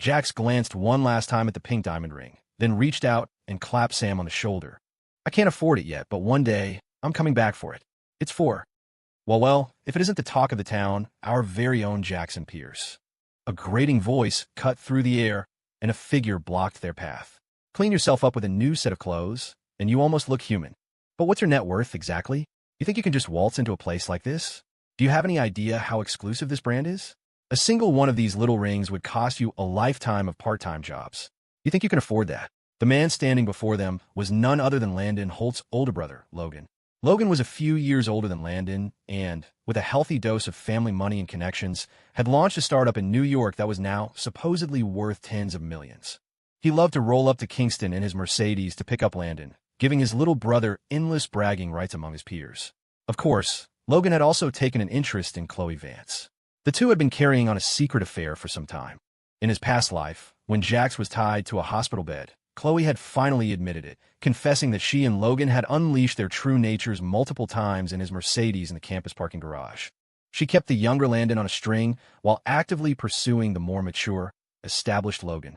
Jax glanced one last time at the pink diamond ring, then reached out and clapped Sam on the shoulder. I can't afford it yet, but one day, I'm coming back for it. It's for... Well, if it isn't the talk of the town, our very own Jackson Pierce. A grating voice cut through the air, and a figure blocked their path. Clean yourself up with a new set of clothes, and you almost look human. But what's your net worth exactly? You think you can just waltz into a place like this? Do you have any idea how exclusive this brand is? A single one of these little rings would cost you a lifetime of part-time jobs. You think you can afford that? The man standing before them was none other than Landon Holt's older brother, Logan. Logan was a few years older than Landon and, with a healthy dose of family money and connections, had launched a startup in New York that was now supposedly worth tens of millions. He loved to roll up to Kingston in his Mercedes to pick up Landon, giving his little brother endless bragging rights among his peers. Of course, Logan had also taken an interest in Chloe Vance. The two had been carrying on a secret affair for some time. In his past life, when Jax was tied to a hospital bed, Chloe had finally admitted it, confessing that she and Logan had unleashed their true natures multiple times in his Mercedes in the campus parking garage. She kept the younger Landon on a string while actively pursuing the more mature, established Logan.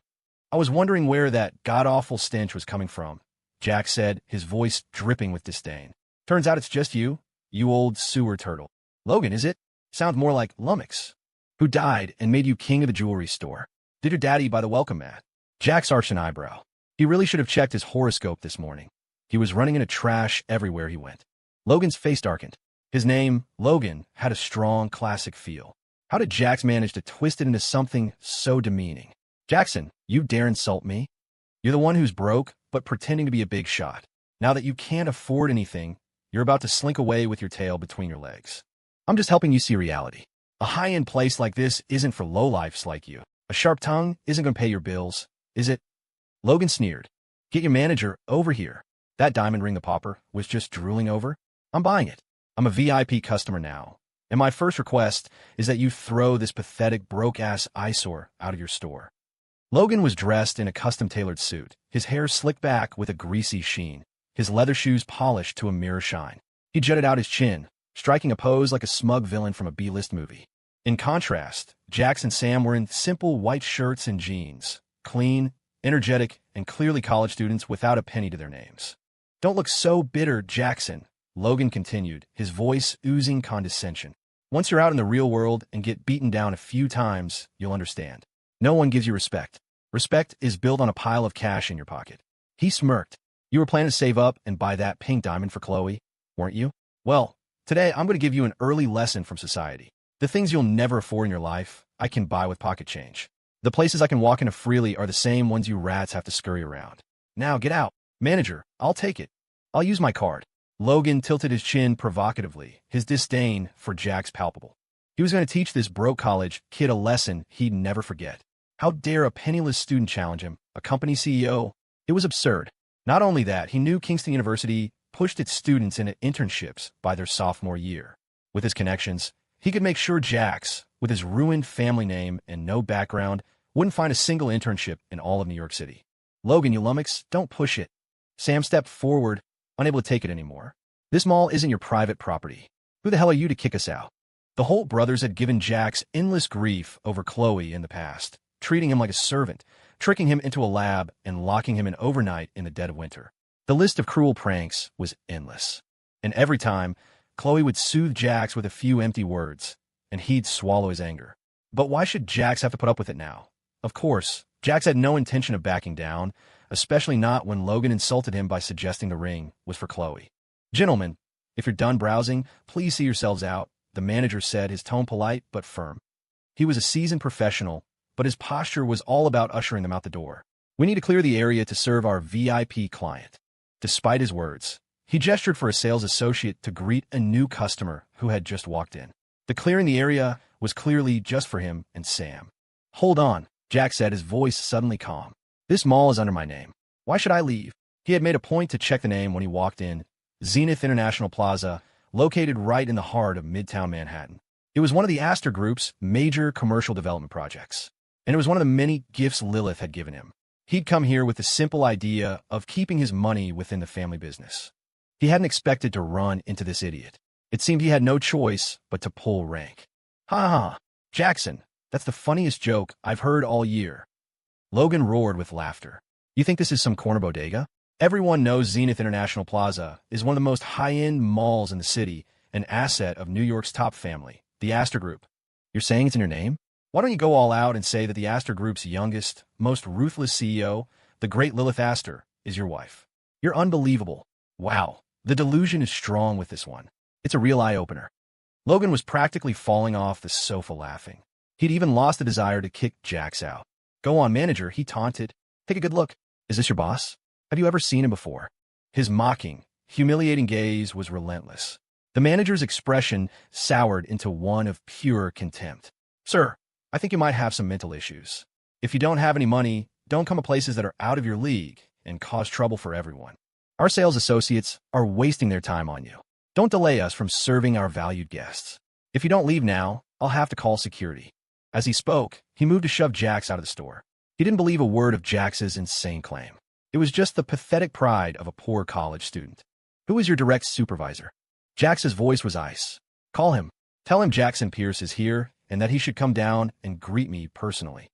I was wondering where that god-awful stench was coming from, Jax said, his voice dripping with disdain. Turns out it's just you old sewer turtle. Logan, is it? Sounds more like Lummox, who died and made you king of the jewelry store. Did your daddy buy the welcome mat? Jax arched an eyebrow. He really should have checked his horoscope this morning. He was running into trash everywhere he went. Logan's face darkened. His name, Logan, had a strong, classic feel. How did Jax manage to twist it into something so demeaning? Jackson, you dare insult me? You're the one who's broke, but pretending to be a big shot. Now that you can't afford anything, you're about to slink away with your tail between your legs. I'm just helping you see reality. A high-end place like this isn't for lowlifes like you. A sharp tongue isn't going to pay your bills, is it? Logan sneered. Get your manager over here. That diamond ring the pauper was just drooling over. I'm buying it. I'm a VIP customer now. And my first request is that you throw this pathetic, broke-ass eyesore out of your store. Logan was dressed in a custom-tailored suit, his hair slicked back with a greasy sheen, his leather shoes polished to a mirror shine. He jutted out his chin, striking a pose like a smug villain from a B-list movie. In contrast, Jax and Sam were in simple white shirts and jeans, clean, energetic, and clearly college students without a penny to their names. Don't look so bitter, Jackson, Logan continued, his voice oozing condescension. Once you're out in the real world and get beaten down a few times, you'll understand. No one gives you respect. Respect is built on a pile of cash in your pocket. He smirked. You were planning to save up and buy that pink diamond for Chloe, weren't you? Well, today I'm going to give you an early lesson from society. The things you'll never afford in your life, I can buy with pocket change. The places I can walk into freely are the same ones you rats have to scurry around. Now get out. Manager, I'll take it. I'll use my card. Logan tilted his chin provocatively, his disdain for Jax palpable. He was going to teach this broke college kid a lesson he'd never forget. How dare a penniless student challenge him, a company CEO? It was absurd. Not only that, he knew Kingston University pushed its students into internships by their sophomore year. With his connections, he could make sure Jax, with his ruined family name and no background, wouldn't find a single internship in all of New York City. Logan, you lummox, don't push it. Sam stepped forward, unable to take it anymore. This mall isn't your private property. Who the hell are you to kick us out? The Holt brothers had given Jax endless grief over Chloe in the past, treating him like a servant, tricking him into a lab, and locking him in overnight in the dead of winter. The list of cruel pranks was endless. And every time, Chloe would soothe Jax with a few empty words, and he'd swallow his anger. But why should Jax have to put up with it now? Of course, Jax had no intention of backing down, especially not when Logan insulted him by suggesting the ring was for Chloe. Gentlemen, if you're done browsing, please see yourselves out, the manager said, his tone polite but firm. He was a seasoned professional, but his posture was all about ushering them out the door. We need to clear the area to serve our VIP client. Despite his words, he gestured for a sales associate to greet a new customer who had just walked in. The clearing the area was clearly just for him and Sam. Hold on, Jax said, his voice suddenly calm. This mall is under my name. Why should I leave? He had made a point to check the name when he walked in. Zenith International Plaza, located right in the heart of Midtown Manhattan. It was one of the Astor Group's major commercial development projects, and it was one of the many gifts Lilith had given him. He'd come here with the simple idea of keeping his money within the family business. He hadn't expected to run into this idiot. It seemed he had no choice but to pull rank. Ha ha, Jackson, that's the funniest joke I've heard all year. Logan roared with laughter. You think this is some corner bodega? Everyone knows Zenith International Plaza is one of the most high-end malls in the city, an asset of New York's top family, the Astor Group. You're saying it's in your name? Why don't you go all out and say that the Astor Group's youngest, most ruthless CEO, the great Lilith Astor, is your wife? You're unbelievable. Wow, the delusion is strong with this one. It's a real eye-opener. Logan was practically falling off the sofa laughing. He'd even lost the desire to kick Jax out. Go on, manager, he taunted. Take a good look. Is this your boss? Have you ever seen him before? His mocking, humiliating gaze was relentless. The manager's expression soured into one of pure contempt. Sir, I think you might have some mental issues. If you don't have any money, don't come to places that are out of your league and cause trouble for everyone. Our sales associates are wasting their time on you. Don't delay us from serving our valued guests. If you don't leave now, I'll have to call security. As he spoke, he moved to shove Jax out of the store. He didn't believe a word of Jax's insane claim. It was just the pathetic pride of a poor college student. Who is your direct supervisor? Jax's voice was ice. Call him. Tell him Jackson Pierce is here and that he should come down and greet me personally.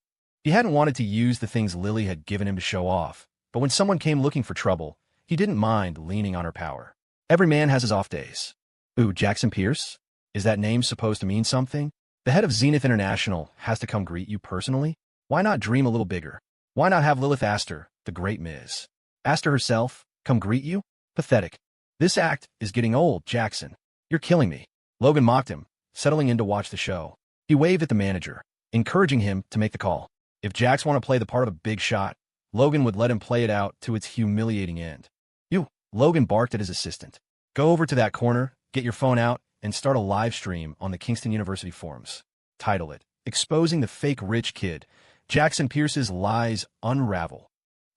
He hadn't wanted to use the things Lily had given him to show off, but when someone came looking for trouble, he didn't mind leaning on her power. Every man has his off days. Ooh, Jackson Pierce? Is that name supposed to mean something? The head of Zenith International has to come greet you personally? Why not dream a little bigger? Why not have Lilith Astor, the great Ms. Astor herself, come greet you? Pathetic. This act is getting old, Jackson. You're killing me. Logan mocked him, settling in to watch the show. He waved at the manager, encouraging him to make the call. If Jax wanted to play the part of a big shot, Logan would let him play it out to its humiliating end. You, Logan barked at his assistant. Go over to that corner, get your phone out, and start a live stream on the Kingston University forums. Title it, Exposing the Fake Rich Kid. Jackson Pierce's Lies Unravel.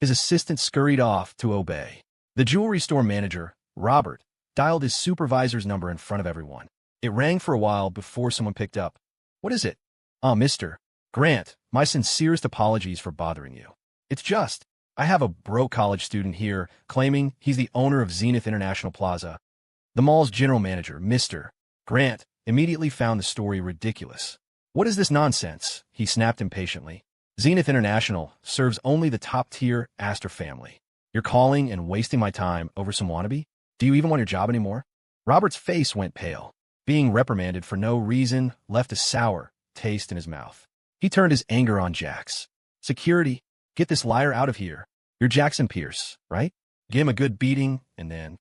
His assistant scurried off to obey. The jewelry store manager, Robert, dialed his supervisor's number in front of everyone. It rang for a while before someone picked up. What is it? Mr. Grant, my sincerest apologies for bothering you. It's just, I have a broke college student here claiming he's the owner of Zenith International Plaza. The mall's general manager, Mr. Grant, immediately found the story ridiculous. What is this nonsense? He snapped impatiently. Zenith International serves only the top-tier Astor family. You're calling and wasting my time over some wannabe? Do you even want your job anymore? Robert's face went pale. Being reprimanded for no reason left a sour taste in his mouth. He turned his anger on Jax. Security, get this liar out of here. You're Jackson Pierce, right? Give him a good beating, and then...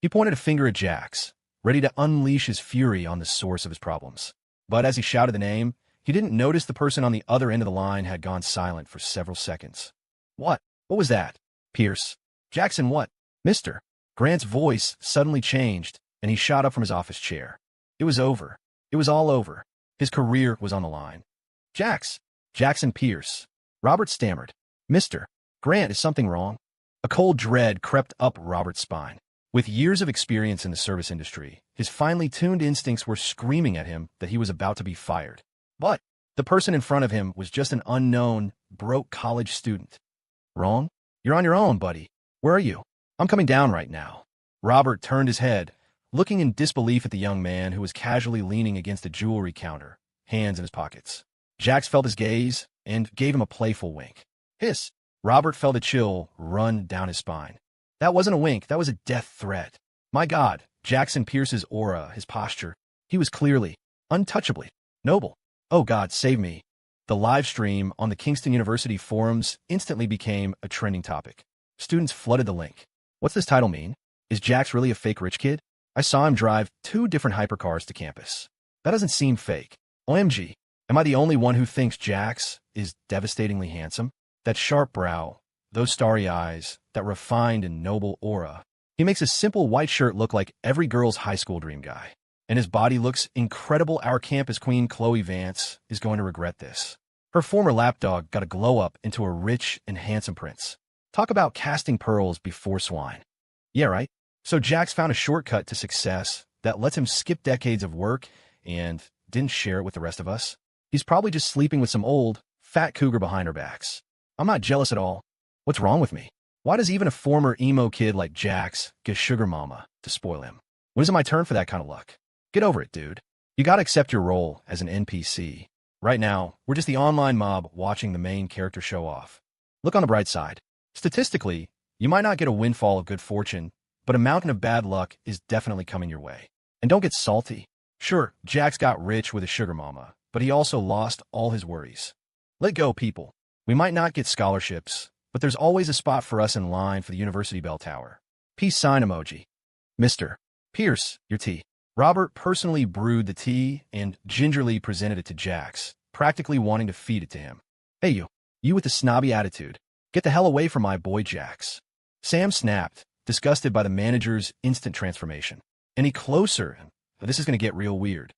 He pointed a finger at Jax, ready to unleash his fury on the source of his problems. But as he shouted the name, he didn't notice the person on the other end of the line had gone silent for several seconds. What? What was that? Pierce. Jackson what? Mister. Grant's voice suddenly changed, and he shot up from his office chair. It was over. It was all over. His career was on the line. Jackson Pierce. Robert stammered. Mister. Grant, is something wrong? A cold dread crept up Robert's spine. With years of experience in the service industry, his finely tuned instincts were screaming at him that he was about to be fired. But the person in front of him was just an unknown, broke college student. Wrong? You're on your own, buddy. Where are you? I'm coming down right now. Robert turned his head, looking in disbelief at the young man who was casually leaning against a jewelry counter, hands in his pockets. Jax felt his gaze and gave him a playful wink. Hiss! Robert felt a chill run down his spine. That wasn't a wink, that was a death threat. My God, Jackson Pierce's aura, his posture, he was clearly, untouchably, noble. Oh God, save me. The live stream on the Kingston University forums instantly became a trending topic. Students flooded the link. What's this title mean? Is Jax really a fake rich kid? I saw him drive 2 different hypercars to campus. That doesn't seem fake. OMG, am I the only one who thinks Jax is devastatingly handsome? That sharp brow, those starry eyes, that refined and noble aura. He makes a simple white shirt look like every girl's high school dream guy. And his body looks incredible. Our campus queen, Chloe Vance, is going to regret this. Her former lapdog got a glow-up into a rich and handsome prince. Talk about casting pearls before swine. Yeah, right? So Jax found a shortcut to success that lets him skip decades of work and didn't share it with the rest of us. He's probably just sleeping with some old, fat cougar behind our backs. I'm not jealous at all. What's wrong with me? Why does even a former emo kid like Jax get sugar mama to spoil him? When is it my turn for that kind of luck? Get over it, dude. You gotta accept your role as an NPC. Right now, we're just the online mob watching the main character show off. Look on the bright side. Statistically, you might not get a windfall of good fortune, but a mountain of bad luck is definitely coming your way. And don't get salty. Sure, Jax got rich with a sugar mama, but he also lost all his worries. Let go, people. We might not get scholarships, but there's always a spot for us in line for the university bell tower. Peace sign emoji. Mr. Pierce, your tea. Robert personally brewed the tea and gingerly presented it to Jax, practically wanting to feed it to him. Hey you with the snobby attitude. Get the hell away from my boy Jax. Sam snapped, disgusted by the manager's instant transformation. Any closer, and this is going to get real weird.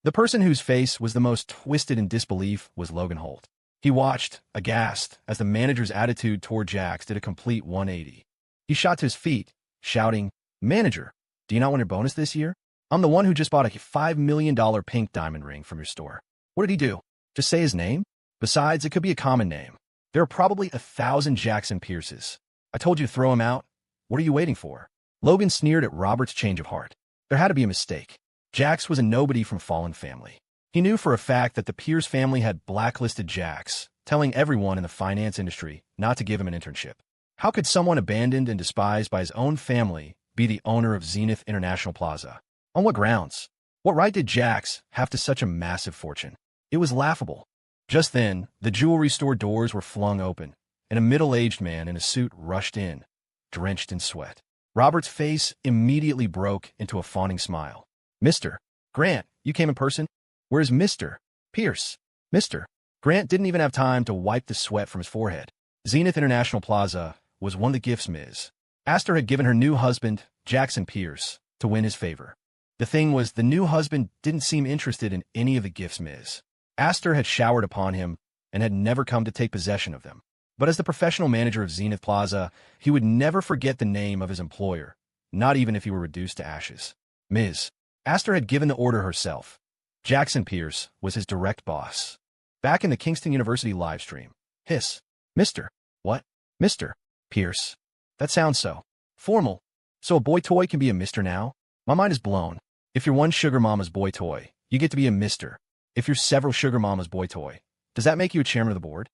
The person whose face was the most twisted in disbelief was Logan Holt. He watched, aghast, as the manager's attitude toward Jax did a complete 180. He shot to his feet, shouting, "Manager, do you not want your bonus this year? I'm the one who just bought a $5 million pink diamond ring from your store." What did he do? Just say his name? Besides, it could be a common name. There are probably 1,000 Jackson Pierces. I told you to throw him out. What are you waiting for? Logan sneered at Robert's change of heart. There had to be a mistake. Jax was a nobody from fallen family. He knew for a fact that the Pierce family had blacklisted Jax, telling everyone in the finance industry not to give him an internship. How could someone abandoned and despised by his own family be the owner of Zenith International Plaza? On what grounds? What right did Jax have to such a massive fortune? It was laughable. Just then, the jewelry store doors were flung open, and a middle-aged man in a suit rushed in, drenched in sweat. Robert's face immediately broke into a fawning smile. "Mr. Grant, you came in person? Where's Mr. Pierce?" Mr. Grant didn't even have time to wipe the sweat from his forehead. Zenith International Plaza was one of the gifts Ms. Astor had given her new husband, Jackson Pierce, to win his favor. The thing was, the new husband didn't seem interested in any of the gifts Ms. Astor had showered upon him and had never come to take possession of them. But as the professional manager of Zenith Plaza, he would never forget the name of his employer, not even if he were reduced to ashes. Ms. Astor had given the order herself. Jackson Pierce was his direct boss. Back in the Kingston University live stream. Hiss. "Mr. What? Mr. Pierce. That sounds so formal. So a boy toy can be a Mr. now? My mind is blown. If you're one sugar mama's boy toy, you get to be a Mr. If you're several sugar mama's boy toy, does that make you a chairman of the board?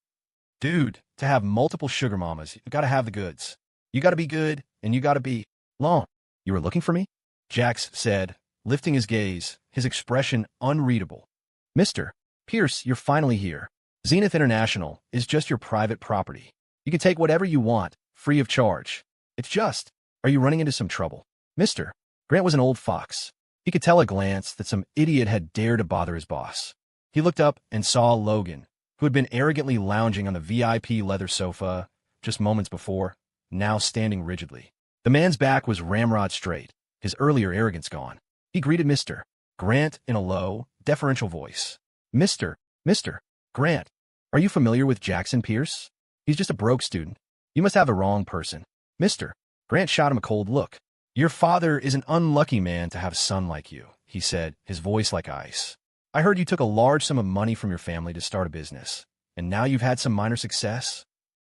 Dude, to have multiple sugar mamas, you gotta have the goods. You gotta be good, and you gotta be long." "You were looking for me?" Jax said, lifting his gaze, his expression unreadable. "Mr. Pierce, you're finally here. Zenith International is just your private property. You can take whatever you want, free of charge. It's just, are you running into some trouble?" Mr. Grant was an old fox. He could tell at a glance that some idiot had dared to bother his boss. He looked up and saw Logan, who had been arrogantly lounging on the VIP leather sofa just moments before, now standing rigidly. The man's back was ramrod straight, his earlier arrogance gone. He greeted Mr. Grant in a low, deferential voice. Mr. Grant, are you familiar with Jackson Pierce? He's just a broke student. You must have the wrong person." Mr. Grant shot him a cold look. "Your father is an unlucky man to have a son like you," he said, his voice like ice. "I heard you took a large sum of money from your family to start a business, and now you've had some minor success.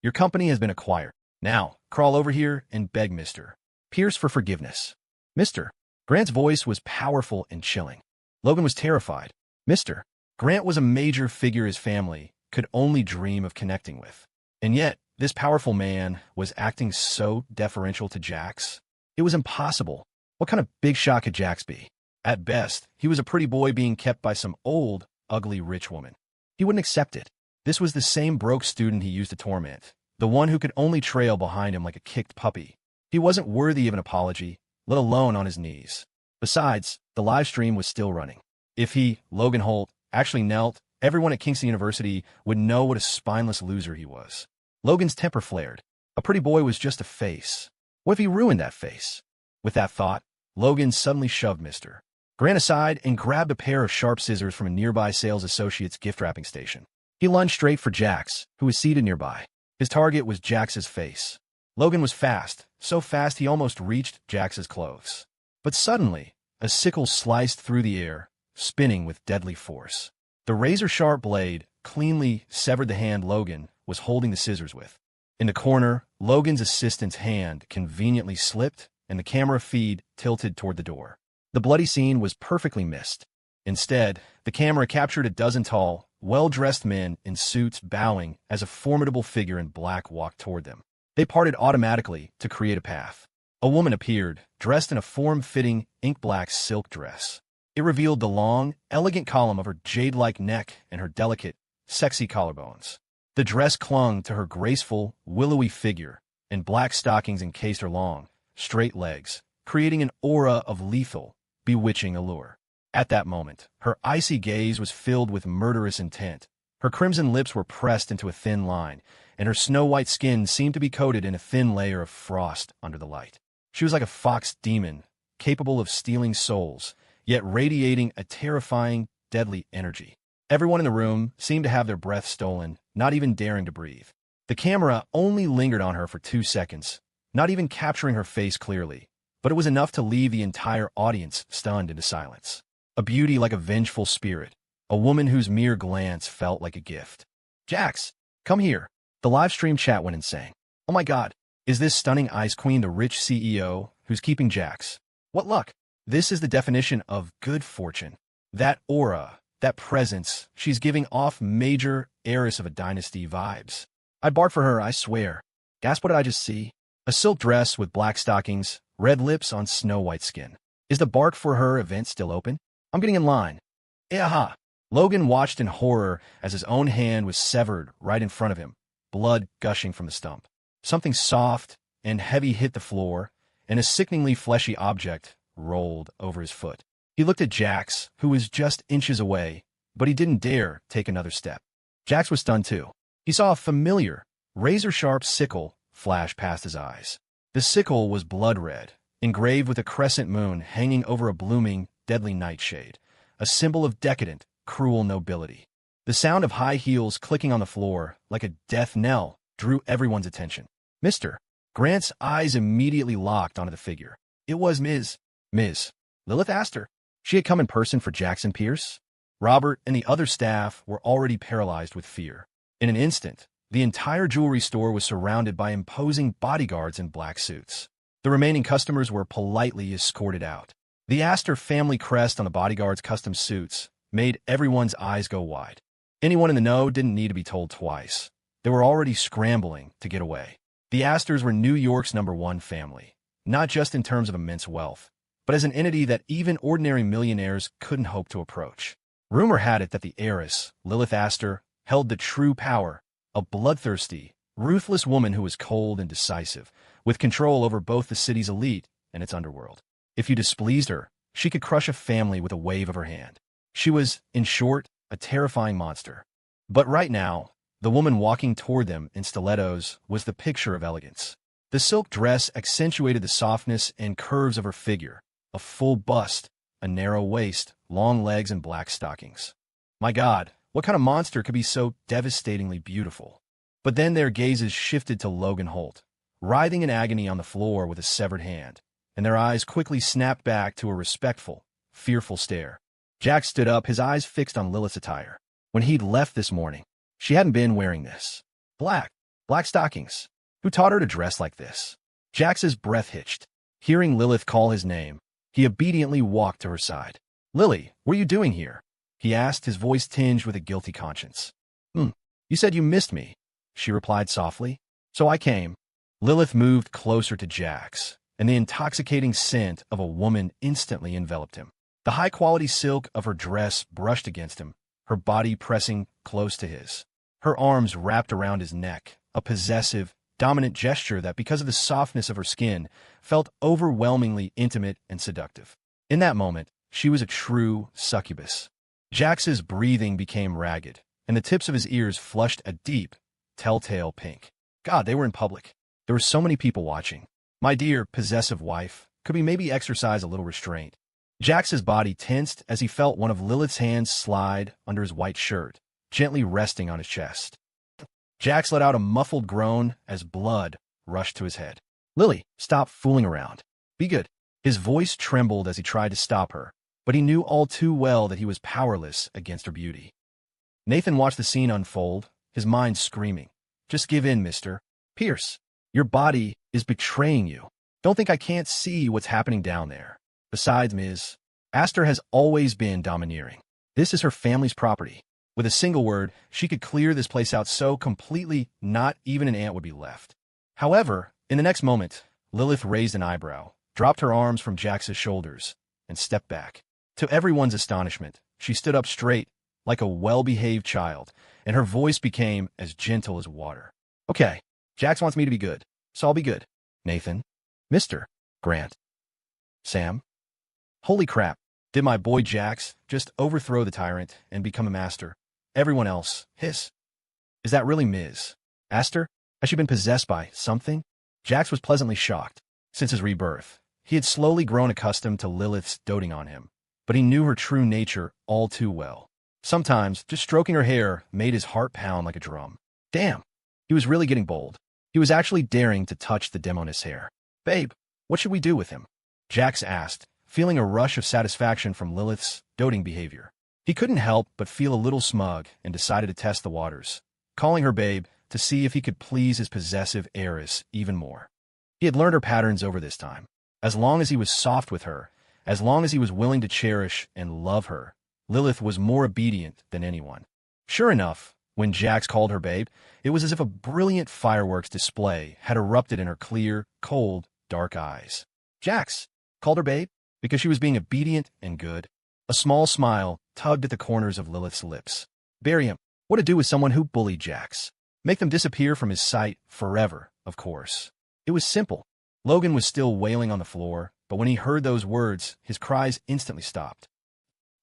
Your company has been acquired. Now, crawl over here and beg Mr. Pierce for forgiveness." Mr. Grant's voice was powerful and chilling. Logan was terrified. Mr. Grant was a major figure his family could only dream of connecting with. And yet, this powerful man was acting so deferential to Jax. It was impossible. What kind of big shot could Jax be? At best, he was a pretty boy being kept by some old, ugly rich woman. He wouldn't accept it. This was the same broke student he used to torment, the one who could only trail behind him like a kicked puppy. He wasn't worthy of an apology, let alone on his knees. Besides, the live stream was still running. If he, Logan Holt, actually knelt, everyone at Kingston University would know what a spineless loser he was. Logan's temper flared. A pretty boy was just a face. What if he ruined that face? With that thought, Logan suddenly shoved Mr. Grant aside and grabbed a pair of sharp scissors from a nearby sales associate's gift wrapping station. He lunged straight for Jax, who was seated nearby. His target was Jax's face. Logan was fast, so fast he almost reached Jax's clothes. But suddenly, a sickle sliced through the air, spinning with deadly force. The razor-sharp blade cleanly severed the hand Logan was holding the scissors with. In the corner, Logan's assistant's hand conveniently slipped, and the camera feed tilted toward the door. The bloody scene was perfectly missed. Instead, the camera captured a dozen tall, well-dressed men in suits bowing as a formidable figure in black walked toward them. They parted automatically to create a path. A woman appeared, dressed in a form-fitting ink-black silk dress. It revealed the long, elegant column of her jade-like neck and her delicate, sexy collarbones. The dress clung to her graceful, willowy figure, and black stockings encased her long, straight legs, creating an aura of lethal, bewitching allure. At that moment, her icy gaze was filled with murderous intent. Her crimson lips were pressed into a thin line, and her snow-white skin seemed to be coated in a thin layer of frost under the light. She was like a fox demon, capable of stealing souls, yet radiating a terrifying, deadly energy. Everyone in the room seemed to have their breath stolen, not even daring to breathe. The camera only lingered on her for 2 seconds, not even capturing her face clearly, but it was enough to leave the entire audience stunned into silence. A beauty like a vengeful spirit, a woman whose mere glance felt like a gift. "Jax, come here." The live stream chat went insane. "Oh my god, is this stunning ice queen the rich CEO who's keeping Jax? What luck." This is the definition of good fortune. That aura, that presence, she's giving off major heiress of a dynasty vibes. I'd bark for her, I swear. Gasp, what did I just see? A silk dress with black stockings, red lips on snow-white skin. Is the bark for her event still open? I'm getting in line. Aha! Logan watched in horror as his own hand was severed right in front of him, blood gushing from the stump. Something soft and heavy hit the floor, and a sickeningly fleshy object rolled over his foot. He looked at Jax, who was just inches away, but he didn't dare take another step. Jax was stunned too. He saw a familiar, razor-sharp sickle flash past his eyes. The sickle was blood-red, engraved with a crescent moon hanging over a blooming, deadly nightshade, a symbol of decadent, cruel nobility. The sound of high heels clicking on the floor, like a death knell, drew everyone's attention. Mr. Grant's eyes immediately locked onto the figure. It was Ms. Lilith Astor. She had come in person for Jackson Pierce. Robert and the other staff were already paralyzed with fear. In an instant, the entire jewelry store was surrounded by imposing bodyguards in black suits. The remaining customers were politely escorted out. The Astor family crest on the bodyguards' custom suits made everyone's eyes go wide. Anyone in the know didn't need to be told twice. They were already scrambling to get away. The Astors were New York's #1 family, not just in terms of immense wealth, but as an entity that even ordinary millionaires couldn't hope to approach. Rumor had it that the heiress, Lilith Astor, held the true power, a bloodthirsty, ruthless woman who was cold and decisive, with control over both the city's elite and its underworld. If you displeased her, she could crush a family with a wave of her hand. She was, in short, a terrifying monster. But right now, the woman walking toward them in stilettos was the picture of elegance. The silk dress accentuated the softness and curves of her figure, a full bust, a narrow waist, long legs, and black stockings. My God, what kind of monster could be so devastatingly beautiful? But then their gazes shifted to Logan Holt, writhing in agony on the floor with a severed hand, and their eyes quickly snapped back to a respectful, fearful stare. Jack stood up, his eyes fixed on Lilith's attire. When he'd left this morning, she hadn't been wearing this. Black stockings. Who taught her to dress like this? Jax's breath hitched. Hearing Lilith call his name, he obediently walked to her side. "Lily, what are you doing here?" he asked, his voice tinged with a guilty conscience. You said you missed me," she replied softly. "So I came." Lilith moved closer to Jax, and the intoxicating scent of a woman instantly enveloped him. The high-quality silk of her dress brushed against him, her body pressing close to his. Her arms wrapped around his neck, a possessive, dominant gesture that, because of the softness of her skin, felt overwhelmingly intimate and seductive. In that moment, she was a true succubus. Jax's breathing became ragged, and the tips of his ears flushed a deep, telltale pink. God, they were in public. There were so many people watching. My dear, possessive wife, could we maybe exercise a little restraint? Jax's body tensed as he felt one of Lilith's hands slide under his white shirt, gently resting on his chest. Jax let out a muffled groan as blood rushed to his head. "Lily, stop fooling around. Be good." His voice trembled as he tried to stop her, but he knew all too well that he was powerless against her beauty. Nathan watched the scene unfold, his mind screaming, "Just give in, Mr. Pierce. Your body is betraying you. Don't think I can't see what's happening down there. Besides, Ms. Astor has always been domineering. This is her family's property. With a single word, she could clear this place out so completely not even an ant would be left. However, in the next moment, Lilith raised an eyebrow, dropped her arms from Jax's shoulders, and stepped back. To everyone's astonishment, she stood up straight, like a well-behaved child, and her voice became as gentle as water. Okay, Jax wants me to be good, so I'll be good. Nathan. Mr. Grant. Sam. Holy crap, did my boy Jax just overthrow the tyrant and become a master? Everyone else, hiss. Is that really Ms. Aster? Has she been possessed by something? Jax was pleasantly shocked. Since his rebirth, he had slowly grown accustomed to Lilith's doting on him, but he knew her true nature all too well. Sometimes, just stroking her hair made his heart pound like a drum. Damn, he was really getting bold. He was actually daring to touch the demoness hair. Babe, what should we do with him? Jax asked, feeling a rush of satisfaction from Lilith's doting behavior. He couldn't help but feel a little smug and decided to test the waters, calling her babe to see if he could please his possessive heiress even more. He had learned her patterns over this time. As long as he was soft with her, as long as he was willing to cherish and love her, Lilith was more obedient than anyone. Sure enough, when Jax called her babe, it was as if a brilliant fireworks display had erupted in her clear, cold, dark eyes. Jax called her babe because she was being obedient and good. A small smile tugged at the corners of Lilith's lips. Bury him. What to do with someone who bullied Jax? Make them disappear from his sight forever, of course. It was simple. Logan was still wailing on the floor, but when he heard those words, his cries instantly stopped.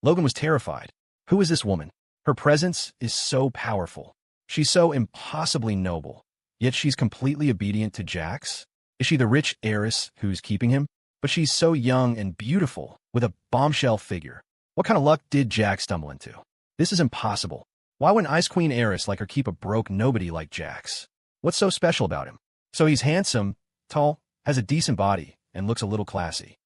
Logan was terrified. Who is this woman? Her presence is so powerful. She's so impossibly noble, yet she's completely obedient to Jax. Is she the rich heiress who's keeping him? But she's so young and beautiful, with a bombshell figure. What kind of luck did Jax stumble into? This is impossible. Why would an Ice Queen heiress like her keep a broke nobody like Jax? What's so special about him? So he's handsome, tall, has a decent body, and looks a little classy.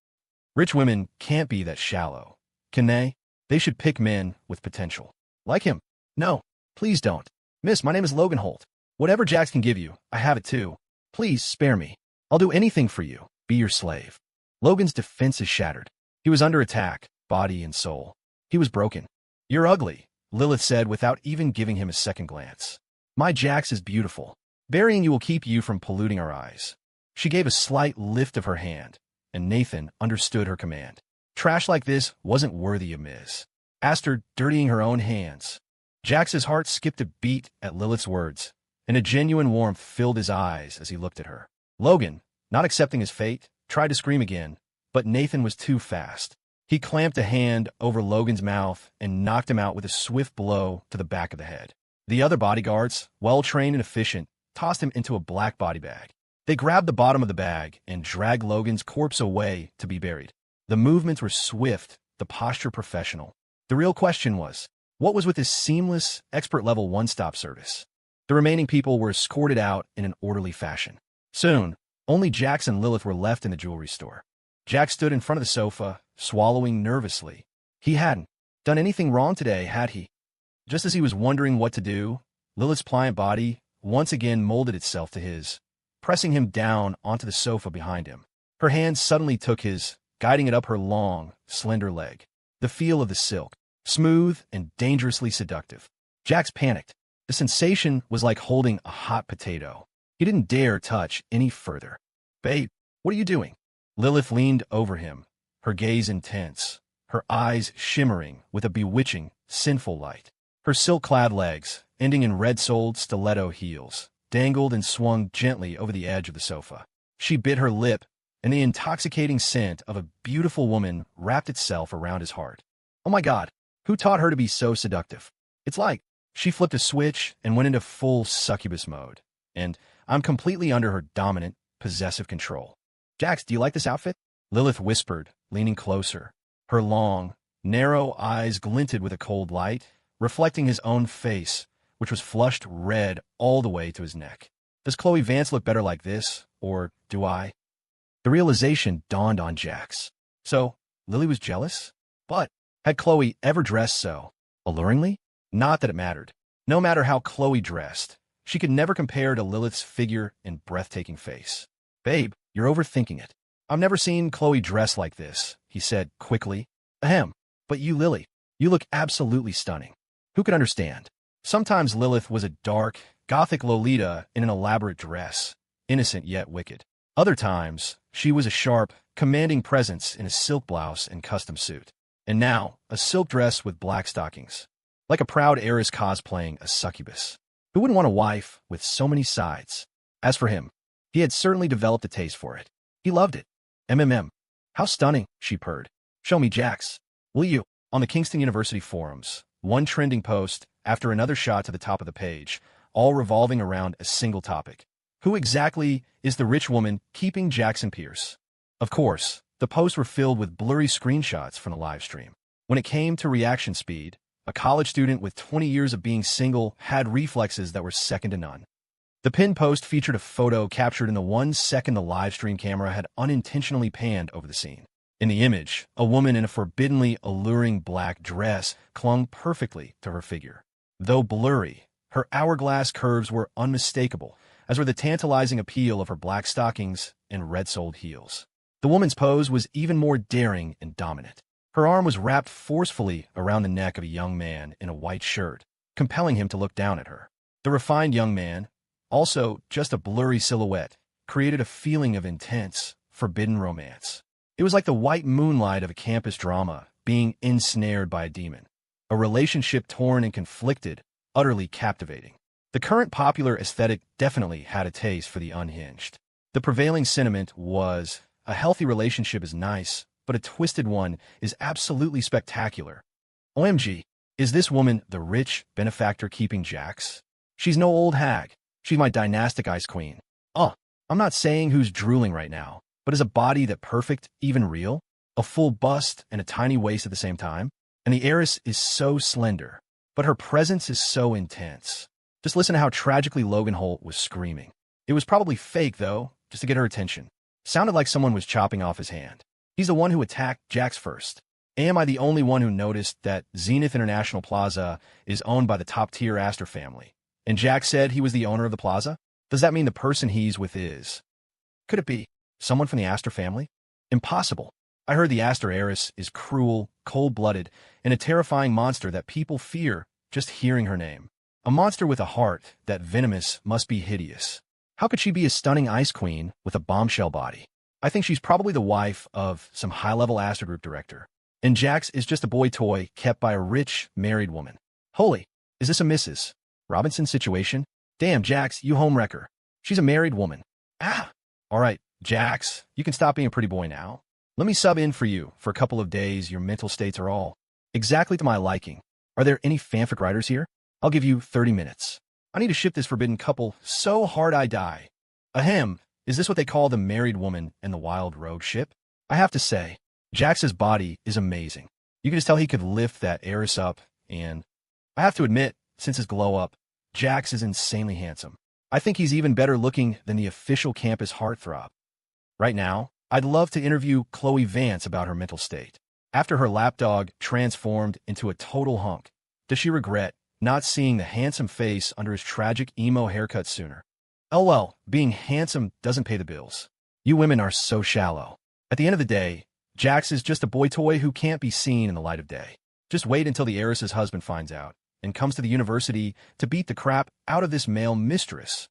Rich women can't be that shallow, can they? They should pick men with potential. Like him. No, please don't. Miss, my name is Logan Holt. Whatever Jax can give you, I have it too. Please spare me. I'll do anything for you. Be your slave. Logan's defenses shattered. He was under attack, body and soul. He was broken. You're ugly, Lilith said without even giving him a second glance. My Jax is beautiful. Burying you will keep you from polluting our eyes. She gave a slight lift of her hand, and Nathan understood her command. Trash like this wasn't worthy of Ms. Aster dirtying her own hands. Jax's heart skipped a beat at Lilith's words, and a genuine warmth filled his eyes as he looked at her. Logan, not accepting his fate, tried to scream again, but Nathan was too fast. He clamped a hand over Logan's mouth and knocked him out with a swift blow to the back of the head. The other bodyguards, well-trained and efficient, tossed him into a black body bag. They grabbed the bottom of the bag and dragged Logan's corpse away to be buried. The movements were swift, the posture professional. The real question was, what was with this seamless, expert-level one-stop service? The remaining people were escorted out in an orderly fashion. Soon, only Jax and Lilith were left in the jewelry store. Jax stood in front of the sofa, swallowing nervously. He hadn't done anything wrong today, had he? Just as he was wondering what to do, Lilith's pliant body once again molded itself to his, pressing him down onto the sofa behind him. Her hand suddenly took his, guiding it up her long, slender leg. The feel of the silk, smooth and dangerously seductive. Jax panicked. The sensation was like holding a hot potato. He didn't dare touch any further. Babe, what are you doing? Lilith leaned over him, her gaze intense, her eyes shimmering with a bewitching, sinful light. Her silk-clad legs, ending in red-soled stiletto heels, dangled and swung gently over the edge of the sofa. She bit her lip, and the intoxicating scent of a beautiful woman wrapped itself around his heart. Oh my God, who taught her to be so seductive? It's like she flipped a switch and went into full succubus mode. And I'm completely under her dominant, possessive control. Jax, do you like this outfit? Lilith whispered, leaning closer. Her long, narrow eyes glinted with a cold light, reflecting his own face, which was flushed red all the way to his neck. Does Chloe Vance look better like this, or do I? The realization dawned on Jax. So, Lily was jealous? But had Chloe ever dressed so alluringly? Not that it mattered. No matter how Chloe dressed, she could never compare to Lilith's figure and breathtaking face. Babe, you're overthinking it. I've never seen Chloe dress like this, he said quickly. Ahem. But you, Lily, you look absolutely stunning. Who could understand? Sometimes Lilith was a dark, gothic Lolita in an elaborate dress, innocent yet wicked. Other times, she was a sharp, commanding presence in a silk blouse and custom suit. And now, a silk dress with black stockings. Like a proud heiress cosplaying a succubus. Who wouldn't want a wife with so many sides? As for him, he had certainly developed a taste for it. He loved it. MMM. How stunning, she purred. Show me Jax. Will you? On the Kingston University forums, one trending post after another shot to the top of the page, all revolving around a single topic. Who exactly is the rich woman keeping Jackson Pierce? Of course, the posts were filled with blurry screenshots from the live stream. When it came to reaction speed, a college student with 20 years of being single had reflexes that were second to none. The pinned post featured a photo captured in the 1 second the live stream camera had unintentionally panned over the scene. In the image, a woman in a forbiddingly alluring black dress clung perfectly to her figure. Though blurry, her hourglass curves were unmistakable, as were the tantalizing appeal of her black stockings and red-soled heels. The woman's pose was even more daring and dominant. Her arm was wrapped forcefully around the neck of a young man in a white shirt, compelling him to look down at her. The refined young man, also just a blurry silhouette, created a feeling of intense, forbidden romance. It was like the white moonlight of a campus drama being ensnared by a demon. A relationship torn and conflicted, utterly captivating. The current popular aesthetic definitely had a taste for the unhinged. The prevailing sentiment was, a healthy relationship is nice, but a twisted one is absolutely spectacular. OMG, is this woman the rich benefactor keeping Jax? She's no old hag. She's my dynastic ice queen. I'm not saying who's drooling right now, but is a body that perfect, even real? A full bust and a tiny waist at the same time? And the heiress is so slender, but her presence is so intense. Just listen to how tragically Logan Holt was screaming. It was probably fake, though, just to get her attention. Sounded like someone was chopping off his hand. He's the one who attacked Jax first. Am I the only one who noticed that Zenith International Plaza is owned by the top-tier Astor family? And Jax said he was the owner of the plaza? Does that mean the person he's with is? Could it be someone from the Astor family? Impossible. I heard the Astor heiress is cruel, cold-blooded, and a terrifying monster that people fear just hearing her name. A monster with a heart that venomous must be hideous. How could she be a stunning ice queen with a bombshell body? I think she's probably the wife of some high-level Astor Group director. And Jax is just a boy toy kept by a rich, married woman. Holy, is this a Mrs. Robinson situation? Damn, Jax, you homewrecker. She's a married woman. All right, Jax, you can stop being a pretty boy now. Let me sub in for you for a couple of days. Your mental states are all exactly to my liking. Are there any fanfic writers here? I'll give you 30 minutes. I need to ship this forbidden couple so hard I die. Ahem, is this what they call the married woman and the wild road ship? I have to say, Jax's body is amazing. You can just tell he could lift that heiress up, and I have to admit, since his glow-up, Jax is insanely handsome. I think he's even better looking than the official campus heartthrob. Right now, I'd love to interview Chloe Vance about her mental state. After her lapdog transformed into a total hunk, does she regret not seeing the handsome face under his tragic emo haircut sooner? LOL, being handsome doesn't pay the bills. You women are so shallow. At the end of the day, Jax is just a boy toy who can't be seen in the light of day. Just wait until the heiress's husband finds out and comes to the university to beat the crap out of this male mistress.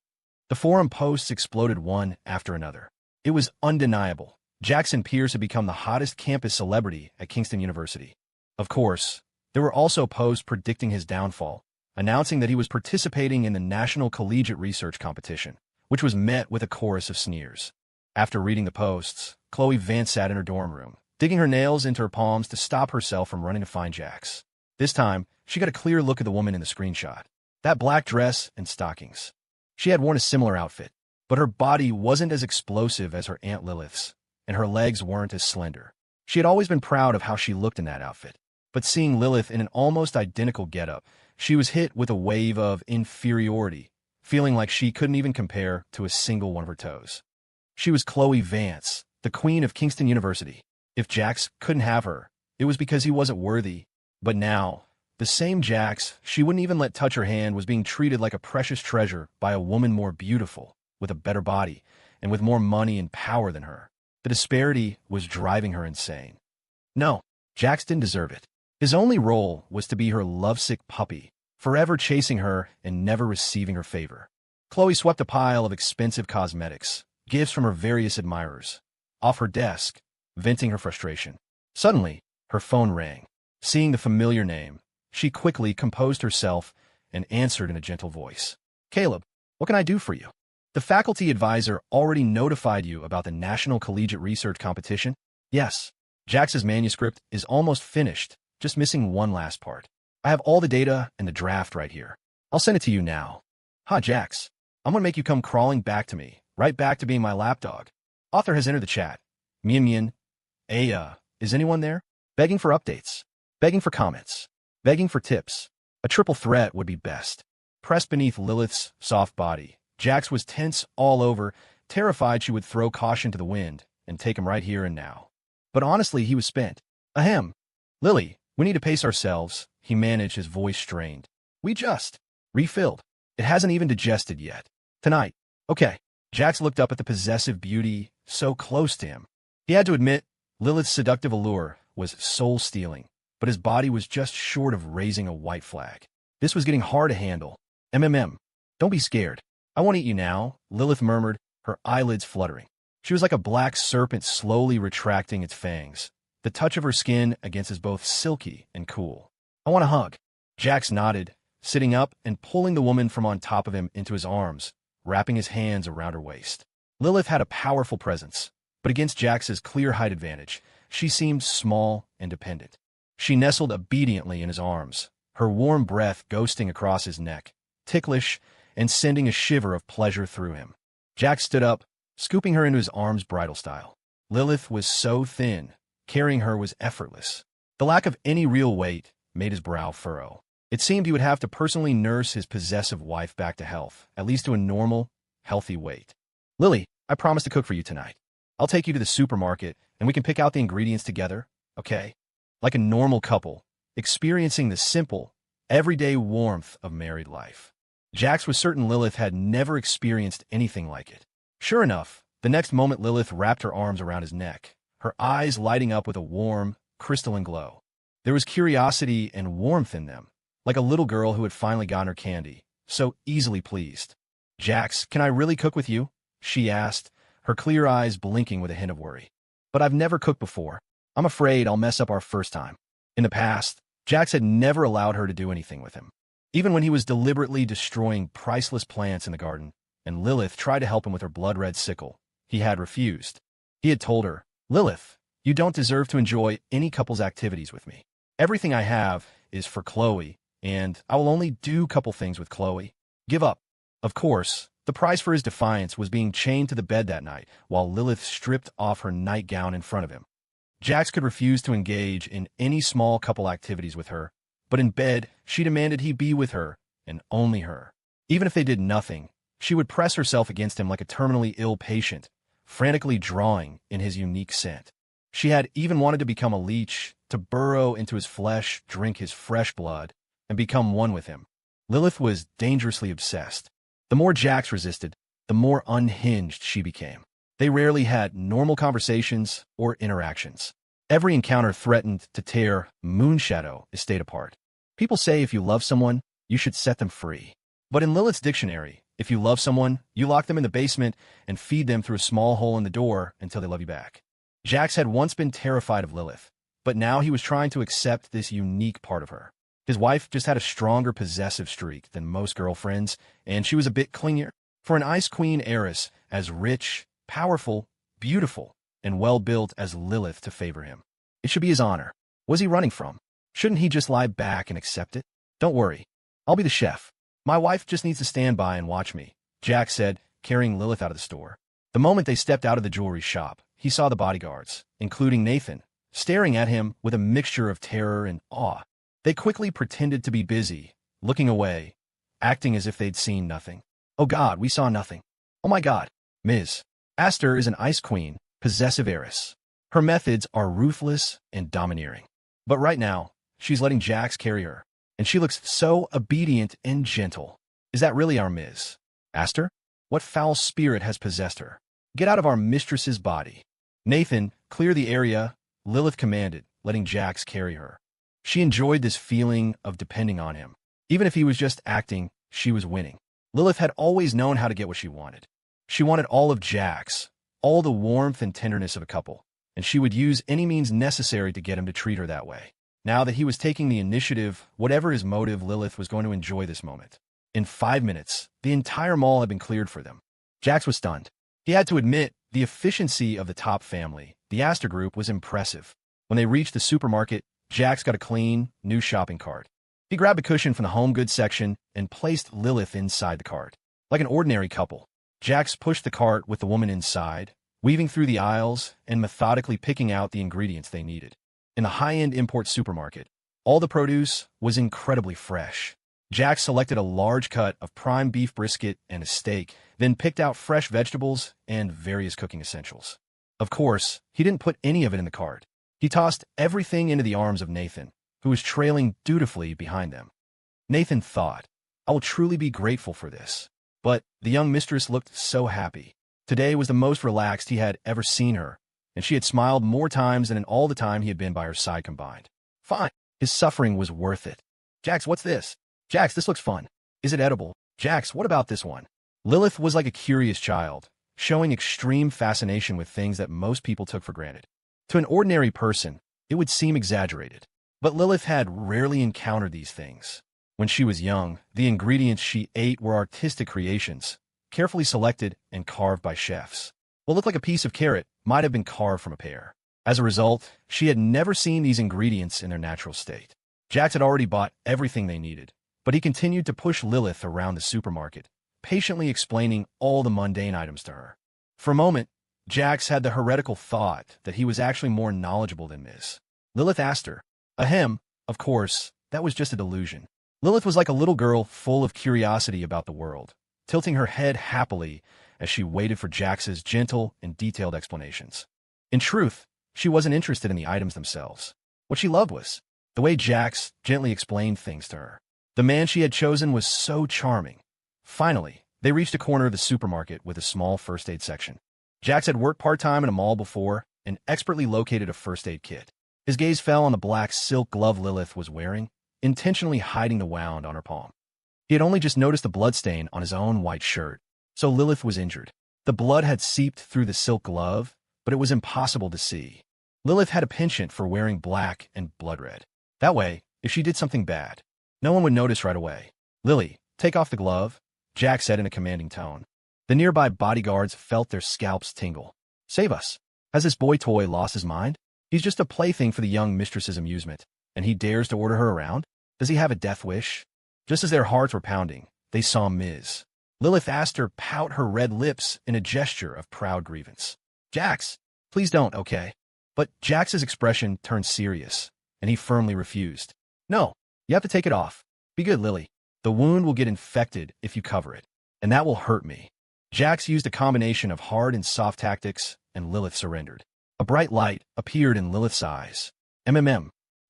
The forum posts exploded one after another. It was undeniable. Jackson Pierce had become the hottest campus celebrity at Kingston University. Of course, there were also posts predicting his downfall, announcing that he was participating in the National Collegiate Research Competition, which was met with a chorus of sneers. After reading the posts, Chloe Vance sat in her dorm room, digging her nails into her palms to stop herself from running to find Jax. This time, she got a clear look at the woman in the screenshot. That black dress and stockings. She had worn a similar outfit, but her body wasn't as explosive as her Aunt Lilith's, and her legs weren't as slender. She had always been proud of how she looked in that outfit, but seeing Lilith in an almost identical getup, she was hit with a wave of inferiority, feeling like she couldn't even compare to a single one of her toes. She was Chloe Vance, the queen of Kingston University. If Jax couldn't have her, it was because he wasn't worthy. But now, the same Jax she wouldn't even let touch her hand was being treated like a precious treasure by a woman more beautiful, with a better body, and with more money and power than her. The disparity was driving her insane. No, Jax didn't deserve it. His only role was to be her lovesick puppy, forever chasing her and never receiving her favor. Chloe swept a pile of expensive cosmetics, gifts from her various admirers, off her desk, venting her frustration. Suddenly, her phone rang. Seeing the familiar name, she quickly composed herself and answered in a gentle voice. Caleb, what can I do for you? The faculty advisor already notified you about the National Collegiate Research Competition? Yes. Jax's manuscript is almost finished, just missing one last part. I have all the data and the draft right here. I'll send it to you now. Jax. I'm gonna make you come crawling back to me, right back to being my lapdog. Author has entered the chat. Mian. Is anyone there? Begging for updates. Begging for comments. Begging for tips. A triple threat would be best. Pressed beneath Lilith's soft body, Jax was tense all over, terrified she would throw caution to the wind and take him right here and now. But honestly, he was spent. Ahem. Lily, we need to pace ourselves, he managed, his voice strained. We just refilled. It hasn't even digested yet. Tonight. Okay. Jax looked up at the possessive beauty so close to him. He had to admit, Lilith's seductive allure was soul-stealing, but his body was just short of raising a white flag. This was getting hard to handle. Don't be scared. I won't eat you now, Lilith murmured, her eyelids fluttering. She was like a black serpent slowly retracting its fangs. The touch of her skin against his both silky and cool. I want a hug. Jax nodded, sitting up and pulling the woman from on top of him into his arms, wrapping his hands around her waist. Lilith had a powerful presence, but against Jax's clear height advantage, she seemed small and dependent. She nestled obediently in his arms, her warm breath ghosting across his neck, ticklish and sending a shiver of pleasure through him. Jax stood up, scooping her into his arms bridal style. Lilith was so thin, carrying her was effortless. The lack of any real weight made his brow furrow. It seemed he would have to personally nurse his possessive wife back to health, at least to a normal, healthy weight. Lily, I promise to cook for you tonight. I'll take you to the supermarket, and we can pick out the ingredients together, okay? Like a normal couple, experiencing the simple, everyday warmth of married life. Jax was certain Lilith had never experienced anything like it. Sure enough, the next moment Lilith wrapped her arms around his neck, her eyes lighting up with a warm, crystalline glow. There was curiosity and warmth in them, like a little girl who had finally gotten her candy, so easily pleased. Jax, can I really cook with you? She asked, her clear eyes blinking with a hint of worry. But I've never cooked before. I'm afraid I'll mess up our first time. In the past, Jax had never allowed her to do anything with him. Even when he was deliberately destroying priceless plants in the garden, and Lilith tried to help him with her blood-red sickle, he had refused. He had told her, Lilith, you don't deserve to enjoy any couple's activities with me. Everything I have is for Chloe, and I will only do couple things with Chloe. Give up. Of course, the price for his defiance was being chained to the bed that night, while Lilith stripped off her nightgown in front of him. Jax could refuse to engage in any small couple activities with her, but in bed, she demanded he be with her, and only her. Even if they did nothing, she would press herself against him like a terminally ill patient, frantically drawing in his unique scent. She had even wanted to become a leech, to burrow into his flesh, drink his fresh blood, and become one with him. Lilith was dangerously obsessed. The more Jax resisted, the more unhinged she became. They rarely had normal conversations or interactions. Every encounter threatened to tear Moonshadow estate apart. People say if you love someone, you should set them free. But in Lilith's dictionary, if you love someone, you lock them in the basement and feed them through a small hole in the door until they love you back. Jax had once been terrified of Lilith, but now he was trying to accept this unique part of her. His wife just had a stronger possessive streak than most girlfriends, and she was a bit clingier. For an Ice Queen heiress as rich, powerful, beautiful, and well-built as Lilith to favor him, it should be his honor. What was he running from? Shouldn't he just lie back and accept it? Don't worry. I'll be the chef. My wife just needs to stand by and watch me, Jax said, carrying Lilith out of the store. The moment they stepped out of the jewelry shop, he saw the bodyguards, including Nathan, staring at him with a mixture of terror and awe. They quickly pretended to be busy, looking away, acting as if they'd seen nothing. Oh God, we saw nothing. Oh my God, Ms. Astor is an Ice Queen, possessive heiress. Her methods are ruthless and domineering. But right now, she's letting Jax carry her, and she looks so obedient and gentle. Is that really our Ms. Astor? What foul spirit has possessed her? Get out of our mistress's body. Nathan, clear the area, Lilith commanded, letting Jax carry her. She enjoyed this feeling of depending on him. Even if he was just acting, she was winning. Lilith had always known how to get what she wanted. She wanted all of Jax, all the warmth and tenderness of a couple, and she would use any means necessary to get him to treat her that way. Now that he was taking the initiative, whatever his motive, Lilith was going to enjoy this moment. In 5 minutes, the entire mall had been cleared for them. Jax was stunned. He had to admit, the efficiency of the top family, the Astor Group, was impressive. When they reached the supermarket, Jax got a clean, new shopping cart. He grabbed a cushion from the home goods section and placed Lilith inside the cart. Like an ordinary couple, Jax pushed the cart with the woman inside, weaving through the aisles and methodically picking out the ingredients they needed. In the high-end import supermarket, all the produce was incredibly fresh. Jax selected a large cut of prime beef brisket and a steak, then picked out fresh vegetables and various cooking essentials. Of course, he didn't put any of it in the cart. He tossed everything into the arms of Nathan, who was trailing dutifully behind them. Nathan thought, "I will truly be grateful for this." But the young mistress looked so happy. Today was the most relaxed he had ever seen her, and she had smiled more times than in all the time he had been by her side combined. Fine. His suffering was worth it. "Jax, what's this? Jax, this looks fun. Is it edible? Jax, what about this one?" Lilith was like a curious child, showing extreme fascination with things that most people took for granted. To an ordinary person, it would seem exaggerated. But Lilith had rarely encountered these things. When she was young, the ingredients she ate were artistic creations, carefully selected and carved by chefs. What looked like a piece of carrot might have been carved from a pear. As a result, she had never seen these ingredients in their natural state. Jax had already bought everything they needed, but he continued to push Lilith around the supermarket, patiently explaining all the mundane items to her. For a moment, Jax had the heretical thought that he was actually more knowledgeable than Ms. Lilith asked her. Ahem, of course, that was just a delusion. Lilith was like a little girl full of curiosity about the world, tilting her head happily as she waited for Jax's gentle and detailed explanations. In truth, she wasn't interested in the items themselves. What she loved was the way Jax gently explained things to her. The man she had chosen was so charming. Finally, they reached a corner of the supermarket with a small first aid section. Jax had worked part-time in a mall before and expertly located a first aid kit. His gaze fell on the black silk glove Lilith was wearing, intentionally hiding the wound on her palm. He had only just noticed the bloodstain on his own white shirt, so Lilith was injured. The blood had seeped through the silk glove, but it was impossible to see. Lilith had a penchant for wearing black and blood red. That way, if she did something bad, no one would notice right away. "Lily, take off the glove," Jack said in a commanding tone. The nearby bodyguards felt their scalps tingle. "Save us. Has this boy toy lost his mind? He's just a plaything for the young mistress's amusement, and he dares to order her around? Does he have a death wish?" Just as their hearts were pounding, they saw Ms. Lilith Astor pout her red lips in a gesture of proud grievance. "Jax, please don't, okay?" But Jax's expression turned serious, and he firmly refused. "No, you have to take it off. Be good, Lily. The wound will get infected if you cover it, and that will hurt me." Jax used a combination of hard and soft tactics, and Lilith surrendered. A bright light appeared in Lilith's eyes.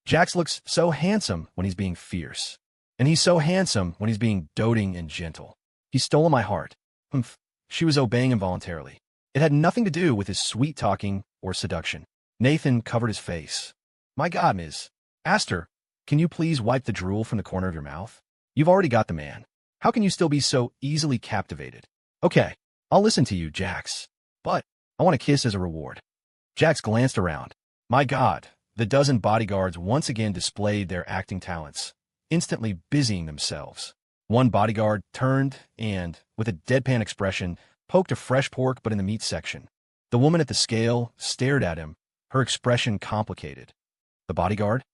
Jax looks so handsome when he's being fierce, and he's so handsome when he's being doting and gentle. He's stolen my heart. Humph. She was obeying involuntarily. It had nothing to do with his sweet-talking or seduction. Nathan covered his face. "My God, Ms. Astor, can you please wipe the drool from the corner of your mouth? You've already got the man. How can you still be so easily captivated?" "Okay, I'll listen to you, Jax. But I want a kiss as a reward." Jax glanced around. My God, the dozen bodyguards once again displayed their acting talents, instantly busying themselves. One bodyguard turned and, with a deadpan expression, poked a fresh pork but in the meat section. The woman at the scale stared at him, her expression complicated. The bodyguard?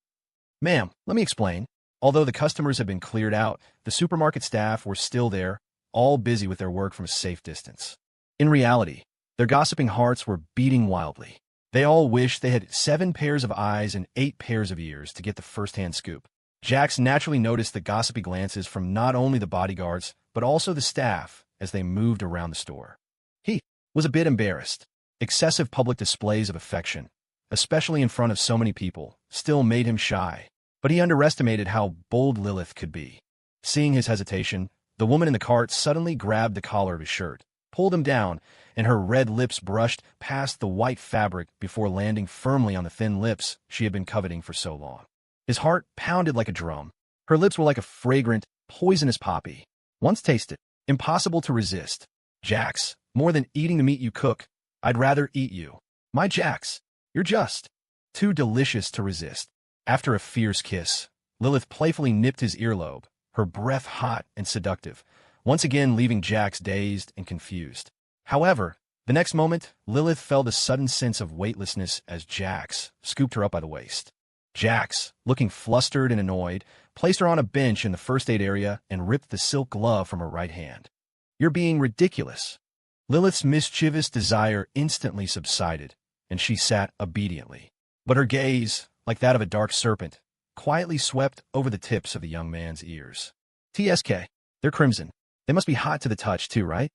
"Ma'am, let me explain." Although the customers had been cleared out, the supermarket staff were still there, all busy with their work from a safe distance. In reality, their gossiping hearts were beating wildly. They all wished they had 7 pairs of eyes and 8 pairs of ears to get the first-hand scoop. Jax naturally noticed the gossipy glances from not only the bodyguards, but also the staff as they moved around the store. He was a bit embarrassed. Excessive public displays of affection, especially in front of so many people, still made him shy, but he underestimated how bold Lilith could be. Seeing his hesitation, the woman in the cart suddenly grabbed the collar of his shirt, pulled him down, and her red lips brushed past the white fabric before landing firmly on the thin lips she had been coveting for so long. His heart pounded like a drum. Her lips were like a fragrant, poisonous poppy. Once tasted, impossible to resist. Jax, more than eating the meat you cook, I'd rather eat you. My Jax, you're just too delicious to resist. After a fierce kiss, Lilith playfully nipped his earlobe, her breath hot and seductive, once again leaving Jax dazed and confused. However, the next moment, Lilith felt a sudden sense of weightlessness as Jax scooped her up by the waist. Jax, looking flustered and annoyed, placed her on a bench in the first aid area and ripped the silk glove from her right hand. You're being ridiculous. Lilith's mischievous desire instantly subsided, and she sat obediently. But her gaze, like that of a dark serpent, quietly swept over the tips of the young man's ears. TSK, they're crimson. They must be hot to the touch too, right?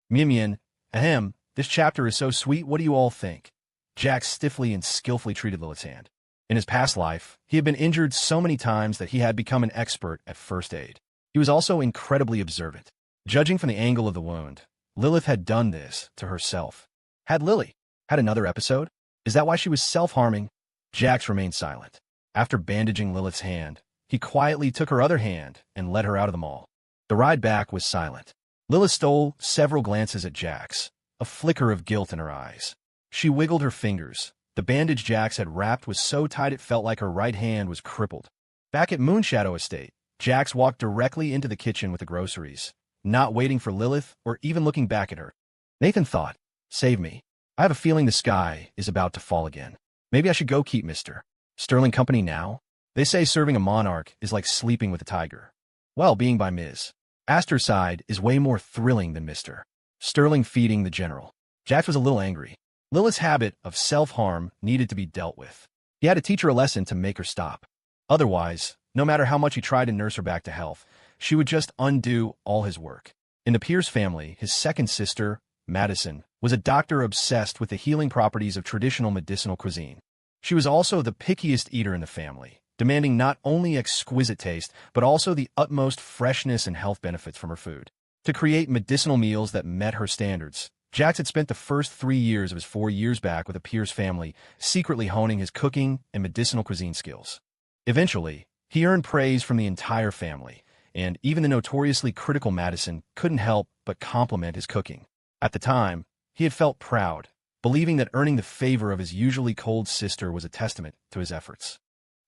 Mimian, ahem, this chapter is so sweet, what do you all think? Jax stiffly and skillfully treated Lilith's hand. In his past life, he had been injured so many times that he had become an expert at first aid. He was also incredibly observant. Judging from the angle of the wound, Lilith had done this to herself. Had Lily had another episode? Is that why she was self-harming? Jax remained silent. After bandaging Lilith's hand, he quietly took her other hand and led her out of the mall. The ride back was silent. Lilith stole several glances at Jax, a flicker of guilt in her eyes. She wiggled her fingers. The bandage Jax had wrapped was so tight it felt like her right hand was crippled. Back at Moonshadow Estate, Jax walked directly into the kitchen with the groceries, not waiting for Lilith or even looking back at her. Nathan thought, save me. I have a feeling the sky is about to fall again. Maybe I should go keep Mr. Sterling company now? They say serving a monarch is like sleeping with a tiger. Well, being by Ms. Astor's side is way more thrilling than Mr. Sterling feeding the general. Jax was a little angry. Lilith's habit of self-harm needed to be dealt with. He had to teach her a lesson to make her stop. Otherwise, no matter how much he tried to nurse her back to health, she would just undo all his work. In the Pierce family, his second sister, Madison, was a doctor obsessed with the healing properties of traditional medicinal cuisine. She was also the pickiest eater in the family, demanding not only exquisite taste, but also the utmost freshness and health benefits from her food. To create medicinal meals that met her standards, Jax had spent the first 3 years of his 4 years back with the Pierce family, secretly honing his cooking and medicinal cuisine skills. Eventually, he earned praise from the entire family, and even the notoriously critical Madison couldn't help but compliment his cooking. At the time, he had felt proud, believing that earning the favor of his usually cold sister was a testament to his efforts.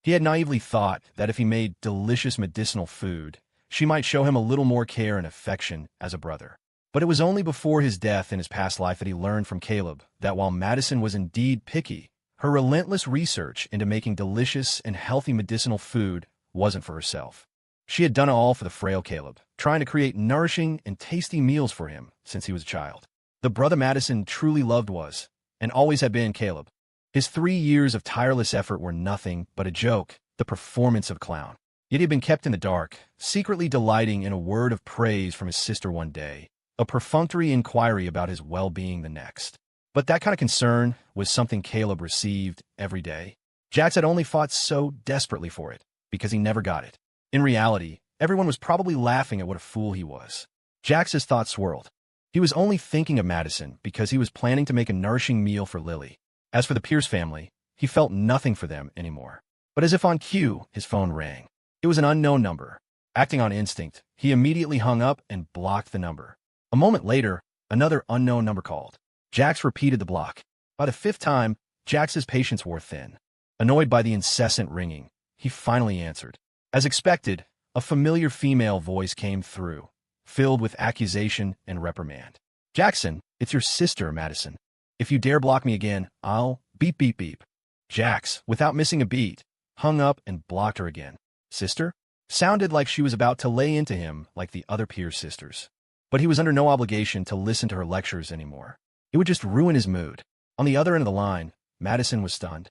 He had naively thought that if he made delicious medicinal food, she might show him a little more care and affection as a brother. But it was only before his death in his past life that he learned from Caleb that while Madison was indeed picky, her relentless research into making delicious and healthy medicinal food wasn't for herself. She had done it all for the frail Caleb, trying to create nourishing and tasty meals for him since he was a child. The brother Madison truly loved was, and always had been, Caleb. His 3 years of tireless effort were nothing but a joke, the performance of a clown. Yet he had been kept in the dark, secretly delighting in a word of praise from his sister one day, a perfunctory inquiry about his well-being the next. But that kind of concern was something Caleb received every day. Jax had only fought so desperately for it, because he never got it. In reality, everyone was probably laughing at what a fool he was. Jax's thoughts swirled. He was only thinking of Madison because he was planning to make a nourishing meal for Lily. As for the Pierce family, he felt nothing for them anymore. But as if on cue, his phone rang. It was an unknown number. Acting on instinct, he immediately hung up and blocked the number. A moment later, another unknown number called. Jax repeated the block. By the 5th time, Jax's patience wore thin. Annoyed by the incessant ringing, he finally answered. As expected, a familiar female voice came through, filled with accusation and reprimand. Jackson, it's your sister, Madison. If you dare block me again, I'll beep beep beep. Jax, without missing a beat, hung up and blocked her again. Sister? Sounded like she was about to lay into him like the other Pierce sisters. But he was under no obligation to listen to her lectures anymore. It would just ruin his mood. On the other end of the line, Madison was stunned.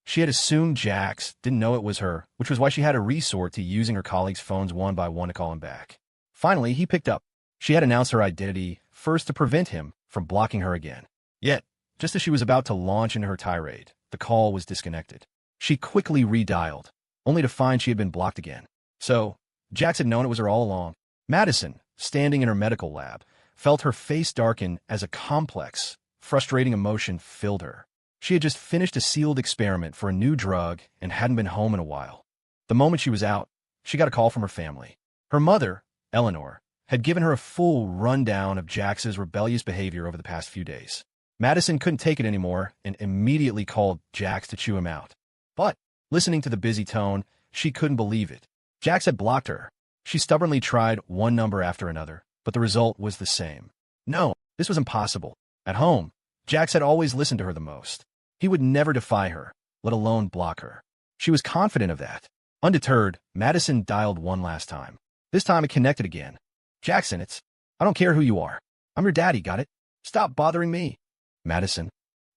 She had assumed Jax didn't know it was her, which was why she had to resort to using her colleagues' phones one by one to call him back. Finally, he picked up. She had announced her identity, first to prevent him from blocking her again. Yet, just as she was about to launch into her tirade, the call was disconnected. She quickly redialed, only to find she had been blocked again. So, Jax had known it was her all along. Madison, standing in her medical lab, felt her face darken as a complex, frustrating emotion filled her. She had just finished a sealed experiment for a new drug and hadn't been home in a while. The moment she was out, she got a call from her family. Her mother, Eleanor, had given her a full rundown of Jax's rebellious behavior over the past few days. Madison couldn't take it anymore and immediately called Jax to chew him out. But, listening to the busy tone, she couldn't believe it. Jax had blocked her. She stubbornly tried one number after another, but the result was the same. No, this was impossible. At home, Jax had always listened to her the most. He would never defy her, let alone block her. She was confident of that. Undeterred, Madison dialed one last time. This time it connected again. Jackson, I don't care who you are. I'm your daddy, got it? Stop bothering me. Madison.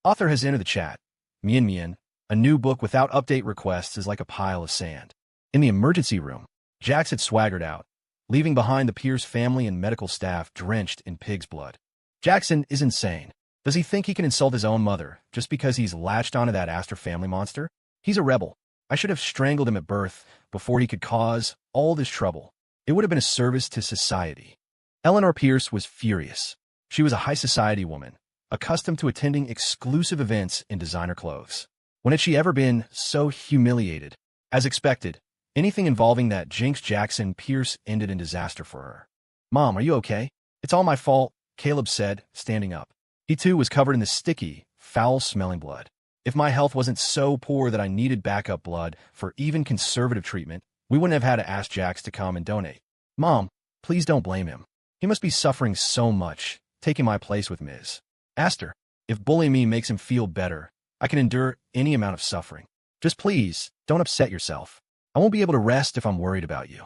Author has entered the chat. Mian, a new book without update requests is like a pile of sand. In the emergency room, Jax had swaggered out, leaving behind the Pierce family and medical staff drenched in pig's blood. Jackson is insane. Does he think he can insult his own mother just because he's latched onto that Astor family monster? He's a rebel. I should have strangled him at birth before he could cause all this trouble. It would have been a service to society. Eleanor Pierce was furious. She was a high society woman, accustomed to attending exclusive events in designer clothes. When had she ever been so humiliated? As expected, anything involving that Jinx Jackson Pierce ended in disaster for her. Mom, are you okay? It's all my fault, Caleb said, standing up. He too was covered in the sticky, foul-smelling blood. If my health wasn't so poor that I needed backup blood for even conservative treatment, we wouldn't have had to ask Jax to come and donate. Mom, please don't blame him. He must be suffering so much, taking my place with Ms. Astor. If bullying me makes him feel better, I can endure any amount of suffering. Just please, don't upset yourself. I won't be able to rest if I'm worried about you.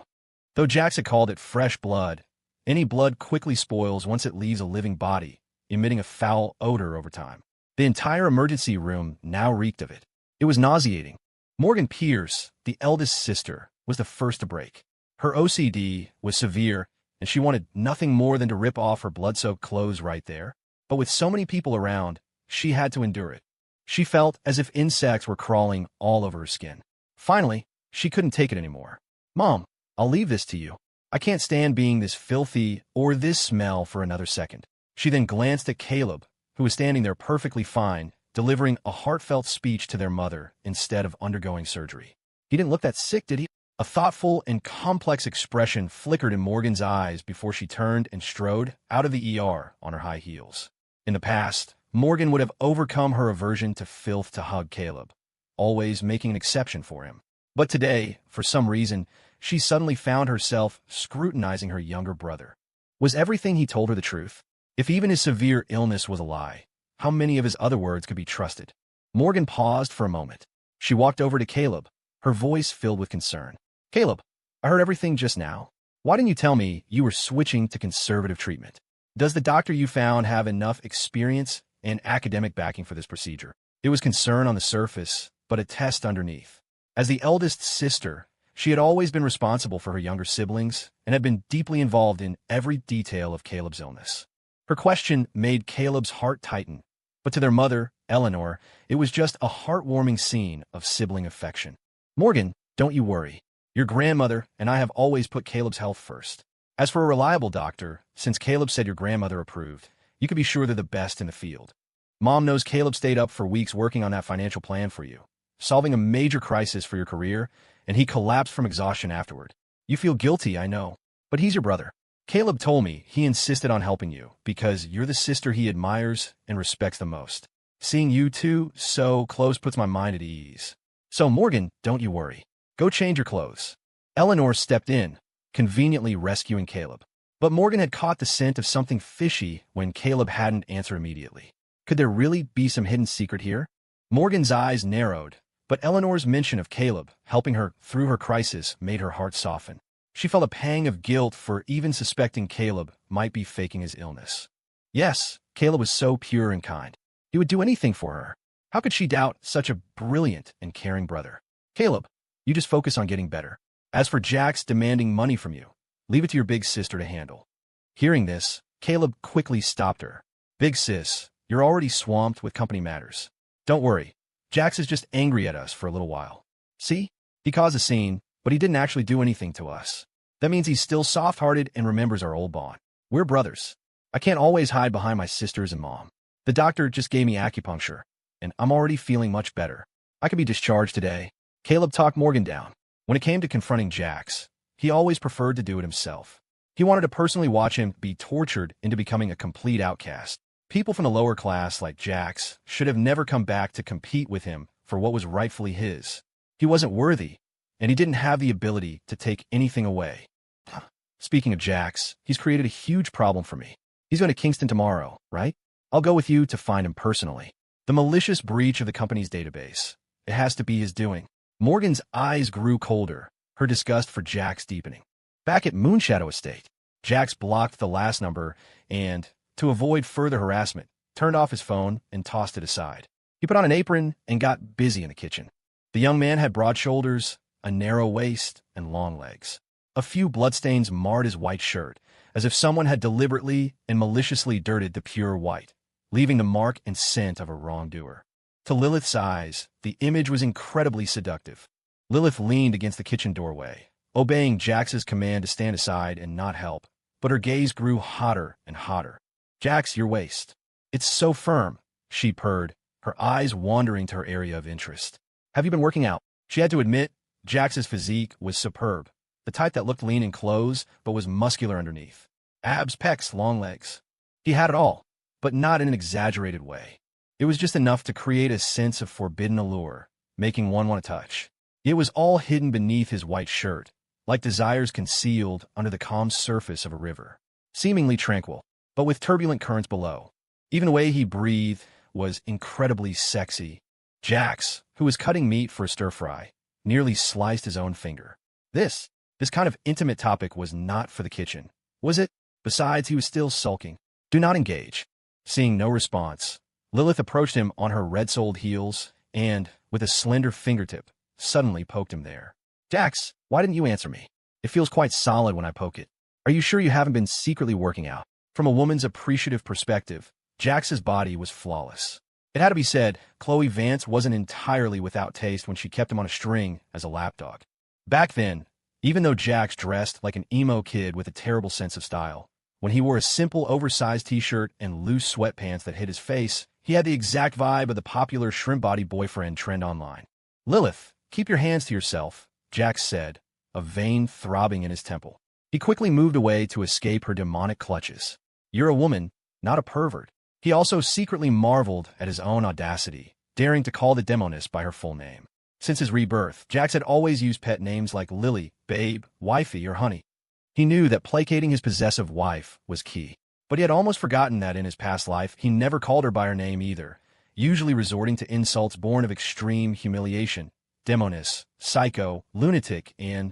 Though Jax had called it fresh blood, any blood quickly spoils once it leaves a living body, emitting a foul odor over time. The entire emergency room now reeked of it. It was nauseating. Morgan Pierce, the eldest sister, was the first to break. Her OCD was severe, and she wanted nothing more than to rip off her blood-soaked clothes right there. But with so many people around, she had to endure it. She felt as if insects were crawling all over her skin. Finally, she couldn't take it anymore. Mom, I'll leave this to you. I can't stand being this filthy or this smell for another second. She then glanced at Caleb, who was standing there perfectly fine, delivering a heartfelt speech to their mother instead of undergoing surgery. He didn't look that sick, did he? A thoughtful and complex expression flickered in Morgan's eyes before she turned and strode out of the ER on her high heels. In the past, Morgan would have overcome her aversion to filth to hug Caleb, always making an exception for him. But today, for some reason, she suddenly found herself scrutinizing her younger brother. Was everything he told her the truth? If even his severe illness was a lie, how many of his other words could be trusted? Morgan paused for a moment. She walked over to Caleb, her voice filled with concern. Caleb, I heard everything just now. Why didn't you tell me you were switching to conservative treatment? Does the doctor you found have enough experience and academic backing for this procedure? It was concern on the surface, but a test underneath. As the eldest sister, she had always been responsible for her younger siblings and had been deeply involved in every detail of Caleb's illness. Her question made Caleb's heart tighten, but to their mother, Eleanor, it was just a heartwarming scene of sibling affection. Morgan, don't you worry. Your grandmother and I have always put Caleb's health first. As for a reliable doctor, since Caleb said your grandmother approved, you can be sure they're the best in the field. Mom knows Caleb stayed up for weeks working on that financial plan for you, solving a major crisis for your career, and he collapsed from exhaustion afterward. You feel guilty, I know, but he's your brother. Caleb told me he insisted on helping you because you're the sister he admires and respects the most. Seeing you two so close puts my mind at ease. So Morgan, don't you worry. Go change your clothes. Eleanor stepped in, conveniently rescuing Caleb. But Morgan had caught the scent of something fishy when Caleb hadn't answered immediately. Could there really be some hidden secret here? Morgan's eyes narrowed, but Eleanor's mention of Caleb helping her through her crisis made her heart soften. She felt a pang of guilt for even suspecting Caleb might be faking his illness. Yes, Caleb was so pure and kind. He would do anything for her. How could she doubt such a brilliant and caring brother? Caleb, you just focus on getting better. As for Jax demanding money from you, leave it to your big sister to handle. Hearing this, Caleb quickly stopped her. Big sis, you're already swamped with company matters. Don't worry, Jax is just angry at us for a little while. See? He caused a scene, but he didn't actually do anything to us. That means he's still soft-hearted and remembers our old bond. We're brothers. I can't always hide behind my sisters and mom. The doctor just gave me acupuncture, and I'm already feeling much better. I could be discharged today. Caleb talked Morgan down. When it came to confronting Jax, he always preferred to do it himself. He wanted to personally watch him be tortured into becoming a complete outcast. People from the lower class like Jax should have never come back to compete with him for what was rightfully his. He wasn't worthy, and he didn't have the ability to take anything away. Speaking of Jax, he's created a huge problem for me. He's going to Kingston tomorrow, right? I'll go with you to find him personally. The malicious breach of the company's database. It has to be his doing. Morgan's eyes grew colder, her disgust for Jax deepening. Back at Moonshadow Estate, Jax blocked the last number and, to avoid further harassment, turned off his phone and tossed it aside. He put on an apron and got busy in the kitchen. The young man had broad shoulders, a narrow waist, and long legs. A few bloodstains marred his white shirt, as if someone had deliberately and maliciously dirted the pure white, leaving the mark and scent of a wrongdoer. To Lilith's eyes, the image was incredibly seductive. Lilith leaned against the kitchen doorway, obeying Jax's command to stand aside and not help, but her gaze grew hotter and hotter. "Jax, your waist. It's so firm," she purred, her eyes wandering to her area of interest. "Have you been working out?" She had to admit, Jax's physique was superb, the type that looked lean in clothes but was muscular underneath. Abs, pecs, long legs. He had it all, but not in an exaggerated way. It was just enough to create a sense of forbidden allure, making one want to touch. It was all hidden beneath his white shirt, like desires concealed under the calm surface of a river. Seemingly tranquil, but with turbulent currents below. Even the way he breathed was incredibly sexy. Jax, who was cutting meat for a stir-fry, nearly sliced his own finger. This kind of intimate topic was not for the kitchen, was it? Besides, he was still sulking. "Do not engage." Seeing no response, Lilith approached him on her red-soled heels and, with a slender fingertip, suddenly poked him there. "Jax, why didn't you answer me? It feels quite solid when I poke it. Are you sure you haven't been secretly working out?" From a woman's appreciative perspective, Jax's body was flawless. It had to be said, Chloe Vance wasn't entirely without taste when she kept him on a string as a lapdog. Back then, even though Jax dressed like an emo kid with a terrible sense of style, when he wore a simple oversized t-shirt and loose sweatpants that hid his face, he had the exact vibe of the popular shrimp body boyfriend trend online. "Lilith, keep your hands to yourself," Jax said, a vein throbbing in his temple. He quickly moved away to escape her demonic clutches. "You're a woman, not a pervert." He also secretly marveled at his own audacity, daring to call the demoness by her full name. Since his rebirth, Jax had always used pet names like Lily, Babe, Wifey, or Honey. He knew that placating his possessive wife was key, but he had almost forgotten that in his past life he never called her by her name either, usually resorting to insults born of extreme humiliation. Demoness, psycho, lunatic, and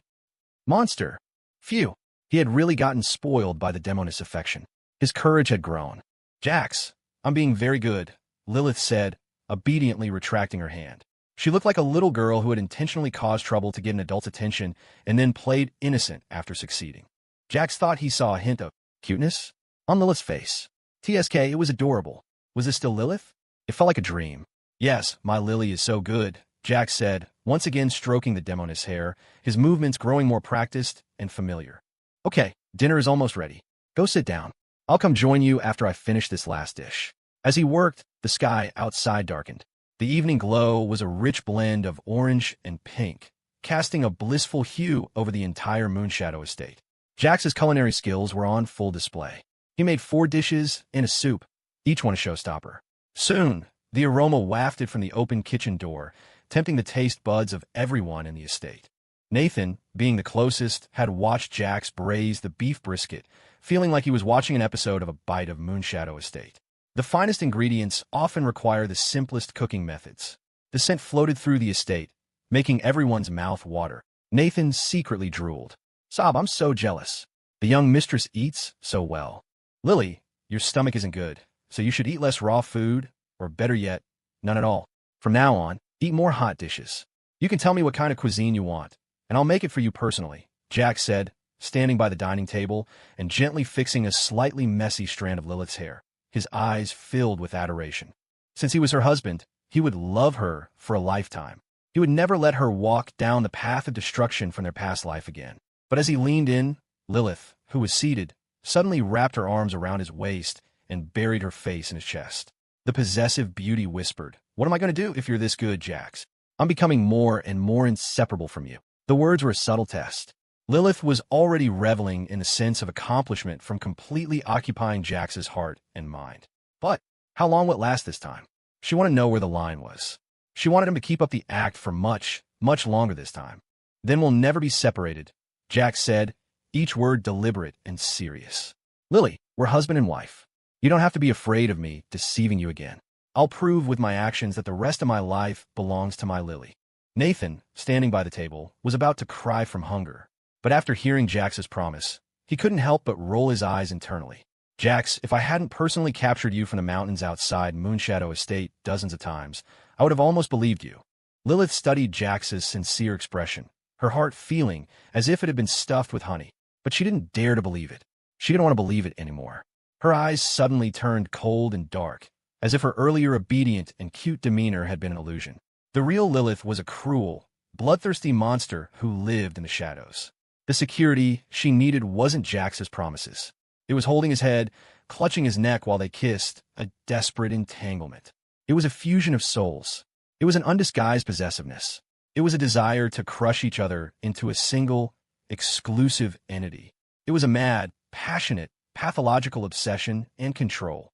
monster. Phew, he had really gotten spoiled by the demoness affection. His courage had grown. "Jax, I'm being very good," Lilith said, obediently retracting her hand. She looked like a little girl who had intentionally caused trouble to get an adult's attention and then played innocent after succeeding. Jax thought he saw a hint of cuteness on Lilith's face. TSK, it was adorable. Was this still Lilith? It felt like a dream. "Yes, my Lily is so good," Jax said, once again stroking the demoness hair, his movements growing more practiced and familiar. "Okay, dinner is almost ready. Go sit down. I'll come join you after I finish this last dish." As he worked, the sky outside darkened. The evening glow was a rich blend of orange and pink, casting a blissful hue over the entire Moonshadow Estate. Jax's culinary skills were on full display. He made 4 dishes and a soup, each one a showstopper. Soon, the aroma wafted from the open kitchen door, tempting the taste buds of everyone in the estate. Nathan, being the closest, had watched Jax braise the beef brisket, feeling like he was watching an episode of A Bite of Moonshadow Estate. The finest ingredients often require the simplest cooking methods. The scent floated through the estate, making everyone's mouth water. Nathan secretly drooled. "Sob, I'm so jealous. The young mistress eats so well." "Lily, your stomach isn't good, so you should eat less raw food, or better yet, none at all. From now on, eat more hot dishes. You can tell me what kind of cuisine you want, and I'll make it for you personally," Jax said, standing by the dining table and gently fixing a slightly messy strand of Lilith's hair, his eyes filled with adoration. Since he was her husband, he would love her for a lifetime. He would never let her walk down the path of destruction from their past life again. But as he leaned in, Lilith, who was seated, suddenly wrapped her arms around his waist and buried her face in his chest. The possessive beauty whispered, What am I going to do if you're this good, Jax? I'm becoming more and more inseparable from you. The words were a subtle test. Lilith was already reveling in the sense of accomplishment from completely occupying Jax's heart and mind. But how long would it last this time? She wanted to know where the line was. She wanted him to keep up the act for much, much longer this time. Then we'll never be separated, Jax said, each word deliberate and serious. Lily, we're husband and wife. You don't have to be afraid of me deceiving you again. I'll prove with my actions that the rest of my life belongs to my Lily. Nathan, standing by the table, was about to cry from hunger. But after hearing Jax's promise, he couldn't help but roll his eyes internally. Jax, if I hadn't personally captured you from the mountains outside Moonshadow Estate dozens of times, I would have almost believed you. Lilith studied Jax's sincere expression, her heart feeling as if it had been stuffed with honey. But she didn't dare to believe it. She didn't want to believe it anymore. Her eyes suddenly turned cold and dark, as if her earlier obedient and cute demeanor had been an illusion. The real Lilith was a cruel, bloodthirsty monster who lived in the shadows. The security she needed wasn't Jax's promises. It was holding his head, clutching his neck while they kissed, a desperate entanglement. It was a fusion of souls. It was an undisguised possessiveness. It was a desire to crush each other into a single, exclusive entity. It was a mad, passionate, pathological obsession and control.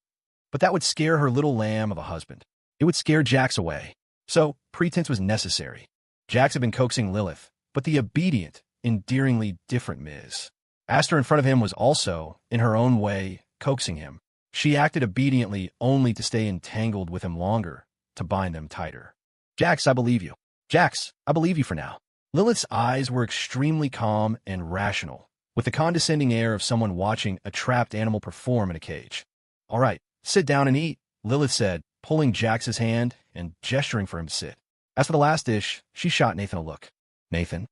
But that would scare her little lamb of a husband. It would scare Jax away. So, pretense was necessary. Jax had been coaxing Lilith, but the obedient, endearingly different Ms. Aster in front of him was also, in her own way, coaxing him. She acted obediently only to stay entangled with him longer, to bind them tighter. Jax, I believe you. Jax, I believe you for now. Lilith's eyes were extremely calm and rational, with the condescending air of someone watching a trapped animal perform in a cage. All right, sit down and eat, Lilith said, pulling Jax's hand and gesturing for him to sit. As for the last dish, she shot Nathan a look. Nathan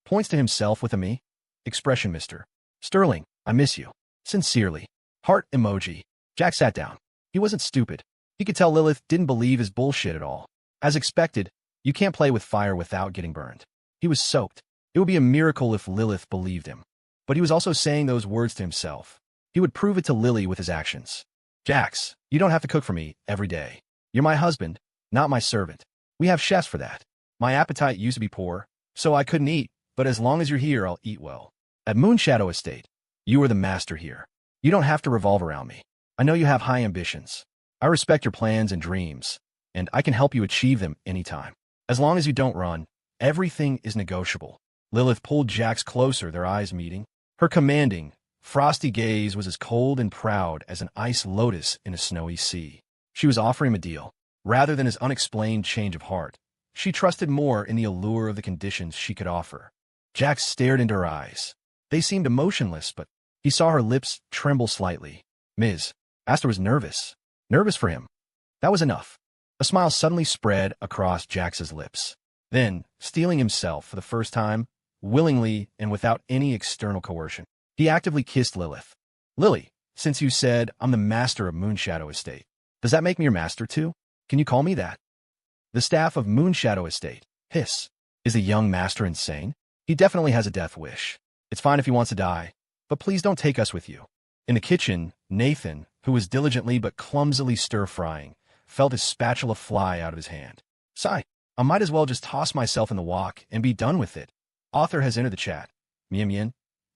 points to himself with a me. Expression, Mr. Sterling, I miss you. Sincerely. Heart emoji. Jax sat down. He wasn't stupid. He could tell Lilith didn't believe his bullshit at all. As expected, you can't play with fire without getting burned. He was soaked. It would be a miracle if Lilith believed him. But he was also saying those words to himself. He would prove it to Lily with his actions. Jax, you don't have to cook for me every day. You're my husband, not my servant. We have chefs for that. My appetite used to be poor, so I couldn't eat, but as long as you're here, I'll eat well. At Moonshadow Estate, you are the master here. You don't have to revolve around me. I know you have high ambitions. I respect your plans and dreams, and I can help you achieve them anytime. As long as you don't run, everything is negotiable. Lilith pulled Jax closer, their eyes meeting. Her commanding, frosty gaze was as cold and proud as an ice lotus in a snowy sea. She was offering him a deal. Rather than his unexplained change of heart, she trusted more in the allure of the conditions she could offer. Jax stared into her eyes. They seemed emotionless, but he saw her lips tremble slightly. Ms. Aster was nervous. Nervous for him. That was enough. A smile suddenly spread across Jax's lips. Then, steeling himself for the first time, willingly and without any external coercion, he actively kissed Lilith. Lily, since you said I'm the master of Moonshadow Estate, does that make me your master too? Can you call me that? The staff of Moonshadow Estate, hiss. Is the young master insane? He definitely has a death wish. It's fine if he wants to die, but please don't take us with you. In the kitchen, Nathan, who was diligently but clumsily stir-frying, felt his spatula fly out of his hand. Sigh, I might as well just toss myself in the wok and be done with it. Author has entered the chat. Mien,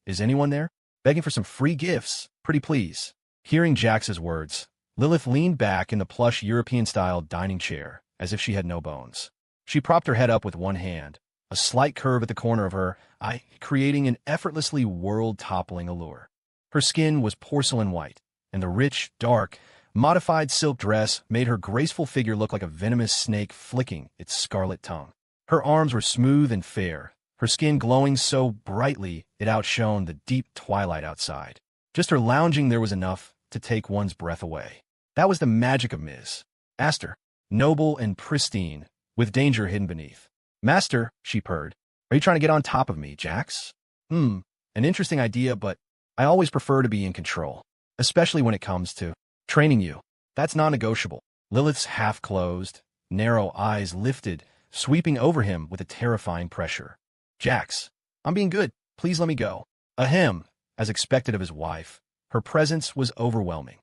is anyone there? Begging for some free gifts, pretty please. Hearing Jax's words, Lilith leaned back in the plush European-style dining chair, as if she had no bones. She propped her head up with one hand, a slight curve at the corner of her eye, creating an effortlessly world-toppling allure. Her skin was porcelain white, and the rich, dark, modified silk dress made her graceful figure look like a venomous snake flicking its scarlet tongue. Her arms were smooth and fair, her skin glowing so brightly it outshone the deep twilight outside. Just her lounging there was enough to take one's breath away. That was the magic of Ms. Aster, noble and pristine, with danger hidden beneath. Master, she purred, are you trying to get on top of me, Jax? An interesting idea, but I always prefer to be in control, especially when it comes to training you. That's non-negotiable. Lilith's half-closed, narrow eyes lifted, sweeping over him with a terrifying pressure. Jax, I'm being good. Please let me go. Ahem, as expected of his wife, her presence was overwhelming.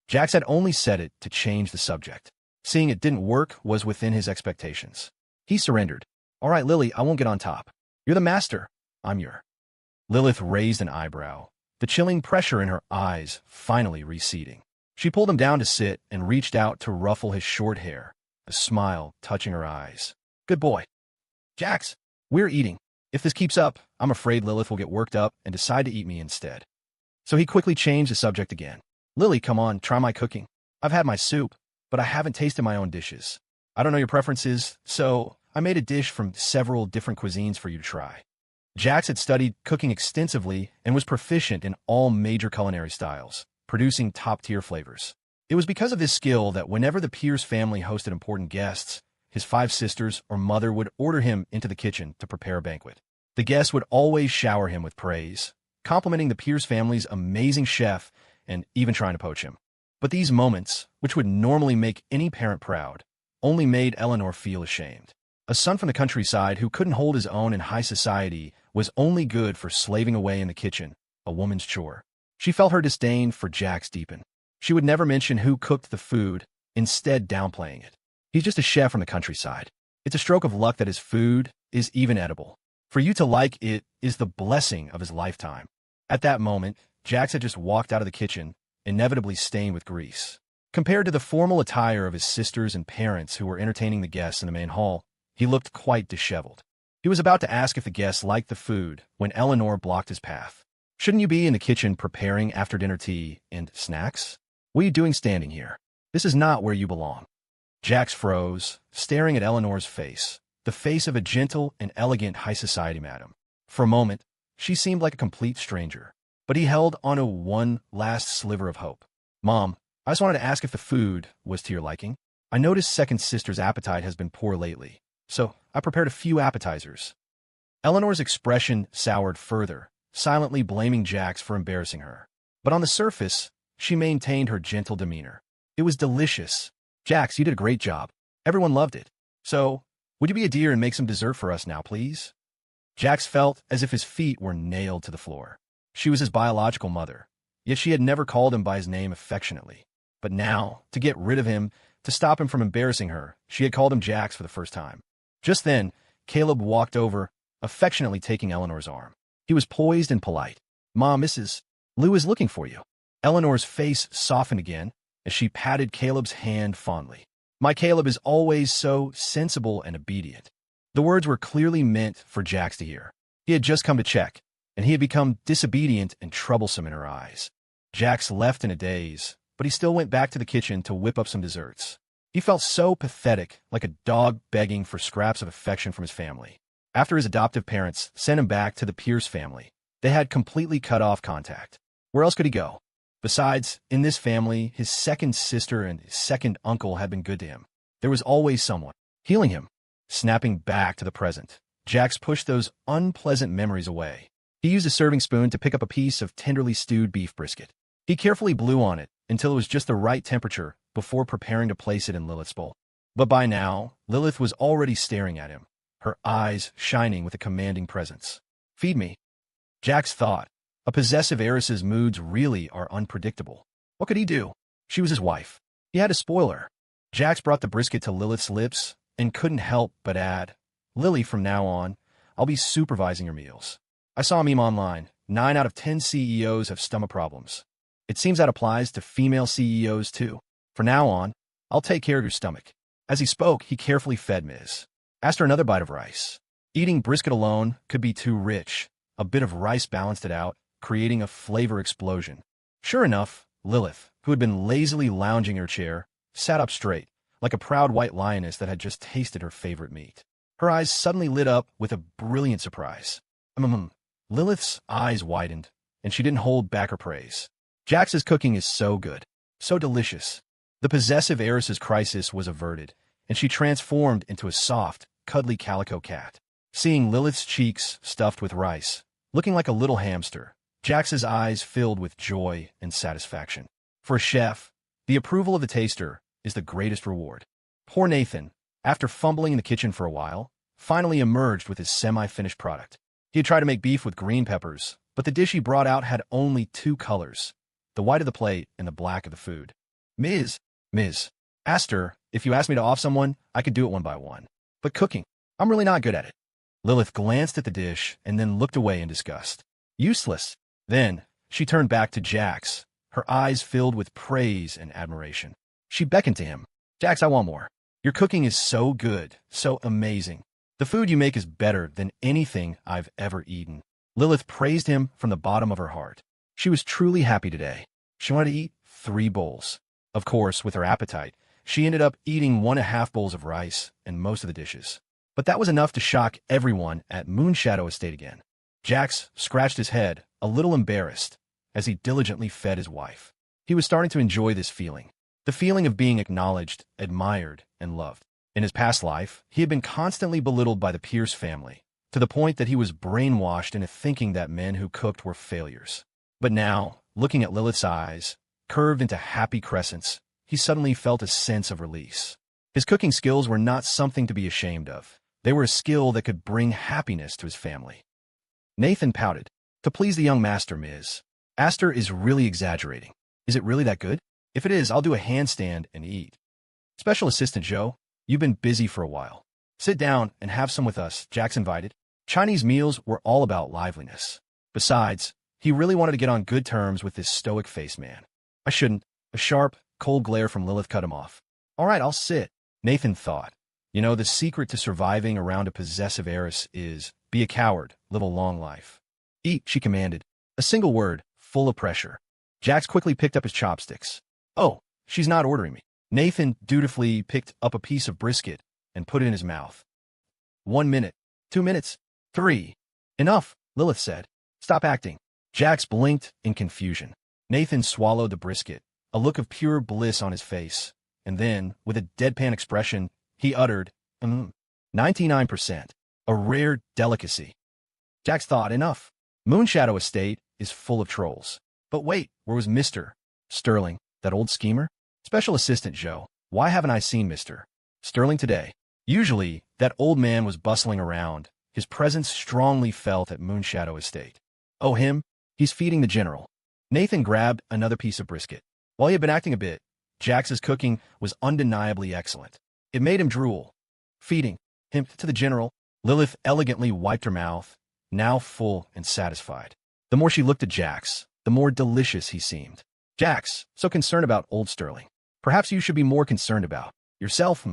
Jax had only said it to change the subject. Seeing it didn't work was within his expectations. He surrendered. All right, Lily, I won't get on top. You're the master. I'm your. Lilith raised an eyebrow, the chilling pressure in her eyes finally receding. She pulled him down to sit and reached out to ruffle his short hair, a smile touching her eyes. Good boy. Jax, we're eating. If this keeps up, I'm afraid Lilith will get worked up and decide to eat me instead. So he quickly changed the subject again. Lily, come on, try my cooking. I've had my soup, but I haven't tasted my own dishes. I don't know your preferences, so I made a dish from several different cuisines for you to try. Jax had studied cooking extensively and was proficient in all major culinary styles, producing top-tier flavors. It was because of this skill that whenever the Pierce family hosted important guests, his 5 sisters or mother would order him into the kitchen to prepare a banquet. The guests would always shower him with praise, complimenting the Pierce family's amazing chef and even trying to poach him. But these moments, which would normally make any parent proud, only made Eleanor feel ashamed. A son from the countryside who couldn't hold his own in high society was only good for slaving away in the kitchen, a woman's chore. She felt her disdain for Jax deepen. She would never mention who cooked the food, instead downplaying it. He's just a chef from the countryside. It's a stroke of luck that his food is even edible. For you to like it is the blessing of his lifetime. At that moment, Jax had just walked out of the kitchen, inevitably stained with grease. Compared to the formal attire of his sisters and parents who were entertaining the guests in the main hall, he looked quite disheveled. He was about to ask if the guests liked the food when Eleanor blocked his path. Shouldn't you be in the kitchen preparing after-dinner tea and snacks? What are you doing standing here? This is not where you belong. Jax froze, staring at Eleanor's face, the face of a gentle and elegant high society madam. For a moment, she seemed like a complete stranger, but he held on to one last sliver of hope. Mom, I just wanted to ask if the food was to your liking. I noticed second sister's appetite has been poor lately, so I prepared a few appetizers. Eleanor's expression soured further, silently blaming Jax for embarrassing her. But on the surface, she maintained her gentle demeanor. It was delicious. Jax, you did a great job. Everyone loved it. So, would you be a dear and make some dessert for us now, please? Jax felt as if his feet were nailed to the floor. She was his biological mother, yet she had never called him by his name affectionately. But now, to get rid of him, to stop him from embarrassing her, she had called him Jax for the first time. Just then, Caleb walked over, affectionately taking Eleanor's arm. He was poised and polite. Mom, Mrs. Lou is looking for you. Eleanor's face softened again as she patted Caleb's hand fondly. My Caleb is always so sensible and obedient. The words were clearly meant for Jax to hear. He had just come to check, and he had become disobedient and troublesome in her eyes. Jax left in a daze, but he still went back to the kitchen to whip up some desserts. He felt so pathetic, like a dog begging for scraps of affection from his family. After his adoptive parents sent him back to the Pierce family, they had completely cut off contact. Where else could he go? Besides, in this family, his second sister and his second uncle had been good to him. There was always someone healing him. Snapping back to the present, Jax pushed those unpleasant memories away. He used a serving spoon to pick up a piece of tenderly stewed beef brisket. He carefully blew on it until it was just the right temperature before preparing to place it in Lilith's bowl. But by now, Lilith was already staring at him, her eyes shining with a commanding presence. Feed me. Jax thought. A possessive heiress's moods really are unpredictable. What could he do? She was his wife. He had to spoil her. Jax brought the brisket to Lilith's lips and couldn't help but add, Lily, from now on, I'll be supervising your meals. I saw a meme online. 9 out of 10 CEOs have stomach problems. It seems that applies to female CEOs too. From now on, I'll take care of your stomach. As he spoke, he carefully fed Ms. Asked her another bite of rice. Eating brisket alone could be too rich. A bit of rice balanced it out, creating a flavor explosion. Sure enough, Lilith, who had been lazily lounging in her chair, sat up straight, like a proud white lioness that had just tasted her favorite meat. Her eyes suddenly lit up with a brilliant surprise. Lilith's eyes widened, and she didn't hold back her praise. Jax's cooking is so good, so delicious. The possessive heiress's crisis was averted, and she transformed into a soft, cuddly calico cat. Seeing Lilith's cheeks stuffed with rice, looking like a little hamster, Jax's eyes filled with joy and satisfaction. For a chef, the approval of the taster is the greatest reward. Poor Nathan, after fumbling in the kitchen for a while, finally emerged with his semi-finished product. He had tried to make beef with green peppers, but the dish he brought out had only 2 colors, the white of the plate and the black of the food. Ms. Astor, If you asked me to off someone, I could do it one by one. But cooking, I'm really not good at it. Lilith glanced at the dish and then looked away in disgust. Useless. Then, she turned back to Jax, her eyes filled with praise and admiration. She beckoned to him. Jax, I want more. Your cooking is so good, so amazing. The food you make is better than anything I've ever eaten. Lilith praised him from the bottom of her heart. She was truly happy today. She wanted to eat 3 bowls. Of course, with her appetite, she ended up eating 1.5 bowls of rice and most of the dishes. But that was enough to shock everyone at Moonshadow Estate again. Jax scratched his head, a little embarrassed, as he diligently fed his wife. He was starting to enjoy this feeling, the feeling of being acknowledged, admired, and loved. In his past life, he had been constantly belittled by the Pierce family, to the point that he was brainwashed into thinking that men who cooked were failures. But now, looking at Lilith's eyes, curved into happy crescents, he suddenly felt a sense of release. His cooking skills were not something to be ashamed of. They were a skill that could bring happiness to his family. Nathan pouted. To please the young master, Ms. Aster is really exaggerating. Is it really that good? If it is, I'll do a handstand and eat. Special Assistant Joe, you've been busy for a while. Sit down and have some with us, Jax invited. Chinese meals were all about liveliness. Besides, he really wanted to get on good terms with this stoic-faced man. I shouldn't. A sharp, cold glare from Lilith cut him off. All right, I'll sit, Nathan thought. You know, the secret to surviving around a possessive heiress is, be a coward, live a long life. Eat, she commanded. A single word, full of pressure. Jax quickly picked up his chopsticks. Oh, she's not ordering me. Nathan dutifully picked up a piece of brisket and put it in his mouth. 1 minute, 2 minutes, 3. Enough, Lilith said. Stop acting. Jax blinked in confusion. Nathan swallowed the brisket, a look of pure bliss on his face, and then, with a deadpan expression, he uttered, 99%, a rare delicacy. Jax thought, enough. Moonshadow Estate is full of trolls. But wait, where was Mr. Sterling, that old schemer? Special Assistant Joe, why haven't I seen Mr. Sterling today? Usually, that old man was bustling around, his presence strongly felt at Moonshadow Estate. Oh, him? He's feeding the general. Nathan grabbed another piece of brisket. While he had been acting a bit, Jax's cooking was undeniably excellent. It made him drool. Feeding him to the general, Lilith elegantly wiped her mouth, now full and satisfied. The more she looked at Jax, the more delicious he seemed. Jax, so concerned about old Sterling. Perhaps you should be more concerned about yourself.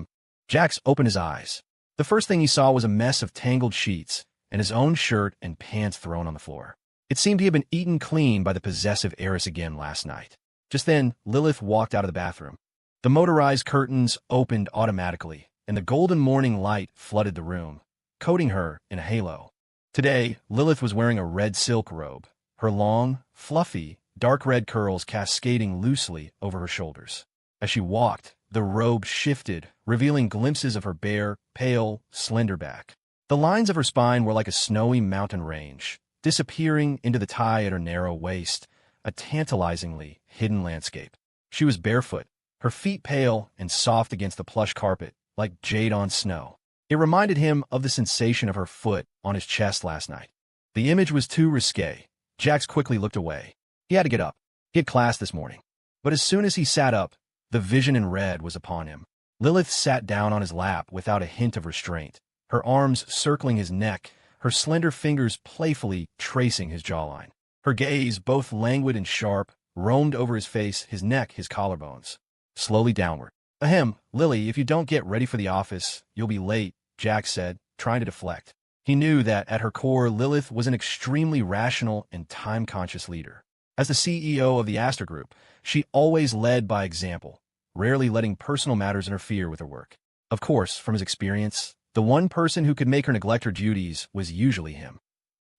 Jax opened his eyes. The first thing he saw was a mess of tangled sheets and his own shirt and pants thrown on the floor. It seemed he had been eaten clean by the possessive heiress again last night. Just then, Lilith walked out of the bathroom. The motorized curtains opened automatically, and the golden morning light flooded the room, coating her in a halo. Today, Lilith was wearing a red silk robe, her long, fluffy, dark red curls cascading loosely over her shoulders. As she walked, the robe shifted, revealing glimpses of her bare, pale, slender back. The lines of her spine were like a snowy mountain range, disappearing into the tie at her narrow waist, a tantalizingly hidden landscape. She was barefoot, her feet pale and soft against the plush carpet, like jade on snow. It reminded him of the sensation of her foot on his chest last night. The image was too risque. Jax quickly looked away. He had to get up. He had class this morning. But as soon as he sat up, the vision in red was upon him. Lilith sat down on his lap without a hint of restraint, her arms circling his neck, her slender fingers playfully tracing his jawline. Her gaze, both languid and sharp, roamed over his face, his neck, his collarbones. Slowly downward. Ahem, Lily, if you don't get ready for the office, you'll be late, Jax said, trying to deflect. He knew that, at her core, Lilith was an extremely rational and time-conscious leader. As the CEO of the Aster Group, she always led by example, rarely letting personal matters interfere with her work. Of course, from his experience, the one person who could make her neglect her duties was usually him.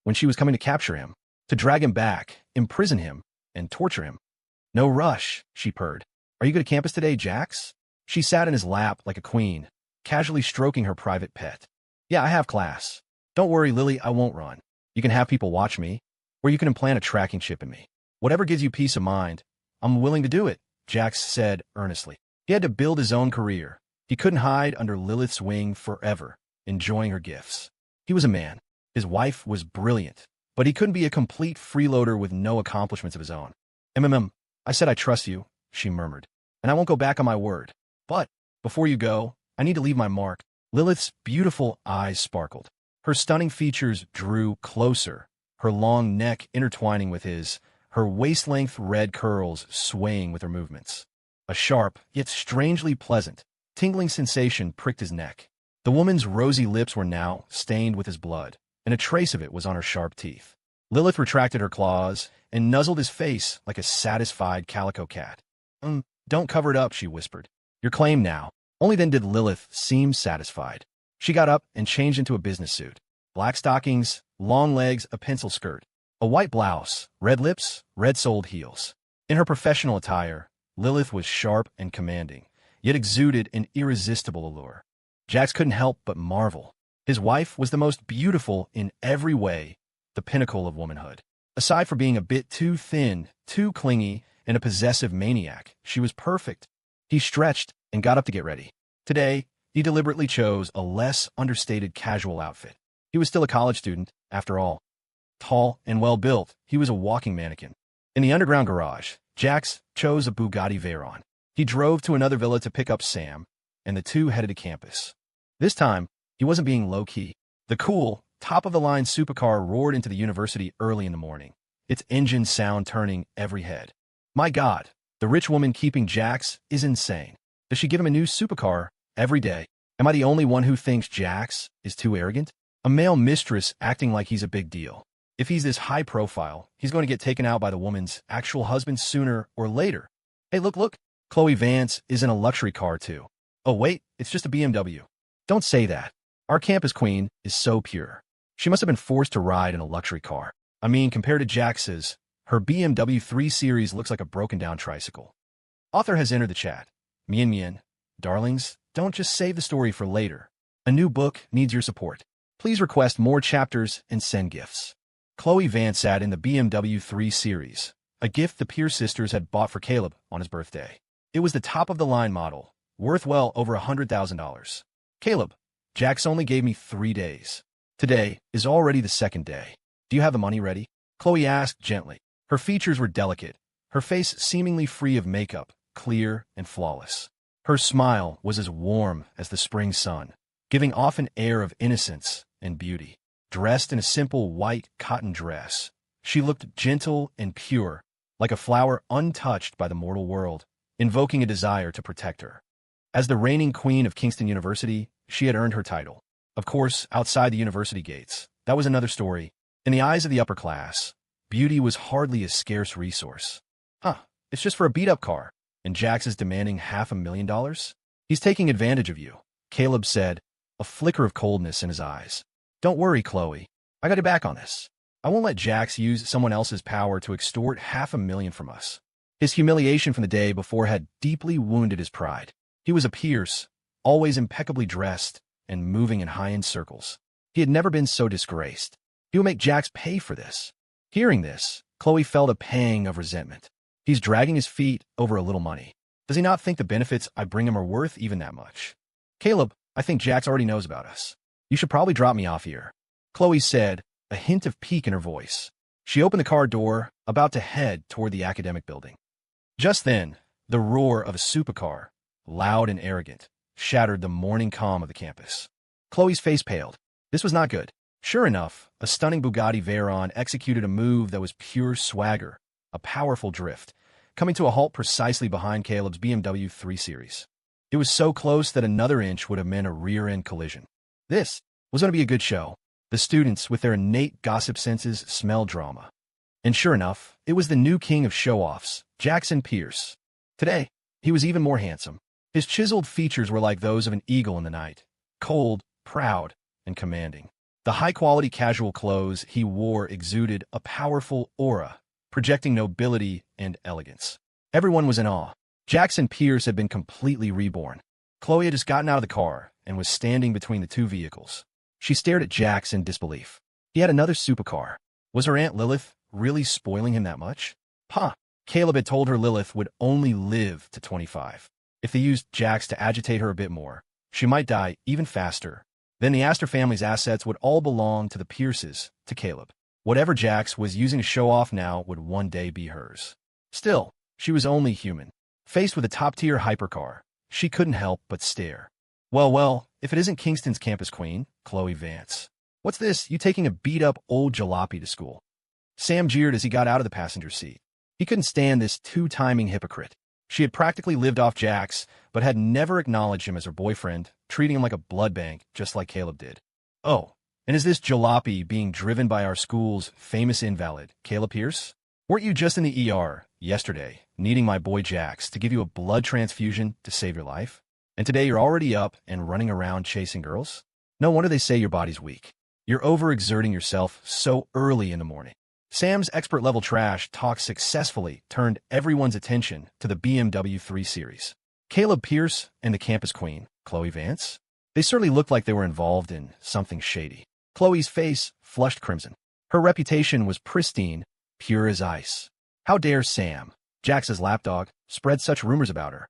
When she was coming to capture him, to drag him back, imprison him, and torture him. No rush, she purred. Are you going to campus today, Jax? She sat in his lap like a queen, casually stroking her private pet. Yeah, I have class. Don't worry, Lily, I won't run. You can have people watch me, or you can implant a tracking chip in me. Whatever gives you peace of mind, I'm willing to do it, Jax said earnestly. He had to build his own career. He couldn't hide under Lilith's wing forever, enjoying her gifts. He was a man. His wife was brilliant, but he couldn't be a complete freeloader with no accomplishments of his own. I said I trust you, she murmured, and I won't go back on my word. But Before you go, I need to leave my mark. Lilith's beautiful eyes sparkled. Her stunning features drew closer, her long neck intertwining with his, her waist-length red curls swaying with her movements. A sharp, yet strangely pleasant, tingling sensation pricked his neck. The woman's rosy lips were now stained with his blood, and a trace of it was on her sharp teeth. Lilith retracted her claws and nuzzled his face like a satisfied calico cat. Don't cover it up, she whispered. Your claim now. Only then did Lilith seem satisfied. She got up and changed into a business suit. Black stockings, long legs, a pencil skirt, a white blouse, red lips, red-soled heels. In her professional attire, Lilith was sharp and commanding, yet exuded an irresistible allure. Jax couldn't help but marvel. His wife was the most beautiful in every way, the pinnacle of womanhood. Aside from being a bit too thin, too clingy, and a possessive maniac, she was perfect. He stretched and got up to get ready. Today, he deliberately chose a less understated casual outfit. He was still a college student, after all. Tall and well-built, he was a walking mannequin. In the underground garage, Jax chose a Bugatti Veyron. He drove to another villa to pick up Sam, and the two headed to campus. This time, he wasn't being low-key. The cool, top-of-the-line supercar roared into the university early in the morning, its engine sound turning every head. My God, the rich woman keeping Jax is insane. Does she give him a new supercar every day? Am I the only one who thinks Jax is too arrogant? A male mistress acting like he's a big deal. If he's this high profile, he's going to get taken out by the woman's actual husband sooner or later. Hey, look, Chloe Vance is in a luxury car too. Oh wait, it's just a BMW. Don't say that. Our campus queen is so pure. She must have been forced to ride in a luxury car. I mean, compared to Jax's, her BMW 3 Series looks like a broken-down tricycle. Author has entered the chat. Mian, darlings, don't just save the story for later. A new book needs your support. Please request more chapters and send gifts. Chloe Vance sat in the BMW 3 Series, a gift the Pierce sisters had bought for Caleb on his birthday. It was the top-of-the-line model, worth well over $100,000. Caleb, Jax only gave me 3 days. Today is already the second day. Do you have the money ready? Chloe asked gently. Her features were delicate, her face seemingly free of makeup, clear and flawless. Her smile was as warm as the spring sun, giving off an air of innocence and beauty. Dressed in a simple white cotton dress, she looked gentle and pure, like a flower untouched by the mortal world, invoking a desire to protect her. As the reigning queen of Kingston University, she had earned her title. Of course, outside the university gates, that was another story. In the eyes of the upper class, beauty was hardly a scarce resource. It's just for a beat-up car, and Jax is demanding $500,000? He's taking advantage of you, Caleb said, a flicker of coldness in his eyes. Don't worry, Chloe. I got your back on this. I won't let Jax use someone else's power to extort $500,000 from us. His humiliation from the day before had deeply wounded his pride. He was a Pierce, always impeccably dressed and moving in high-end circles. He had never been so disgraced. He will make Jax pay for this. Hearing this, Chloe felt a pang of resentment. He's dragging his feet over a little money. Does he not think the benefits I bring him are worth even that much? Caleb, I think Jax already knows about us. You should probably drop me off here, Chloe said, a hint of pique in her voice. She opened the car door, about to head toward the academic building. Just then, the roar of a supercar, loud and arrogant, shattered the morning calm of the campus. Chloe's face paled. This was not good. Sure enough, a stunning Bugatti Veyron executed a move that was pure swagger, a powerful drift, coming to a halt precisely behind Caleb's BMW 3 Series. It was so close that another inch would have meant a rear-end collision. This was going to be a good show. The students, with their innate gossip senses, smelled drama. And sure enough, it was the new king of show-offs, Jackson Pierce. Today, he was even more handsome. His chiseled features were like those of an eagle in the night, cold, proud, and commanding. The high-quality casual clothes he wore exuded a powerful aura, projecting nobility and elegance. Everyone was in awe. Jackson Pierce had been completely reborn. Chloe had just gotten out of the car and was standing between the two vehicles. She stared at Jax in disbelief. He had another supercar. Was her Aunt Lilith really spoiling him that much? Caleb had told her Lilith would only live to 25. If they used Jax to agitate her a bit more, she might die even faster. Then the Astor family's assets would all belong to the Pierces, to Caleb. Whatever Jax was using to show off now would one day be hers. Still, she was only human. Faced with a top-tier hypercar, she couldn't help but stare. Well, if it isn't Kingston's campus queen, Chloe Vance. What's this, you taking a beat-up old jalopy to school? Sam jeered as he got out of the passenger seat. He couldn't stand this two-timing hypocrite. She had practically lived off Jax, but had never acknowledged him as her boyfriend, treating him like a blood bank, just like Caleb did. Oh, and is this jalopy being driven by our school's famous invalid, Caleb Pierce? Weren't you just in the ER yesterday, needing my boy Jax to give you a blood transfusion to save your life? And today you're already up and running around chasing girls? No wonder they say your body's weak. You're overexerting yourself so early in the morning. Sam's expert-level trash talk successfully turned everyone's attention to the BMW 3 Series. Caleb Pierce and the campus queen, Chloe Vance? They certainly looked like they were involved in something shady. Chloe's face flushed crimson. Her reputation was pristine, pure as ice. How dare Sam, Jax's lapdog, spread such rumors about her?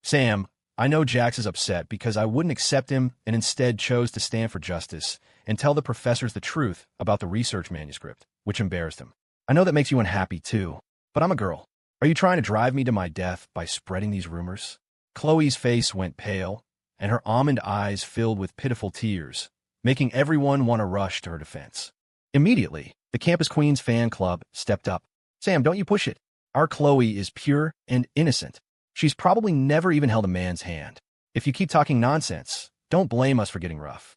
Sam, I know Jax is upset because I wouldn't accept him and instead chose to stand for justice and tell the professors the truth about the research manuscript, which embarrassed him. I know that makes you unhappy too, but I'm a girl. Are you trying to drive me to my death by spreading these rumors? Chloe's face went pale, and her almond eyes filled with pitiful tears, making everyone want to rush to her defense. Immediately, the campus queen's fan club stepped up. Sam, don't you push it. Our Chloe is pure and innocent. She's probably never even held a man's hand. If you keep talking nonsense, don't blame us for getting rough.